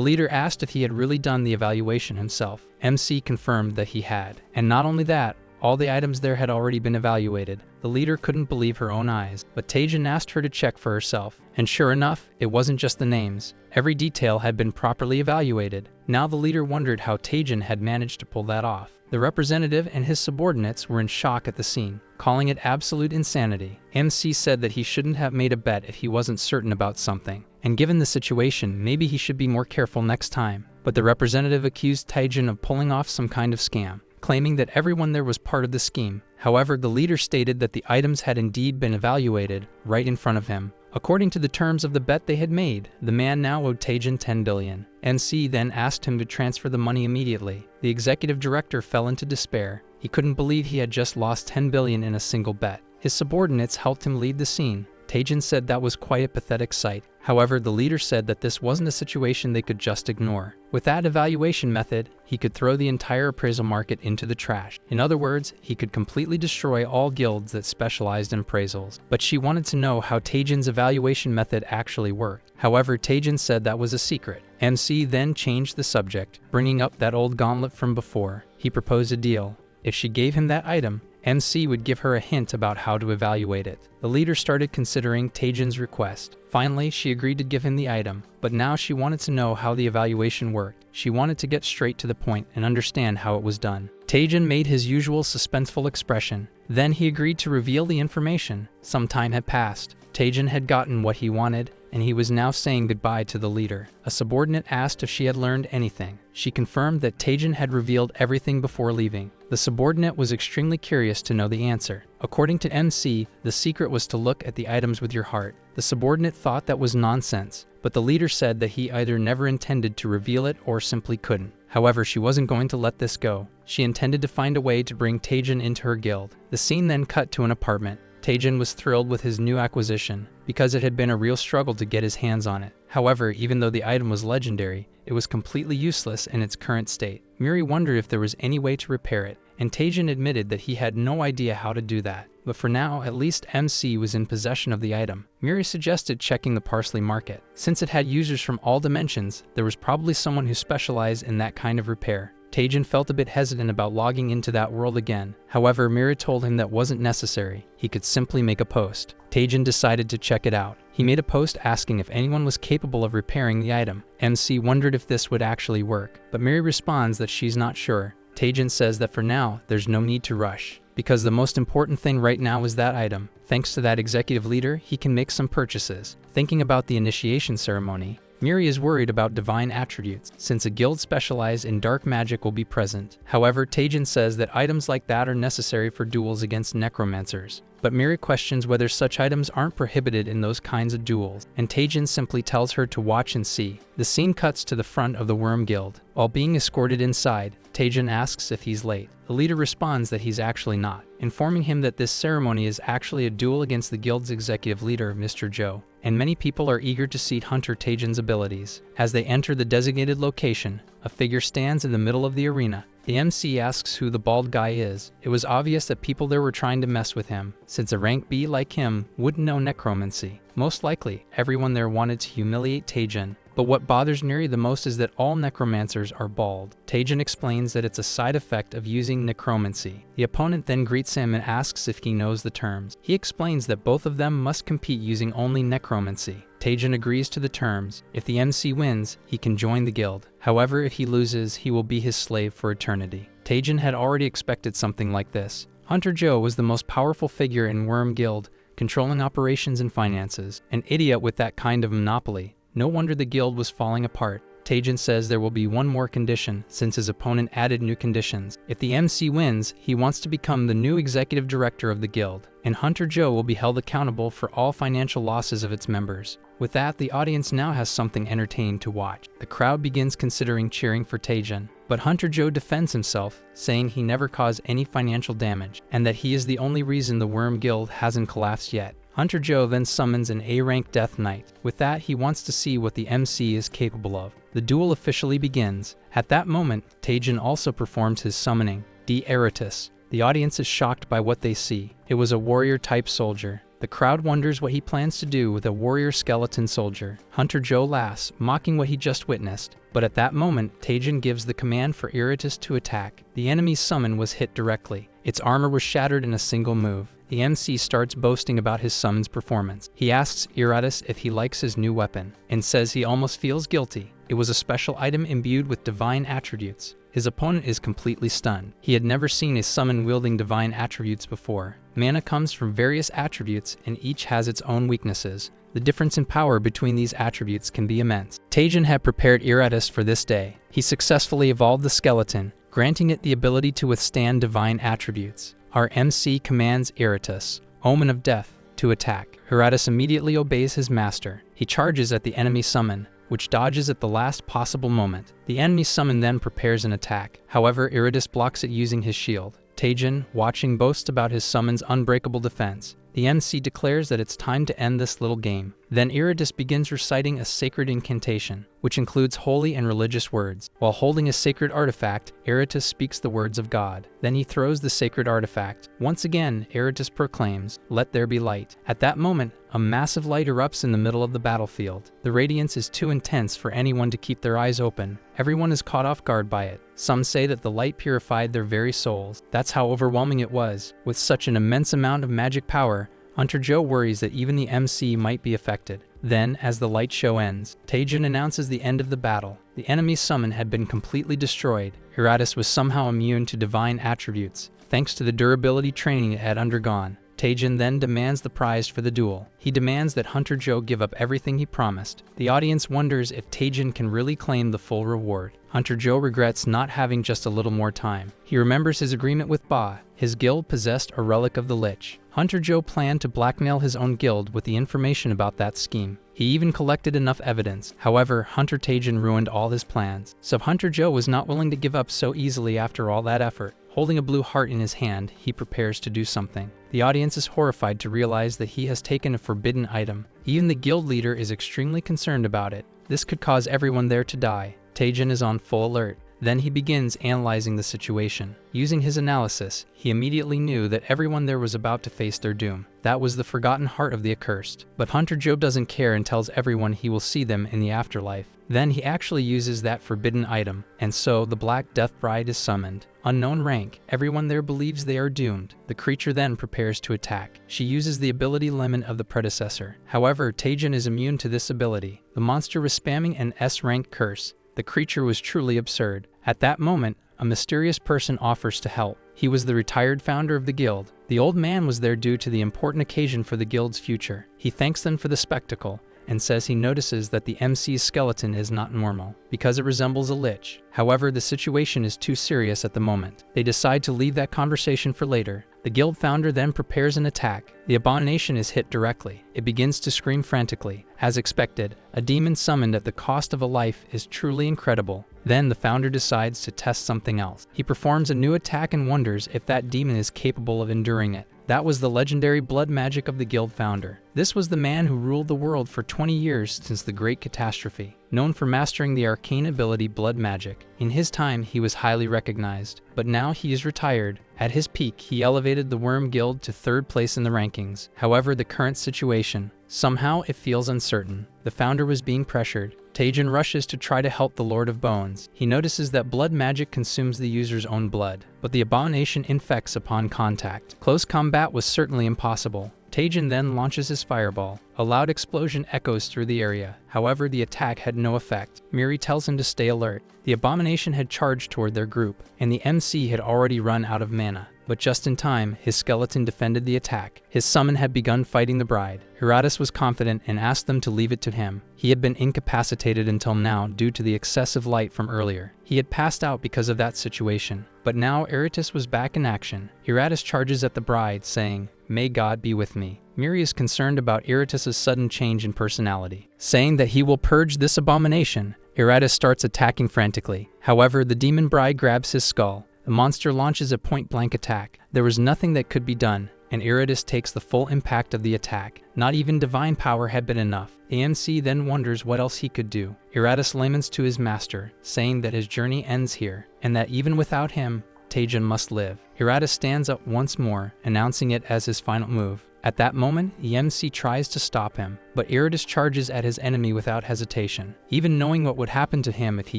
leader asked if he had really done the evaluation himself. MC confirmed that he had. And not only that, all the items there had already been evaluated. The leader couldn't believe her own eyes, but Taejin asked her to check for herself. And sure enough, it wasn't just the names. Every detail had been properly evaluated. Now the leader wondered how Taejin had managed to pull that off. The representative and his subordinates were in shock at the scene, calling it absolute insanity. MC said that he shouldn't have made a bet if he wasn't certain about something. And given the situation, maybe he should be more careful next time. But the representative accused Taejin of pulling off some kind of scam, claiming that everyone there was part of the scheme. However, the leader stated that the items had indeed been evaluated right in front of him. According to the terms of the bet they had made, the man now owed Taejin 10 billion. MC then asked him to transfer the money immediately. The executive director fell into despair. He couldn't believe he had just lost 10 billion in a single bet. His subordinates helped him lead the scene. Taejin said that was quite a pathetic sight. However, the leader said that this wasn't a situation they could just ignore. With that evaluation method, he could throw the entire appraisal market into the trash. In other words, he could completely destroy all guilds that specialized in appraisals. But she wanted to know how Taejin's evaluation method actually worked. However, Taejin said that was a secret. MC then changed the subject, bringing up that old gauntlet from before. He proposed a deal. If she gave him that item, MC would give her a hint about how to evaluate it. The leader started considering Taejin's request. Finally, she agreed to give him the item, but now she wanted to know how the evaluation worked. She wanted to get straight to the point and understand how it was done. Taejin made his usual suspenseful expression. Then he agreed to reveal the information. Some time had passed. Taejin had gotten what he wanted, and he was now saying goodbye to the leader. A subordinate asked if she had learned anything. She confirmed that Taejin had revealed everything before leaving. The subordinate was extremely curious to know the answer. According to MC, the secret was to look at the items with your heart. The subordinate thought that was nonsense, but the leader said that he either never intended to reveal it or simply couldn't. However, she wasn't going to let this go. She intended to find a way to bring Taejin into her guild. The scene then cut to an apartment. Taejin was thrilled with his new acquisition, because it had been a real struggle to get his hands on it. However, even though the item was legendary, it was completely useless in its current state. Miri wondered if there was any way to repair it, and Taejin admitted that he had no idea how to do that. But for now, at least MC was in possession of the item. Miri suggested checking the Parsley market. Since it had users from all dimensions, there was probably someone who specialized in that kind of repair. Taejin felt a bit hesitant about logging into that world again. However, Miri told him that wasn't necessary. He could simply make a post. Taejin decided to check it out. He made a post asking if anyone was capable of repairing the item. MC wondered if this would actually work, but Miri responds that she's not sure. Taejin says that for now, there's no need to rush. because the most important thing right now is that item. Thanks to that executive leader, he can make some purchases. Thinking about the initiation ceremony, Miri is worried about divine attributes, since a guild specialized in dark magic will be present. However, Taejin says that items like that are necessary for duels against necromancers. But Miri questions whether such items aren't prohibited in those kinds of duels, and Taejin simply tells her to watch and see. The scene cuts to the front of the Worm Guild. While being escorted inside, Taejin asks if he's late. The leader responds that he's actually not, informing him that this ceremony is actually a duel against the guild's executive leader, Mr. Joe, and many people are eager to see Hunter Taejin's abilities. As they enter the designated location, a figure stands in the middle of the arena. The MC asks who the bald guy is. It was obvious that people there were trying to mess with him, since a rank B like him wouldn't know necromancy. Most likely, everyone there wanted to humiliate Taejin. But what bothers Miri the most is that all necromancers are bald. Taejin explains that it's a side effect of using necromancy. The opponent then greets him and asks if he knows the terms. He explains that both of them must compete using only necromancy. Taejin agrees to the terms. If the MC wins, he can join the guild. However, if he loses, he will be his slave for eternity. Taejin had already expected something like this. Hunter Joe was the most powerful figure in Worm Guild, controlling operations and finances. An idiot with that kind of monopoly. No wonder the guild was falling apart. Taejin says there will be one more condition, since his opponent added new conditions. If the MC wins, he wants to become the new executive director of the guild, and Hunter Joe will be held accountable for all financial losses of its members. With that, the audience now has something entertaining to watch. The crowd begins considering cheering for Taejin, but Hunter Joe defends himself, saying he never caused any financial damage, and that he is the only reason the Worm Guild hasn't collapsed yet. Hunter Joe then summons an A-rank Death Knight. With that, he wants to see what the MC is capable of. The duel officially begins. At that moment, Taejin also performs his summoning, D. Eratus. The audience is shocked by what they see. It was a warrior-type soldier. The crowd wonders what he plans to do with a warrior skeleton soldier. Hunter Joe laughs, mocking what he just witnessed. But at that moment, Taejin gives the command for Eratus to attack. The enemy's summon was hit directly. Its armor was shattered in a single move. The MC starts boasting about his summon's performance. He asks Eratus if he likes his new weapon, and says he almost feels guilty. It was a special item imbued with divine attributes. His opponent is completely stunned. He had never seen a summon wielding divine attributes before. Mana comes from various attributes, and each has its own weaknesses. The difference in power between these attributes can be immense. Taejin had prepared Eratus for this day. He successfully evolved the skeleton, granting it the ability to withstand divine attributes. Our MC commands Eratus, Omen of Death, to attack. Eratus immediately obeys his master. He charges at the enemy summon, which dodges at the last possible moment. The enemy summon then prepares an attack. However, Eratus blocks it using his shield. Taejin, watching, boasts about his summon's unbreakable defense. The MC declares that it's time to end this little game. Then Eratus begins reciting a sacred incantation, which includes holy and religious words. While holding a sacred artifact, Eratus speaks the words of God. Then he throws the sacred artifact. Once again, Eratus proclaims, "Let there be light." At that moment, a massive light erupts in the middle of the battlefield. The radiance is too intense for anyone to keep their eyes open. Everyone is caught off guard by it. Some say that the light purified their very souls. That's how overwhelming it was. With such an immense amount of magic power, Hunter Joe worries that even the MC might be affected. Then, as the light show ends, Taejin announces the end of the battle. The enemy's summon had been completely destroyed. Eratus was somehow immune to divine attributes, thanks to the durability training it had undergone. Taejin then demands the prize for the duel. He demands that Hunter Joe give up everything he promised. The audience wonders if Taejin can really claim the full reward. Hunter Joe regrets not having just a little more time. He remembers his agreement with Ba. His guild possessed a relic of the lich. Hunter Joe planned to blackmail his own guild with the information about that scheme. He even collected enough evidence. However, Hunter Taejin ruined all his plans. So Hunter Joe was not willing to give up so easily after all that effort. Holding a blue heart in his hand, he prepares to do something. The audience is horrified to realize that he has taken a forbidden item. Even the guild leader is extremely concerned about it. This could cause everyone there to die. Taejin is on full alert. Then he begins analyzing the situation. Using his analysis, he immediately knew that everyone there was about to face their doom. That was the forgotten heart of the accursed. But Hunter Joe doesn't care and tells everyone he will see them in the afterlife. Then he actually uses that forbidden item, and so the Black Death Bride is summoned. Unknown rank, everyone there believes they are doomed. The creature then prepares to attack. She uses the ability Lemon of the predecessor. However, Taejin is immune to this ability. The monster was spamming an S-rank curse. The creature was truly absurd. At that moment, a mysterious person offers to help. He was the retired founder of the guild. The old man was there due to the important occasion for the guild's future. He thanks them for the spectacle and says he notices that the MC's skeleton is not normal because it resembles a lich. However, the situation is too serious at the moment. They decide to leave that conversation for later. The guild founder then prepares an attack. The abomination is hit directly. It begins to scream frantically. As expected, a demon summoned at the cost of a life is truly incredible. Then the founder decides to test something else. He performs a new attack and wonders if that demon is capable of enduring it. That was the legendary blood magic of the guild founder. This was the man who ruled the world for 20 years since the Great Catastrophe, known for mastering the arcane ability blood magic. In his time, he was highly recognized, but now he is retired. At his peak, he elevated the Worm Guild to 3rd place in the rankings. However, the current situation, somehow it feels uncertain. The founder was being pressured. Taejin rushes to try to help the Lord of Bones. He notices that blood magic consumes the user's own blood, but the abomination infects upon contact. Close combat was certainly impossible. Taejin then launches his fireball. A loud explosion echoes through the area. However, the attack had no effect. Miri tells him to stay alert. The abomination had charged toward their group, and the MC had already run out of mana. But just in time, his skeleton defended the attack. His summon had begun fighting the bride. Hiratus was confident and asked them to leave it to him. He had been incapacitated until now due to the excessive light from earlier. He had passed out because of that situation. But now Hiratus was back in action. Hiratus charges at the bride, saying, "May God be with me." Miri is concerned about Hiratus' sudden change in personality. Saying that he will purge this abomination, Hiratus starts attacking frantically. However, the demon bride grabs his skull. The monster launches a point-blank attack. There was nothing that could be done, and Hiratus takes the full impact of the attack. Not even divine power had been enough. The MC then wonders what else he could do. Hiratus laments to his master, saying that his journey ends here, and that even without him, Taejin must live. Hiratus stands up once more, announcing it as his final move. At that moment, the MC tries to stop him, but Hiratus charges at his enemy without hesitation, even knowing what would happen to him if he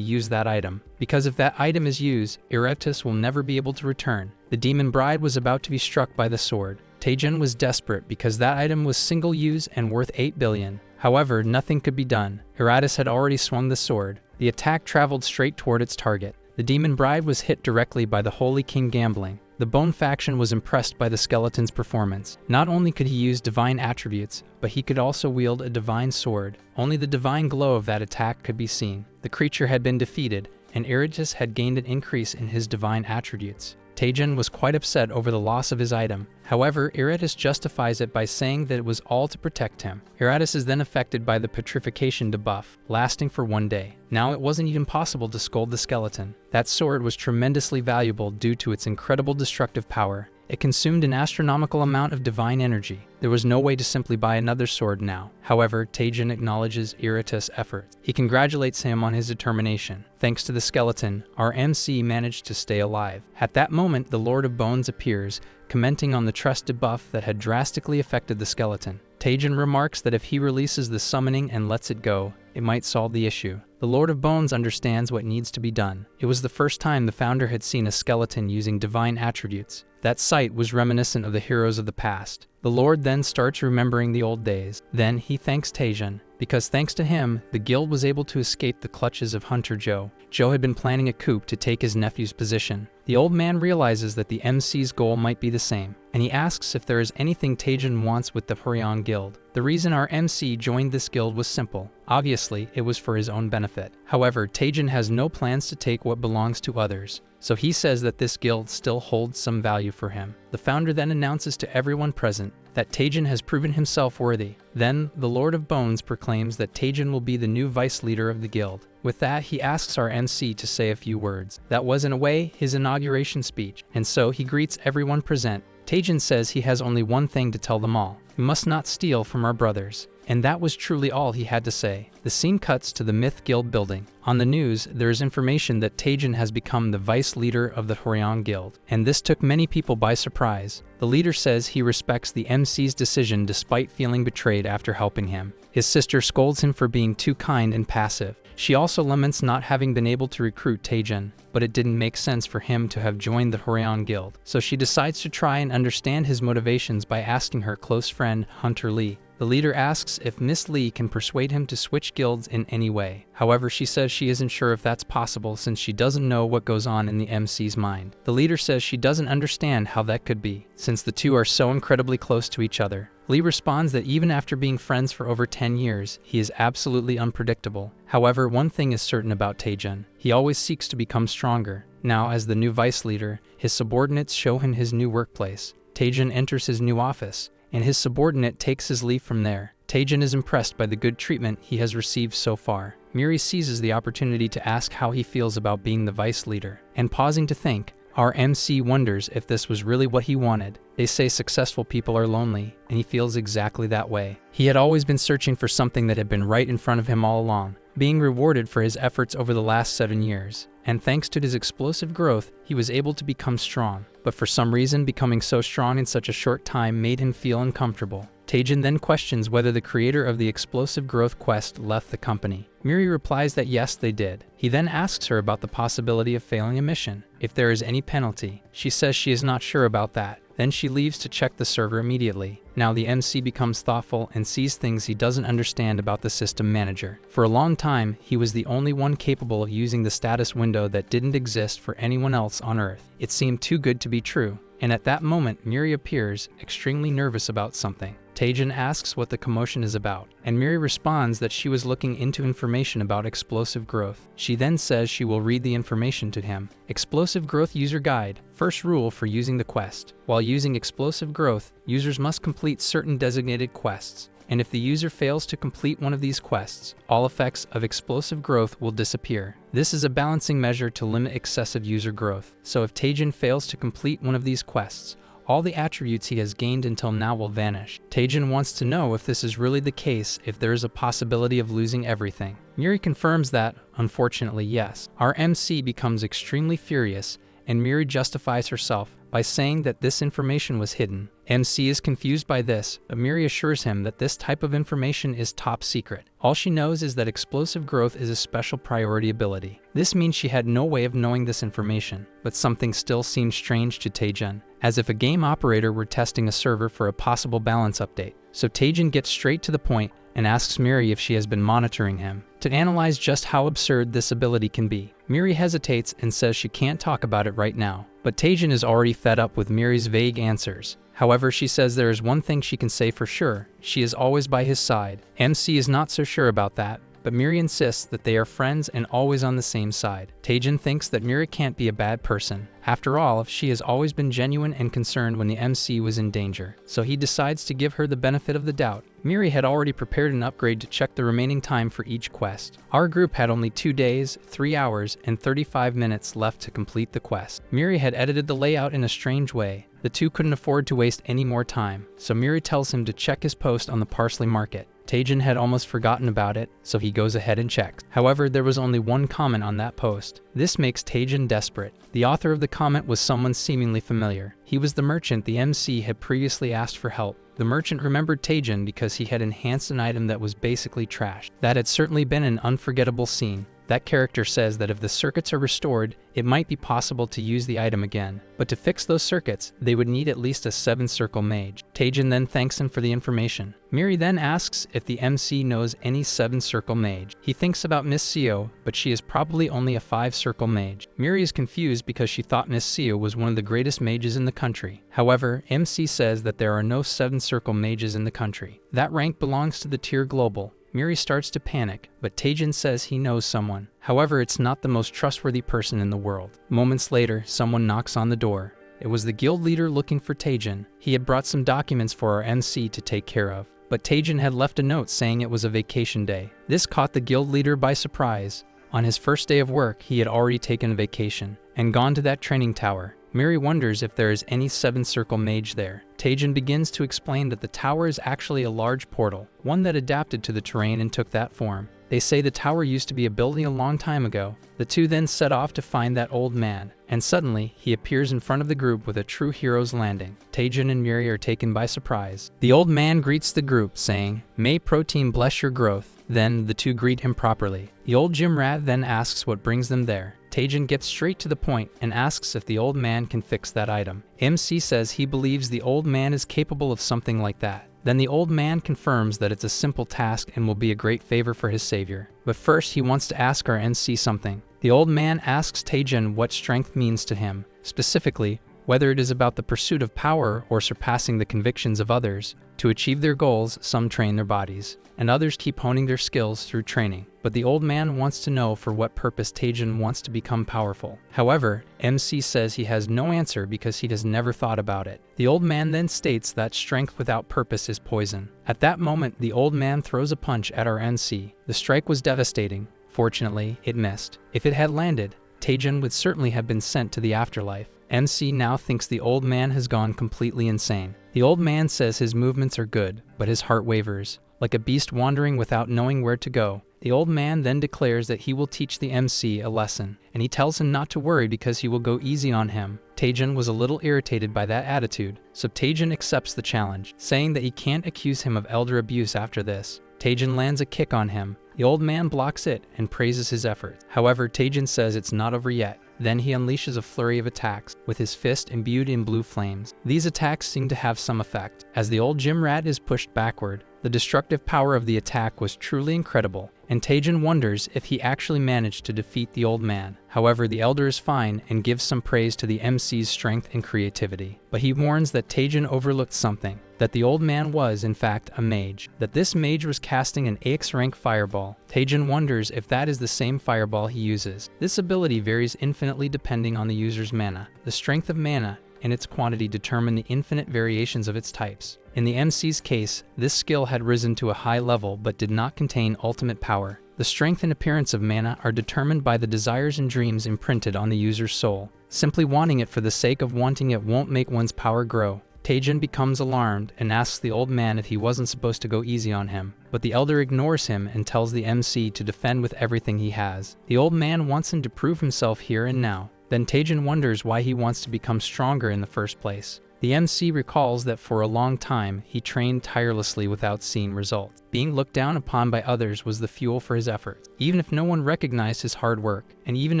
used that item. Because if that item is used, Hiratus will never be able to return. The demon bride was about to be struck by the sword. Taejin was desperate because that item was single-use and worth 8 billion. However, nothing could be done. Hiratus had already swung the sword. The attack traveled straight toward its target. The demon bride was hit directly by the Holy King Gambling. The Bone faction was impressed by the skeleton's performance. Not only could he use divine attributes, but he could also wield a divine sword. Only the divine glow of that attack could be seen. The creature had been defeated, and Hiratus had gained an increase in his divine attributes. Taejin was quite upset over the loss of his item. However, Hiratus justifies it by saying that it was all to protect him. Hiratus is then affected by the petrification debuff, lasting for 1 day. Now it wasn't even possible to scold the skeleton. That sword was tremendously valuable due to its incredible destructive power. It consumed an astronomical amount of divine energy. There was no way to simply buy another sword now. However, Taejin acknowledges Hiratus' efforts. He congratulates him on his determination. Thanks to the skeleton, our MC managed to stay alive. At that moment, the Lord of Bones appears, commenting on the trust debuff that had drastically affected the skeleton. Taejin remarks that if he releases the summoning and lets it go, it might solve the issue. The Lord of Bones understands what needs to be done. It was the first time the founder had seen a skeleton using divine attributes. That sight was reminiscent of the heroes of the past. The Lord then starts remembering the old days. Then he thanks Taejin, because thanks to him, the guild was able to escape the clutches of Hunter Choy. Choy had been planning a coup to take his nephew's position. The old man realizes that the MC's goal might be the same, and he asks if there is anything Taejin wants with the Horion Guild. The reason our MC joined this guild was simple. Obviously, it was for his own benefit. However, Taejin has no plans to take what belongs to others, so he says that this guild still holds some value for him. The founder then announces to everyone present that Taejin has proven himself worthy. Then, the Lord of Bones proclaims that Taejin will be the new vice leader of the guild. With that, he asks our MC to say a few words. That was, in a way, his inauguration speech, and so he greets everyone present. Taejin says he has only one thing to tell them all. We must not steal from our brothers. And that was truly all he had to say. The scene cuts to the Myth Guild building. On the news, there is information that Taejin has become the vice leader of the Horion Guild, and this took many people by surprise. The leader says he respects the MC's decision despite feeling betrayed after helping him. His sister scolds him for being too kind and passive. She also laments not having been able to recruit Taejin, but it didn't make sense for him to have joined the Horion Guild. So she decides to try and understand his motivations by asking her close friend, Hunter Lee. The leader asks if Miss Lee can persuade him to switch guilds in any way. However, she says she isn't sure if that's possible since she doesn't know what goes on in the MC's mind. The leader says she doesn't understand how that could be, since the two are so incredibly close to each other. Lee responds that even after being friends for over 10 years, he is absolutely unpredictable. However, one thing is certain about Taejun. He always seeks to become stronger. Now, as the new vice leader, his subordinates show him his new workplace. Taejun enters his new office, and his subordinate takes his leave from there. Taejun is impressed by the good treatment he has received so far. Miri seizes the opportunity to ask how he feels about being the vice leader, and pausing to think, our MC wonders if this was really what he wanted. They say successful people are lonely, and he feels exactly that way. He had always been searching for something that had been right in front of him all along, being rewarded for his efforts over the last 7 years. And thanks to his explosive growth, he was able to become strong. But for some reason, becoming so strong in such a short time made him feel uncomfortable. Taejun then questions whether the creator of the explosive growth quest left the company. Miri replies that yes, they did. He then asks her about the possibility of failing a mission, if there is any penalty. She says she is not sure about that. Then she leaves to check the server immediately. Now the MC becomes thoughtful and sees things he doesn't understand about the system manager. For a long time, he was the only one capable of using the status window that didn't exist for anyone else on Earth. It seemed too good to be true. And at that moment, Miri appears, extremely nervous about something. Taejun asks what the commotion is about, and Miri responds that she was looking into information about explosive growth. She then says she will read the information to him. Explosive Growth User Guide. First rule for using the quest. While using explosive growth, users must complete certain designated quests. And if the user fails to complete one of these quests, all effects of explosive growth will disappear. This is a balancing measure to limit excessive user growth. So if Taejun fails to complete one of these quests, all the attributes he has gained until now will vanish. Taejun wants to know if this is really the case, if there is a possibility of losing everything. Miri confirms that, unfortunately, yes. Our MC becomes extremely furious, and Miri justifies herself by saying that this information was hidden. MC is confused by this, but Miri assures him that this type of information is top secret. All she knows is that explosive growth is a special priority ability. This means she had no way of knowing this information, but something still seems strange to Taejun, as if a game operator were testing a server for a possible balance update. So Taejun gets straight to the point and asks Miri if she has been monitoring him, to analyze just how absurd this ability can be. Miri hesitates and says she can't talk about it right now, but Taejun is already fed up with Miri's vague answers. However, she says there is one thing she can say for sure: she is always by his side. MC is not so sure about that, but Miri insists that they are friends and always on the same side. Taejun thinks that Miri can't be a bad person. After all, she has always been genuine and concerned when the MC was in danger, so he decides to give her the benefit of the doubt. Miri had already prepared an upgrade to check the remaining time for each quest. Our group had only 2 days, 3 hours, and 35 minutes left to complete the quest. Miri had edited the layout in a strange way. The two couldn't afford to waste any more time, so Miri tells him to check his post on the Parsley market. Taejun had almost forgotten about it, so he goes ahead and checks. However, there was only one comment on that post. This makes Taejun desperate. The author of the comment was someone seemingly familiar. He was the merchant the MC had previously asked for help. The merchant remembered Taejun because he had enhanced an item that was basically trashed. That had certainly been an unforgettable scene. That character says that if the circuits are restored, it might be possible to use the item again. But to fix those circuits, they would need at least a 7-circle mage. Taejun then thanks him for the information. Miri then asks if the MC knows any 7-circle mage. He thinks about Miss Seo, but she is probably only a 5-circle mage. Miri is confused because she thought Miss Seo was one of the greatest mages in the country. However, MC says that there are no 7-circle mages in the country. That rank belongs to the tier global. Miri starts to panic, but Taejun says he knows someone. However, it's not the most trustworthy person in the world. Moments later, someone knocks on the door. It was the guild leader looking for Taejun. He had brought some documents for our MC to take care of, but Taejun had left a note saying it was a vacation day. This caught the guild leader by surprise. On his first day of work, he had already taken a vacation and gone to that training tower. Miri wonders if there is any 7-circle mage there. Taejun begins to explain that the tower is actually a large portal, one that adapted to the terrain and took that form. They say the tower used to be a building a long time ago. The two then set off to find that old man, and suddenly he appears in front of the group with a true hero's landing. Taejun and Miri are taken by surprise. The old man greets the group, saying, "May Protein bless your growth." Then the two greet him properly. The old gym rat then asks what brings them there. Taejun gets straight to the point and asks if the old man can fix that item. MC says he believes the old man is capable of something like that. Then the old man confirms that it's a simple task and will be a great favor for his savior. But first he wants to ask our NC something. The old man asks Taejin what strength means to him, specifically, whether it is about the pursuit of power or surpassing the convictions of others. To achieve their goals, some train their bodies, and others keep honing their skills through training. But the old man wants to know for what purpose Taejin wants to become powerful. However, MC says he has no answer because he has never thought about it. The old man then states that strength without purpose is poison. At that moment, the old man throws a punch at our NC. The strike was devastating. Fortunately, it missed. If it had landed, Taejin would certainly have been sent to the afterlife. MC now thinks the old man has gone completely insane. The old man says his movements are good, but his heart wavers, like a beast wandering without knowing where to go. The old man then declares that he will teach the MC a lesson, and he tells him not to worry because he will go easy on him. Taejin was a little irritated by that attitude, so Taejin accepts the challenge, saying that he can't accuse him of elder abuse after this. Taejin lands a kick on him. The old man blocks it and praises his efforts. However, Taejin says it's not over yet. Then he unleashes a flurry of attacks, with his fist imbued in blue flames. These attacks seem to have some effect. As the old gym rat is pushed backward, the destructive power of the attack was truly incredible, and Taejin wonders if he actually managed to defeat the old man. However, the elder is fine and gives some praise to the MC's strength and creativity. But he warns that Taejin overlooked something, that the old man was, in fact, a mage, that this mage was casting an AX rank fireball. Taejin wonders if that is the same fireball he uses. This ability varies infinitely depending on the user's mana. The strength of mana and its quantity determine the infinite variations of its types. In the MC's case, this skill had risen to a high level but did not contain ultimate power. The strength and appearance of mana are determined by the desires and dreams imprinted on the user's soul. Simply wanting it for the sake of wanting it won't make one's power grow. Taejin becomes alarmed and asks the old man if he wasn't supposed to go easy on him, but the elder ignores him and tells the MC to defend with everything he has. The old man wants him to prove himself here and now. Then Taejin wonders why he wants to become stronger in the first place. The MC recalls that for a long time, he trained tirelessly without seeing results. Being looked down upon by others was the fuel for his efforts. Even if no one recognized his hard work, and even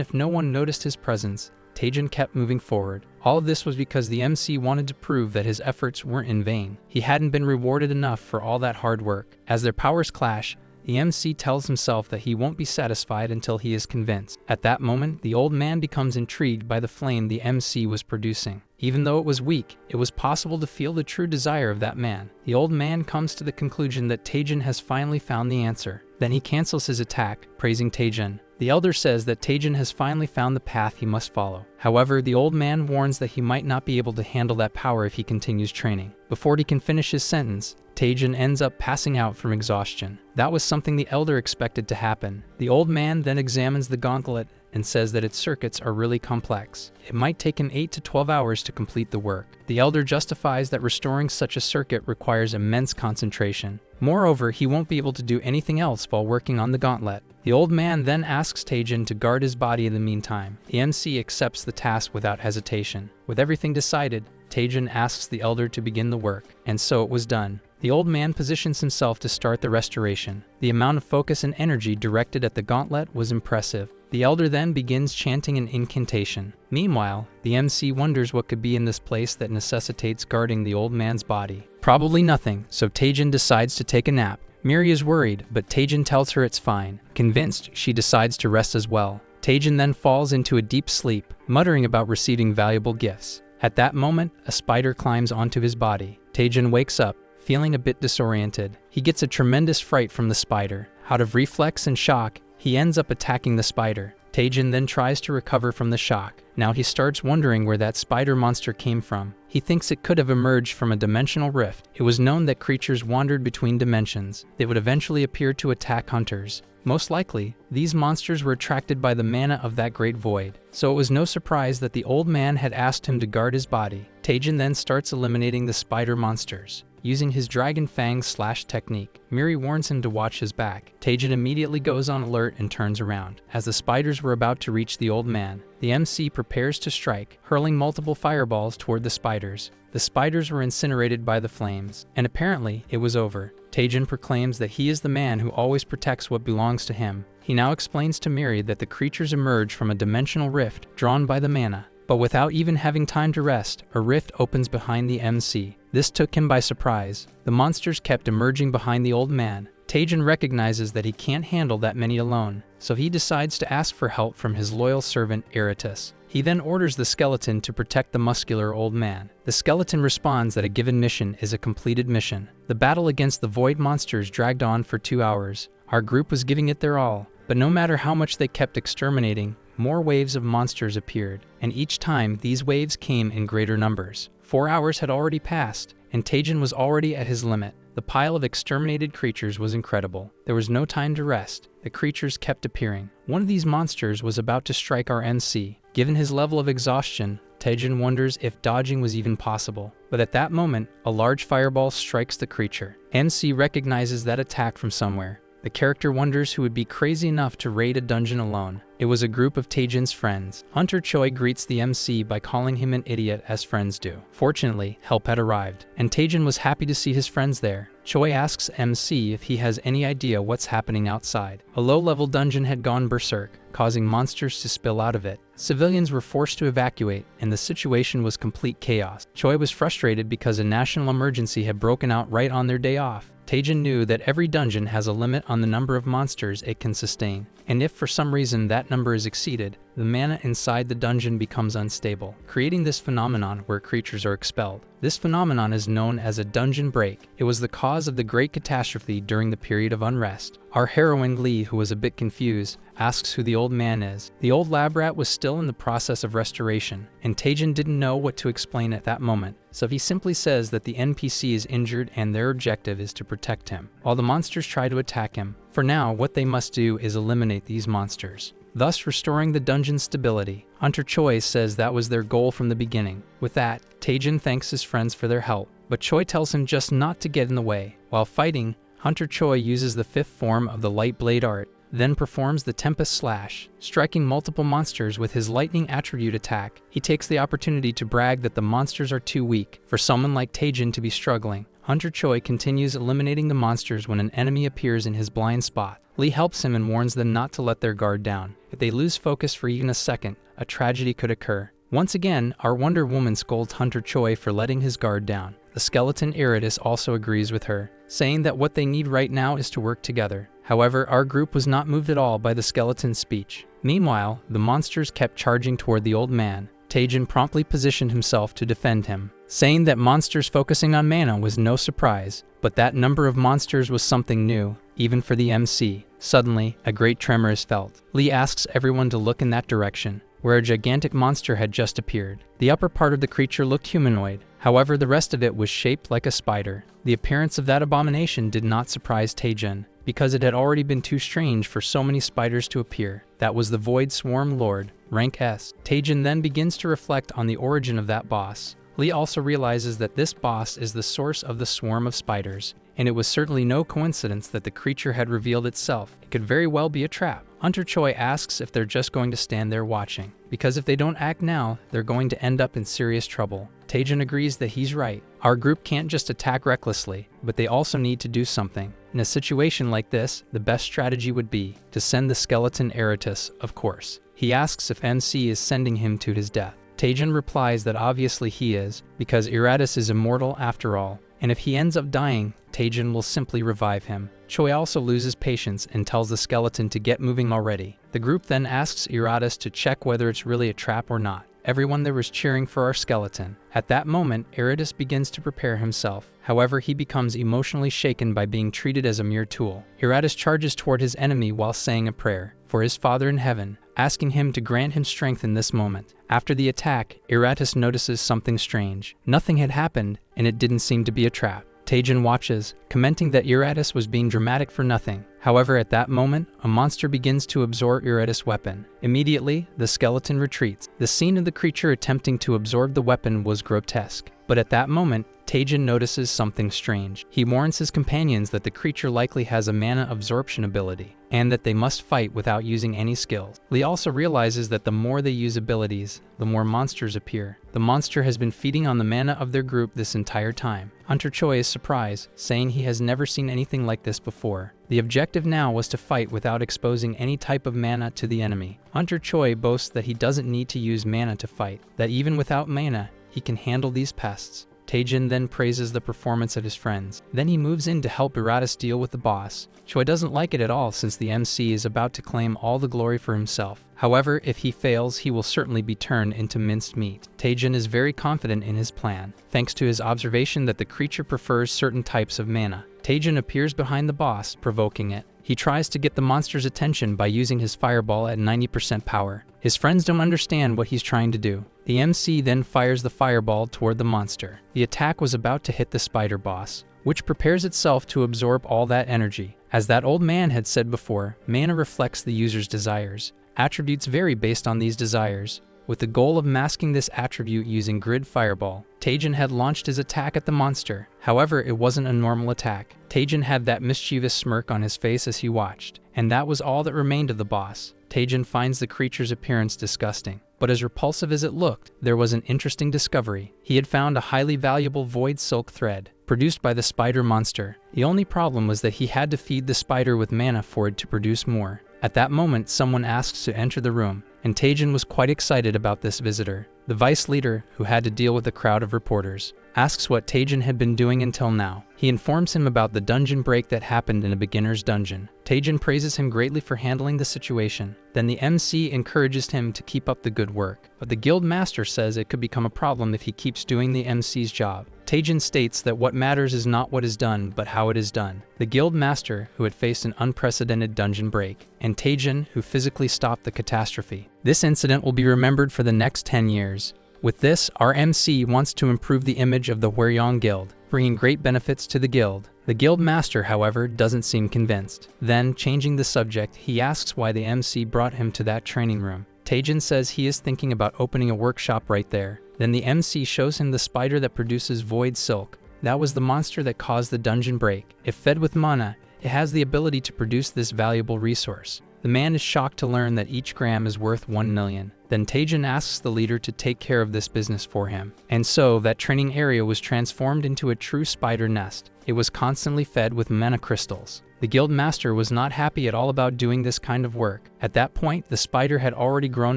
if no one noticed his presence, Taejin kept moving forward. All of this was because the MC wanted to prove that his efforts weren't in vain. He hadn't been rewarded enough for all that hard work. As their powers clash, the MC tells himself that he won't be satisfied until he is convinced. At that moment, the old man becomes intrigued by the flame the MC was producing. Even though it was weak, it was possible to feel the true desire of that man. The old man comes to the conclusion that Taejin has finally found the answer. Then he cancels his attack, praising Taejin. The elder says that Taejin has finally found the path he must follow. However, the old man warns that he might not be able to handle that power if he continues training. Before he can finish his sentence, Taejin ends up passing out from exhaustion. That was something the elder expected to happen. The old man then examines the gauntlet and says that its circuits are really complex. It might take him 8 to 12 hours to complete the work. The elder justifies that restoring such a circuit requires immense concentration. Moreover, he won't be able to do anything else while working on the gauntlet. The old man then asks Taejin to guard his body in the meantime. The MC accepts the task without hesitation. With everything decided, Taejin asks the elder to begin the work, and so it was done. The old man positions himself to start the restoration. The amount of focus and energy directed at the gauntlet was impressive. The elder then begins chanting an incantation. Meanwhile, the MC wonders what could be in this place that necessitates guarding the old man's body. Probably nothing, so Taejin decides to take a nap. Miri is worried, but Taejin tells her it's fine. Convinced, she decides to rest as well. Taejin then falls into a deep sleep, muttering about receiving valuable gifts. At that moment, a spider climbs onto his body. Taejin wakes up, feeling a bit disoriented. He gets a tremendous fright from the spider. Out of reflex and shock, he ends up attacking the spider. Taejin then tries to recover from the shock. Now he starts wondering where that spider monster came from. He thinks it could have emerged from a dimensional rift. It was known that creatures wandered between dimensions. They would eventually appear to attack hunters. Most likely, these monsters were attracted by the mana of that great void. So it was no surprise that the old man had asked him to guard his body. Taejin then starts eliminating the spider monsters. Using his dragon fang slash technique, Miri warns him to watch his back. Taejin immediately goes on alert and turns around. As the spiders were about to reach the old man, the MC prepares to strike, hurling multiple fireballs toward the spiders. The spiders were incinerated by the flames, and apparently it was over. Taejin proclaims that he is the man who always protects what belongs to him. He now explains to Miri that the creatures emerge from a dimensional rift drawn by the mana. But without even having time to rest, a rift opens behind the MC. This took him by surprise. The monsters kept emerging behind the old man. Taejin recognizes that he can't handle that many alone, so he decides to ask for help from his loyal servant Eratus. He then orders the skeleton to protect the muscular old man. The skeleton responds that a given mission is a completed mission. The battle against the void monsters dragged on for 2 hours. Our group was giving it their all, but no matter how much they kept exterminating, more waves of monsters appeared, and each time these waves came in greater numbers. 4 hours had already passed, and Taejin was already at his limit. The pile of exterminated creatures was incredible. There was no time to rest. The creatures kept appearing. One of these monsters was about to strike our MC. Given his level of exhaustion, Taejin wonders if dodging was even possible. But at that moment, a large fireball strikes the creature. MC recognizes that attack from somewhere. The character wonders who would be crazy enough to raid a dungeon alone. It was a group of Taejin's friends. Hunter Choy greets the MC by calling him an idiot as friends do. Fortunately, help had arrived, and Taejin was happy to see his friends there. Choy asks MC if he has any idea what's happening outside. A low-level dungeon had gone berserk, causing monsters to spill out of it. Civilians were forced to evacuate, and the situation was complete chaos. Choy was frustrated because a national emergency had broken out right on their day off. Taejin knew that every dungeon has a limit on the number of monsters it can sustain, and if for some reason that number is exceeded, the mana inside the dungeon becomes unstable, creating this phenomenon where creatures are expelled. This phenomenon is known as a dungeon break. It was the cause of the Great Catastrophe during the period of unrest. Our heroine Lee, who was a bit confused, asks who the old man is. The old lab rat was still in the process of restoration, and Taejin didn't know what to explain at that moment, so he simply says that the NPC is injured and their objective is to protect him, while the monsters try to attack him. For now, what they must do is eliminate these monsters, thus restoring the dungeon's stability. Hunter Choy says that was their goal from the beginning. With that, Taejin thanks his friends for their help, but Choy tells him just not to get in the way. While fighting, Hunter Choy uses the 5th form of the Light Blade art, then performs the Tempest Slash, striking multiple monsters with his lightning attribute attack. He takes the opportunity to brag that the monsters are too weak for someone like Taejin to be struggling. Hunter Choy continues eliminating the monsters when an enemy appears in his blind spot. Lee helps him and warns them not to let their guard down. If they lose focus for even a second, a tragedy could occur. Once again, our Wonder Woman scolds Hunter Choy for letting his guard down. The skeleton Eratus also agrees with her, saying that what they need right now is to work together. However, our group was not moved at all by the skeleton's speech. Meanwhile, the monsters kept charging toward the old man. Taejin promptly positioned himself to defend him, saying that monsters focusing on mana was no surprise, but that number of monsters was something new, even for the MC. Suddenly, a great tremor is felt. Lee asks everyone to look in that direction, where a gigantic monster had just appeared. The upper part of the creature looked humanoid, however the rest of it was shaped like a spider. The appearance of that abomination did not surprise Taejin, because it had already been too strange for so many spiders to appear. That was the Void Swarm Lord, rank S. Taejin then begins to reflect on the origin of that boss. Lee also realizes that this boss is the source of the swarm of spiders, and it was certainly no coincidence that the creature had revealed itself. It could very well be a trap. Hunter Choy asks if they're just going to stand there watching, because if they don't act now, they're going to end up in serious trouble. Taejin agrees that he's right. Our group can't just attack recklessly, but they also need to do something. In a situation like this, the best strategy would be to send the skeleton Eratus, of course. He asks if MC is sending him to his death. Taejin replies that obviously he is, because Eratus is immortal after all, and if he ends up dying, Taejin will simply revive him. Choy also loses patience and tells the skeleton to get moving already. The group then asks Eratus to check whether it's really a trap or not. Everyone there was cheering for our skeleton. At that moment, Eratus begins to prepare himself. However, he becomes emotionally shaken by being treated as a mere tool. Eratus charges toward his enemy while saying a prayer for his Father in heaven, asking him to grant him strength in this moment. After the attack, Eratus notices something strange. Nothing had happened, and it didn't seem to be a trap. Taejin watches, commenting that Eratus was being dramatic for nothing. However, at that moment, a monster begins to absorb Eratus' weapon. Immediately, the skeleton retreats. The scene of the creature attempting to absorb the weapon was grotesque. But at that moment, Taejin notices something strange. He warns his companions that the creature likely has a mana absorption ability, and that they must fight without using any skills. Lee also realizes that the more they use abilities, the more monsters appear. The monster has been feeding on the mana of their group this entire time. Hunter Choy is surprised, saying he has never seen anything like this before. The objective now was to fight without exposing any type of mana to the enemy. Hunter Choy boasts that he doesn't need to use mana to fight, that even without mana, he can handle these pests. Taejin then praises the performance of his friends. Then he moves in to help Iratus deal with the boss. Choi doesn't like it at all since the MC is about to claim all the glory for himself. However, if he fails, he will certainly be turned into minced meat. Taejin is very confident in his plan, thanks to his observation that the creature prefers certain types of mana. Taejin appears behind the boss, provoking it. He tries to get the monster's attention by using his fireball at 90% power. His friends don't understand what he's trying to do. The MC then fires the fireball toward the monster. The attack was about to hit the spider boss, which prepares itself to absorb all that energy. As that old man had said before, mana reflects the user's desires. Attributes vary based on these desires. With the goal of masking this attribute using Grid Fireball, Taejin had launched his attack at the monster. However, it wasn't a normal attack. Taejin had that mischievous smirk on his face as he watched, and that was all that remained of the boss. Taejin finds the creature's appearance disgusting, but as repulsive as it looked, there was an interesting discovery. He had found a highly valuable void silk thread, produced by the spider monster. The only problem was that he had to feed the spider with mana for it to produce more. At that moment, someone asks to enter the room, and Taejin was quite excited about this visitor. The vice leader, who had to deal with a crowd of reporters, asks what Taejin had been doing until now. He informs him about the dungeon break that happened in a beginner's dungeon. Taejin praises him greatly for handling the situation. Then the MC encourages him to keep up the good work, but the guild master says it could become a problem if he keeps doing the MC's job. Taejin states that what matters is not what is done, but how it is done. The guild master, who had faced an unprecedented dungeon break, and Taejin, who physically stopped the catastrophe. This incident will be remembered for the next 10 years. With this, our MC wants to improve the image of the Hwaryong Guild, bringing great benefits to the guild. The guild master, however, doesn't seem convinced. Then, changing the subject, he asks why the MC brought him to that training room. Taejin says he is thinking about opening a workshop right there. Then the MC shows him the spider that produces void silk. That was the monster that caused the dungeon break. If fed with mana, it has the ability to produce this valuable resource. The man is shocked to learn that each gram is worth 1 million. Then Taejin asks the leader to take care of this business for him. And so, that training area was transformed into a true spider nest. It was constantly fed with mana crystals. The guild master was not happy at all about doing this kind of work. At that point, the spider had already grown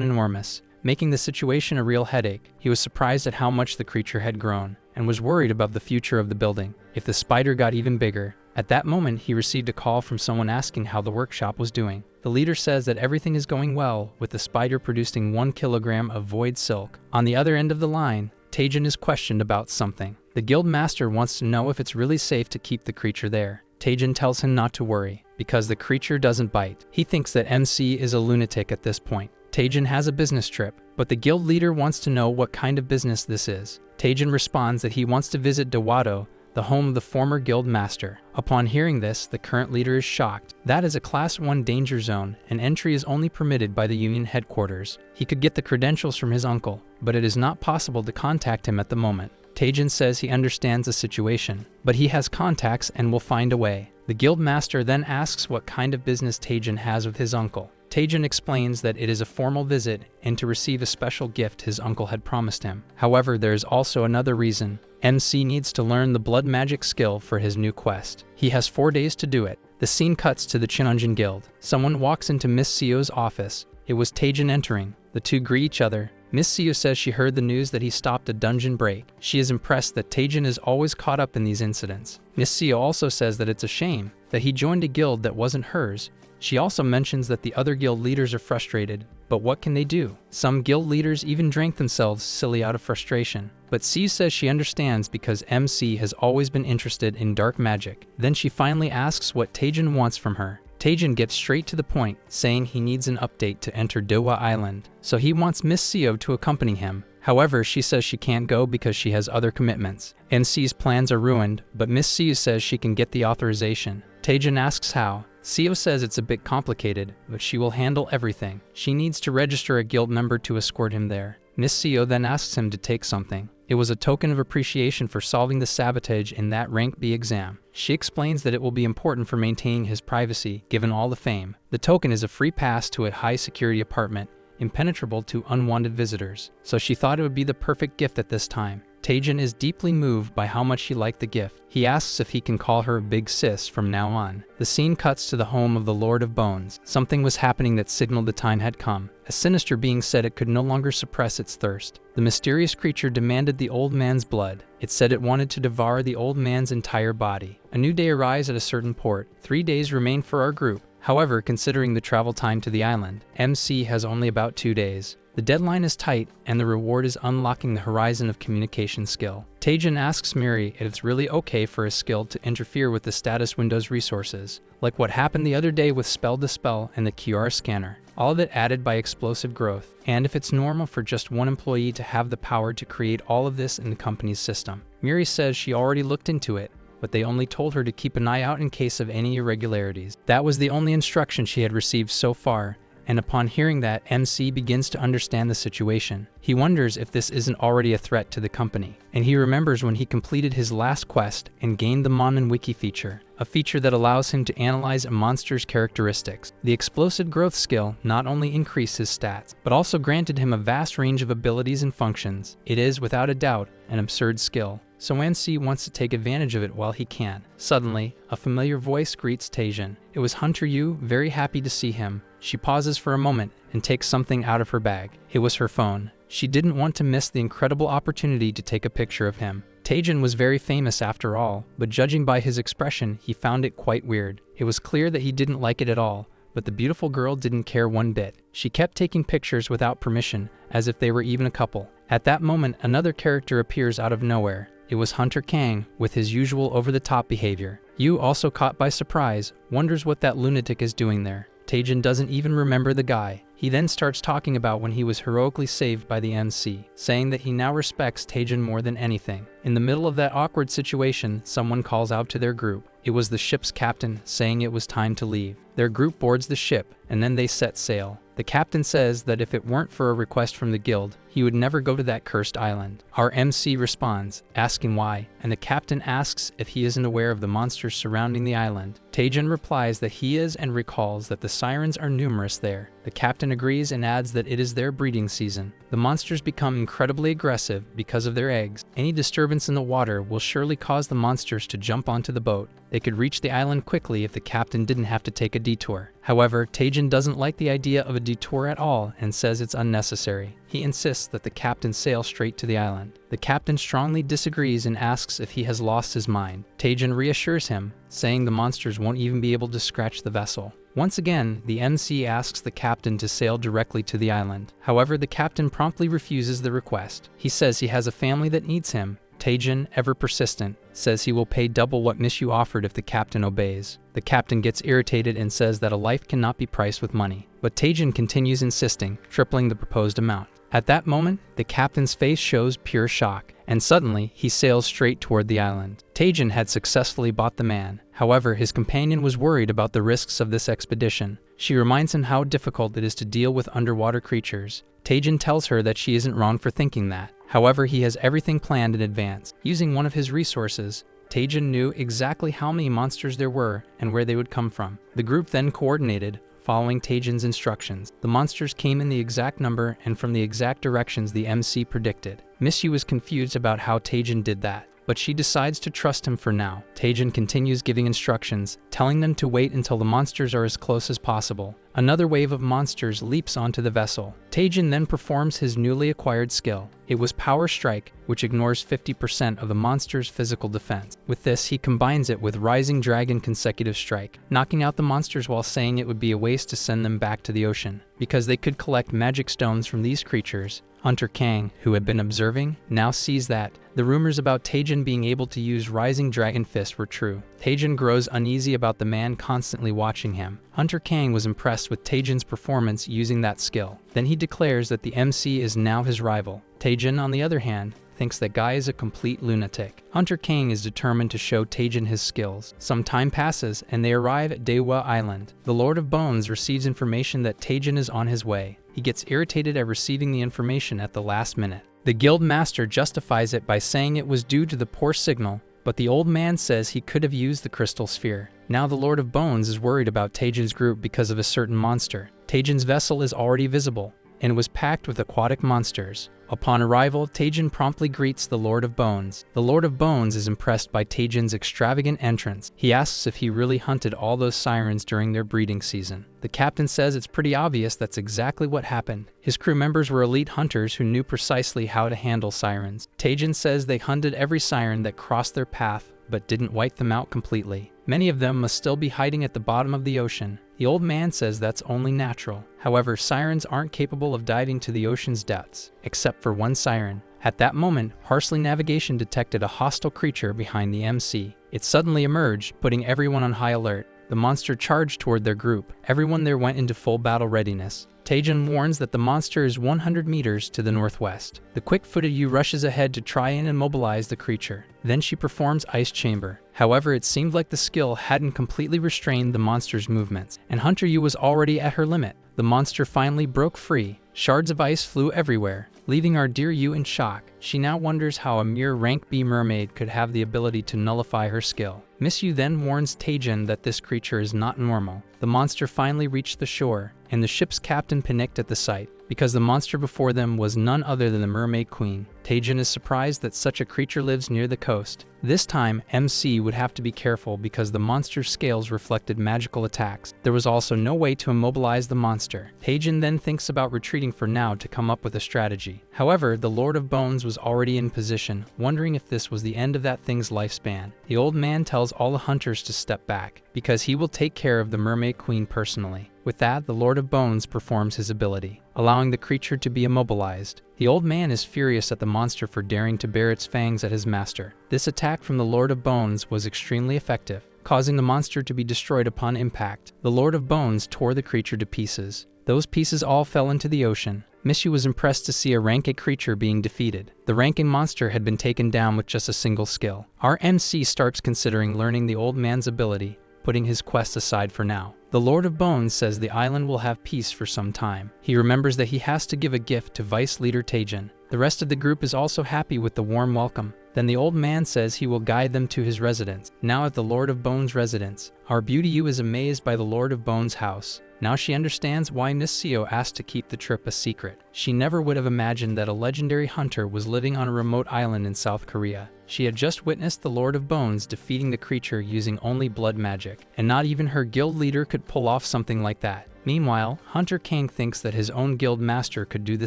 enormous, making the situation a real headache. He was surprised at how much the creature had grown, and was worried about the future of the building. If the spider got even bigger. At that moment, he received a call from someone asking how the workshop was doing. The leader says that everything is going well, with the spider producing 1 kilogram of void silk. On the other end of the line, Taejin is questioned about something. The guild master wants to know if it's really safe to keep the creature there. Taejin tells him not to worry, because the creature doesn't bite. He thinks that MC is a lunatic at this point. Taejin has a business trip, but the guild leader wants to know what kind of business this is. Taejin responds that he wants to visit Dawado, the home of the former guild master. Upon hearing this, the current leader is shocked. That is a Class 1 danger zone, and entry is only permitted by the union headquarters. He could get the credentials from his uncle, but it is not possible to contact him at the moment. Taejin says he understands the situation, but he has contacts and will find a way. The guild master then asks what kind of business Taejin has with his uncle. Taejin explains that it is a formal visit and to receive a special gift his uncle had promised him. However, there is also another reason. MC needs to learn the blood magic skill for his new quest. He has 4 days to do it. The scene cuts to the Chinunjin Guild. Someone walks into Miss Seo's office. It was Taejin entering. The two greet each other. Miss Seo says she heard the news that he stopped a dungeon break. She is impressed that Taejin is always caught up in these incidents. Miss Seo also says that it's a shame that he joined a guild that wasn't hers. She also mentions that the other guild leaders are frustrated, but what can they do? Some guild leaders even drank themselves silly out of frustration. But Seo says she understands because MC has always been interested in dark magic. Then she finally asks what Taejin wants from her. Taejin gets straight to the point, saying he needs an update to enter Dewa Island, so he wants Miss Seo to accompany him. However, she says she can't go because she has other commitments. MC's plans are ruined, but Miss Seo says she can get the authorization. Taejin asks how. Seo says it's a bit complicated, but she will handle everything. She needs to register a guild member to escort him there. Miss Seo then asks him to take something. It was a token of appreciation for solving the sabotage in that rank B exam. She explains that it will be important for maintaining his privacy, given all the fame. The token is a free pass to a high-security apartment, impenetrable to unwanted visitors, so she thought it would be the perfect gift at this time. Taejin is deeply moved by how much she liked the gift. He asks if he can call her Big Sis from now on. The scene cuts to the home of the Lord of Bones. Something was happening that signaled the time had come. A sinister being said it could no longer suppress its thirst. The mysterious creature demanded the old man's blood. It said it wanted to devour the old man's entire body. A new day arrives at a certain port. 3 days remain for our group. However, considering the travel time to the island, MC has only about 2 days. The deadline is tight, and the reward is unlocking the horizon of communication skill. Taejin asks Miri if it's really okay for his skill to interfere with the status window's resources, like what happened the other day with Spell Dispel and the QR scanner, all of it added by explosive growth, and if it's normal for just one employee to have the power to create all of this in the company's system. Miri says she already looked into it, but they only told her to keep an eye out in case of any irregularities. That was the only instruction she had received so far, and upon hearing that, MC begins to understand the situation. He wonders if this isn't already a threat to the company, and he remembers when he completed his last quest and gained the Monon Wiki feature, a feature that allows him to analyze a monster's characteristics. The explosive growth skill not only increased his stats, but also granted him a vast range of abilities and functions. It is, without a doubt, an absurd skill, so MC wants to take advantage of it while he can. Suddenly, a familiar voice greets Taejin. It was Hunter Yu, very happy to see him. She pauses for a moment and takes something out of her bag. It was her phone. She didn't want to miss the incredible opportunity to take a picture of him. Taejin was very famous after all, but judging by his expression, he found it quite weird. It was clear that he didn't like it at all, but the beautiful girl didn't care one bit. She kept taking pictures without permission, as if they were even a couple. At that moment, another character appears out of nowhere. It was Hunter Kang, with his usual over-the-top behavior. Yu, also caught by surprise, wonders what that lunatic is doing there. Taejin doesn't even remember the guy. He then starts talking about when he was heroically saved by the MC, saying that he now respects Taejin more than anything. In the middle of that awkward situation, someone calls out to their group. It was the ship's captain, saying it was time to leave. Their group boards the ship, and then they set sail. The captain says that if it weren't for a request from the guild, he would never go to that cursed island. Our MC responds, asking why, and the captain asks if he isn't aware of the monsters surrounding the island. Taejin replies that he is and recalls that the sirens are numerous there. The captain agrees and adds that it is their breeding season. The monsters become incredibly aggressive because of their eggs. Any disturbance in the water will surely cause the monsters to jump onto the boat. They could reach the island quickly if the captain didn't have to take a detour. However, Taejin doesn't like the idea of a detour at all and says it's unnecessary. He insists that the captain sail straight to the island. The captain strongly disagrees and asks if he has lost his mind. Taejin reassures him, saying the monsters won't even be able to scratch the vessel. Once again, the MC asks the captain to sail directly to the island. However, the captain promptly refuses the request. He says he has a family that needs him. Taejin, ever persistent, says he will pay double what Miss Yu offered if the captain obeys. The captain gets irritated and says that a life cannot be priced with money. But Taejin continues insisting, tripling the proposed amount. At that moment, the captain's face shows pure shock, and suddenly, he sails straight toward the island. Taejin had successfully bought the man. However, his companion was worried about the risks of this expedition. She reminds him how difficult it is to deal with underwater creatures. Taejin tells her that she isn't wrong for thinking that. However, he has everything planned in advance. Using one of his resources, Taejin knew exactly how many monsters there were and where they would come from. The group then coordinated, following Taejin's instructions. The monsters came in the exact number and from the exact directions the MC predicted. Miss Yu was confused about how Taejin did that, but she decides to trust him for now. Taejin continues giving instructions, telling them to wait until the monsters are as close as possible. Another wave of monsters leaps onto the vessel. Taejin then performs his newly acquired skill. It was Power Strike, which ignores 50% of the monster's physical defense. With this, he combines it with Rising Dragon Consecutive Strike, knocking out the monsters while saying it would be a waste to send them back to the ocean, because they could collect magic stones from these creatures. Hunter Kang, who had been observing, now sees that the rumors about Taejin being able to use Rising Dragon Fist were true. Taejin grows uneasy about the man constantly watching him. Hunter Kang was impressed with Taejin's performance using that skill. Then he declares that the MC is now his rival. Taejin, on the other hand, thinks that Guy is a complete lunatic. Hunter Kang is determined to show Taejin his skills. Some time passes and they arrive at Daewoo Island. The Lord of Bones receives information that Taejin is on his way. He gets irritated at receiving the information at the last minute. The guild master justifies it by saying it was due to the poor signal, but the old man says he could have used the crystal sphere. Now the Lord of Bones is worried about Taejin's group because of a certain monster. Taejin's vessel is already visible, and was packed with aquatic monsters. Upon arrival, Taejin promptly greets the Lord of Bones. The Lord of Bones is impressed by Taejin's extravagant entrance. He asks if he really hunted all those sirens during their breeding season. The captain says it's pretty obvious that's exactly what happened. His crew members were elite hunters who knew precisely how to handle sirens. Taejin says they hunted every siren that crossed their path, but didn't wipe them out completely. Many of them must still be hiding at the bottom of the ocean. The old man says that's only natural. However, sirens aren't capable of diving to the ocean's depths, except for one siren. At that moment, Parsley navigation detected a hostile creature behind the MC. It suddenly emerged, putting everyone on high alert. The monster charged toward their group. Everyone there went into full battle readiness. Taejin warns that the monster is 100 meters to the northwest. The quick-footed Yu rushes ahead to try and immobilize the creature. Then she performs Ice Chamber. However, it seemed like the skill hadn't completely restrained the monster's movements, and Hunter Yu was already at her limit. The monster finally broke free. Shards of ice flew everywhere, leaving our dear Yu in shock. She now wonders how a mere rank B mermaid could have the ability to nullify her skill. Miss Yu then warns Taejin that this creature is not normal. The monster finally reached the shore, and the ship's captain panicked at the sight, because the monster before them was none other than the Mermaid Queen. Taejin is surprised that such a creature lives near the coast. This time, MC would have to be careful because the monster's scales reflected magical attacks. There was also no way to immobilize the monster. Taejin then thinks about retreating for now to come up with a strategy. However, the Lord of Bones was already in position, wondering if this was the end of that thing's lifespan. The old man tells all the hunters to step back, because he will take care of the Mermaid Queen personally. With that, the Lord of Bones performs his ability, allowing the creature to be immobilized. The old man is furious at the monster for daring to bare its fangs at his master. This attack from the Lord of Bones was extremely effective, causing the monster to be destroyed upon impact. The Lord of Bones tore the creature to pieces. Those pieces all fell into the ocean. Mishu was impressed to see a rank A creature being defeated. The ranking monster had been taken down with just a single skill. Our MC starts considering learning the old man's ability, putting his quest aside for now. The Lord of Bones says the island will have peace for some time. He remembers that he has to give a gift to Vice Leader Taejin. The rest of the group is also happy with the warm welcome. Then the old man says he will guide them to his residence. Now at the Lord of Bones' residence, our beauty Yu is amazed by the Lord of Bones' house. Now she understands why Miss Seo asked to keep the trip a secret. She never would have imagined that a legendary hunter was living on a remote island in South Korea. She had just witnessed the Lord of Bones defeating the creature using only blood magic, and not even her guild leader could pull off something like that. Meanwhile, Hunter King thinks that his own guild master could do the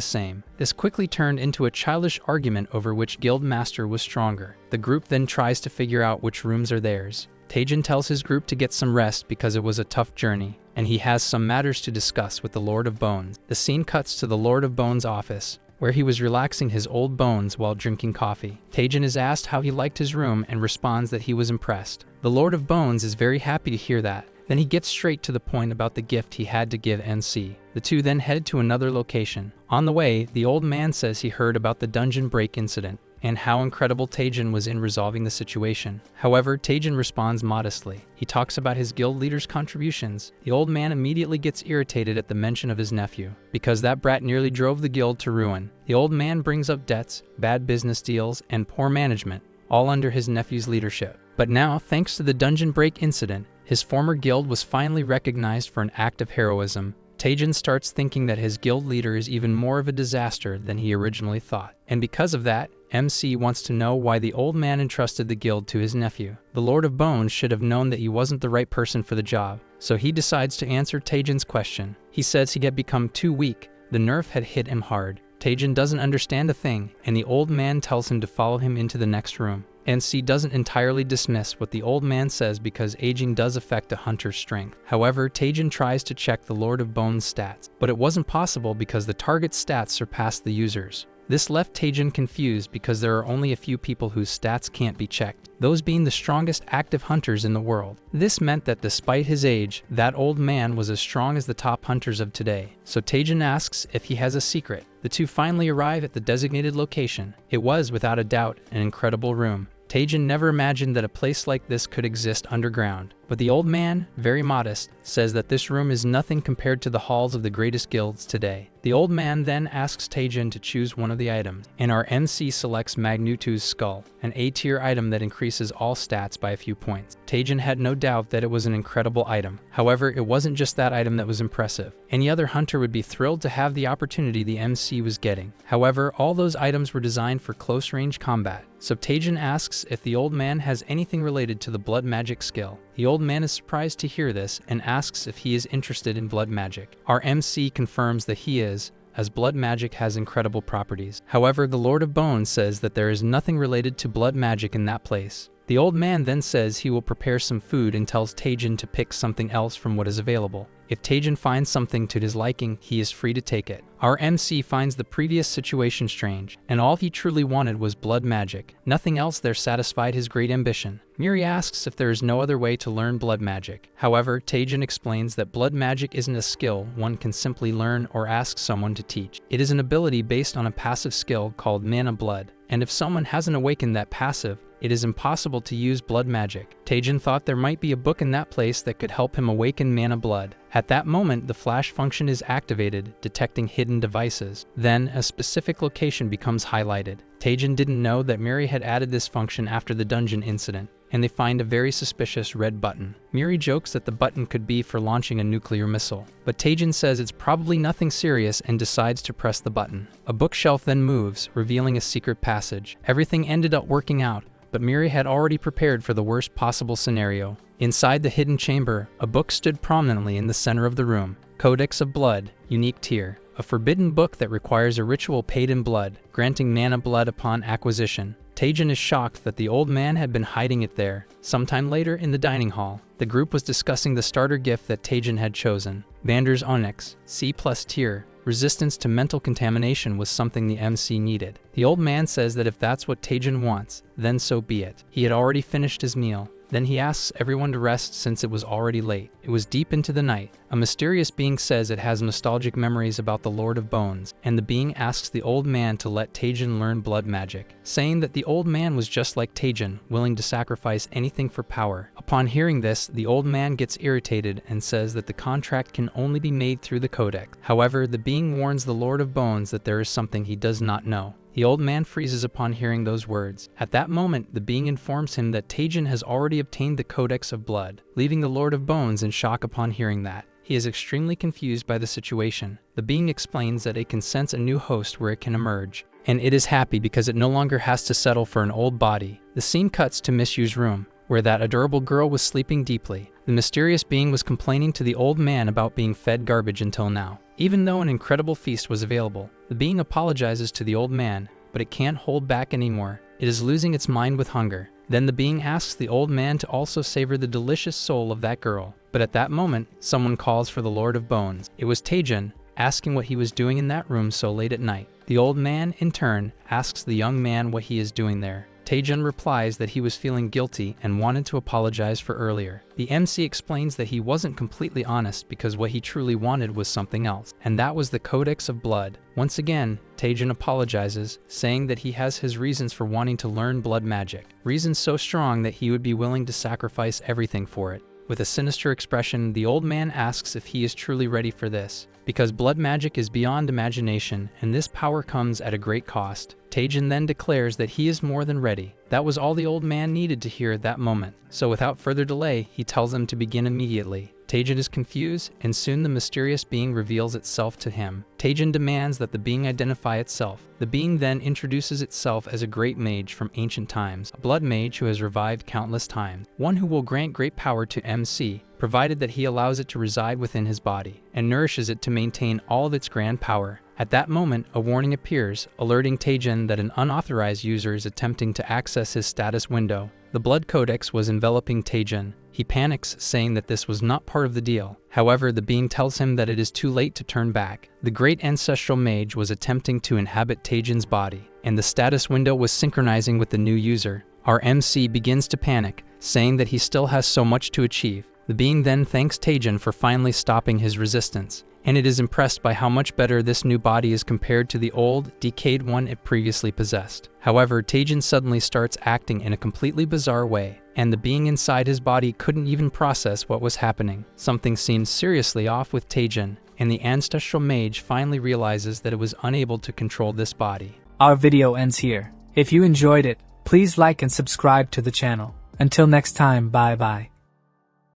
same. This quickly turned into a childish argument over which guild master was stronger. The group then tries to figure out which rooms are theirs. Taejin tells his group to get some rest because it was a tough journey, and he has some matters to discuss with the Lord of Bones. The scene cuts to the Lord of Bones' office, where he was relaxing his old bones while drinking coffee. Taejin is asked how he liked his room and responds that he was impressed. The Lord of Bones is very happy to hear that. Then he gets straight to the point about the gift he had to give NC. The two then head to another location. On the way, the old man says he heard about the dungeon break incident, and how incredible Taejin was in resolving the situation. However, Taejin responds modestly. He talks about his guild leader's contributions. The old man immediately gets irritated at the mention of his nephew, because that brat nearly drove the guild to ruin. The old man brings up debts, bad business deals, and poor management, all under his nephew's leadership. But now, thanks to the dungeon break incident, his former guild was finally recognized for an act of heroism. Taejin starts thinking that his guild leader is even more of a disaster than he originally thought. And because of that, MC wants to know why the old man entrusted the guild to his nephew. The Lord of Bones should have known that he wasn't the right person for the job, so he decides to answer Taejin's question. He says he had become too weak. The nerf had hit him hard. Taejin doesn't understand a thing, and the old man tells him to follow him into the next room. NC doesn't entirely dismiss what the old man says because aging does affect a hunter's strength. However, Taejin tries to check the Lord of Bones' stats, but it wasn't possible because the target's stats surpassed the user's. This left Taejin confused because there are only a few people whose stats can't be checked, those being the strongest active hunters in the world. This meant that despite his age, that old man was as strong as the top hunters of today. So Taejin asks if he has a secret. The two finally arrive at the designated location. It was, without a doubt, an incredible room. Taejin never imagined that a place like this could exist underground, But the old man, very modest, says that this room is nothing compared to the halls of the greatest guilds today. The old man then asks Taejin to choose one of the items, and our MC selects Magnetu's skull, an A-tier item that increases all stats by a few points. Taejin had no doubt that it was an incredible item. However, it wasn't just that item that was impressive. Any other hunter would be thrilled to have the opportunity the MC was getting. However, all those items were designed for close-range combat. So Taejin asks if the old man has anything related to the blood magic skill. The old man is surprised to hear this and asks if he is interested in blood magic. Our MC confirms that he is, as blood magic has incredible properties. However, the Lord of Bones says that there is nothing related to blood magic in that place. The old man then says he will prepare some food and tells Taejin to pick something else from what is available. If Taejin finds something to his liking, he is free to take it. Our MC finds the previous situation strange, and all he truly wanted was blood magic. Nothing else there satisfied his great ambition. Miri asks if there is no other way to learn blood magic. However, Taejin explains that blood magic isn't a skill one can simply learn or ask someone to teach. It is an ability based on a passive skill called mana blood, and if someone hasn't awakened that passive, it is impossible to use blood magic. Taejin thought there might be a book in that place that could help him awaken mana blood. At that moment, the flash function is activated, detecting hidden devices. Then, a specific location becomes highlighted. Taejin didn't know that Miri had added this function after the dungeon incident, and they find a very suspicious red button. Miri jokes that the button could be for launching a nuclear missile, but Taejin says it's probably nothing serious and decides to press the button. A bookshelf then moves, revealing a secret passage. Everything ended up working out, but Miri had already prepared for the worst possible scenario. Inside the hidden chamber, a book stood prominently in the center of the room. Codex of Blood, unique tier. A forbidden book that requires a ritual paid in blood, granting mana blood upon acquisition. Taejin is shocked that the old man had been hiding it there. Sometime later in the dining hall, the group was discussing the starter gift that Taejin had chosen. Vander's Onyx, C+ tier. Resistance to mental contamination was something the MC needed. The old man says that if that's what Taejin wants, then so be it. He had already finished his meal. Then he asks everyone to rest since it was already late. It was deep into the night. A mysterious being says it has nostalgic memories about the Lord of Bones, and the being asks the old man to let Taejin learn blood magic, saying that the old man was just like Taejin, willing to sacrifice anything for power. Upon hearing this, the old man gets irritated and says that the contract can only be made through the codex. However, the being warns the Lord of Bones that there is something he does not know. The old man freezes upon hearing those words. At that moment, the being informs him that Taejin has already obtained the Codex of Blood, leaving the Lord of Bones in shock upon hearing that. He is extremely confused by the situation. The being explains that it can sense a new host where it can emerge, and it is happy because it no longer has to settle for an old body. The scene cuts to Miss Yu's room, where that adorable girl was sleeping deeply. The mysterious being was complaining to the old man about being fed garbage until now. Even though an incredible feast was available, the being apologizes to the old man, but it can't hold back anymore. It is losing its mind with hunger. Then the being asks the old man to also savor the delicious soul of that girl. But at that moment, someone calls for the Lord of Bones. It was Taejin, asking what he was doing in that room so late at night. The old man, in turn, asks the young man what he is doing there. Taejin replies that he was feeling guilty and wanted to apologize for earlier. The MC explains that he wasn't completely honest because what he truly wanted was something else, and that was the Codex of Blood. Once again, Taejin apologizes, saying that he has his reasons for wanting to learn blood magic, reasons so strong that he would be willing to sacrifice everything for it. With a sinister expression, the old man asks if he is truly ready for this, because blood magic is beyond imagination and this power comes at a great cost. Taejin then declares that he is more than ready. That was all the old man needed to hear at that moment. So without further delay, he tells them to begin immediately. Taejin is confused, and soon the mysterious being reveals itself to him. Taejin demands that the being identify itself. The being then introduces itself as a great mage from ancient times, a blood mage who has revived countless times, one who will grant great power to MC, provided that he allows it to reside within his body, and nourishes it to maintain all of its grand power. At that moment, a warning appears, alerting Taejin that an unauthorized user is attempting to access his status window. The Blood Codex was enveloping Taejin. He panics, saying that this was not part of the deal. However, the being tells him that it is too late to turn back. The great ancestral mage was attempting to inhabit Taejin's body, and the status window was synchronizing with the new user. Our MC begins to panic, saying that he still has so much to achieve. The being then thanks Taejin for finally stopping his resistance, and it is impressed by how much better this new body is compared to the old, decayed one it previously possessed. However, Taejin suddenly starts acting in a completely bizarre way. and the being inside his body couldn't even process what was happening. Something seemed seriously off with Taejin, and the ancestral mage finally realizes that it was unable to control this body. Our video ends here. If you enjoyed it, please like and subscribe to the channel. Until next time, bye bye.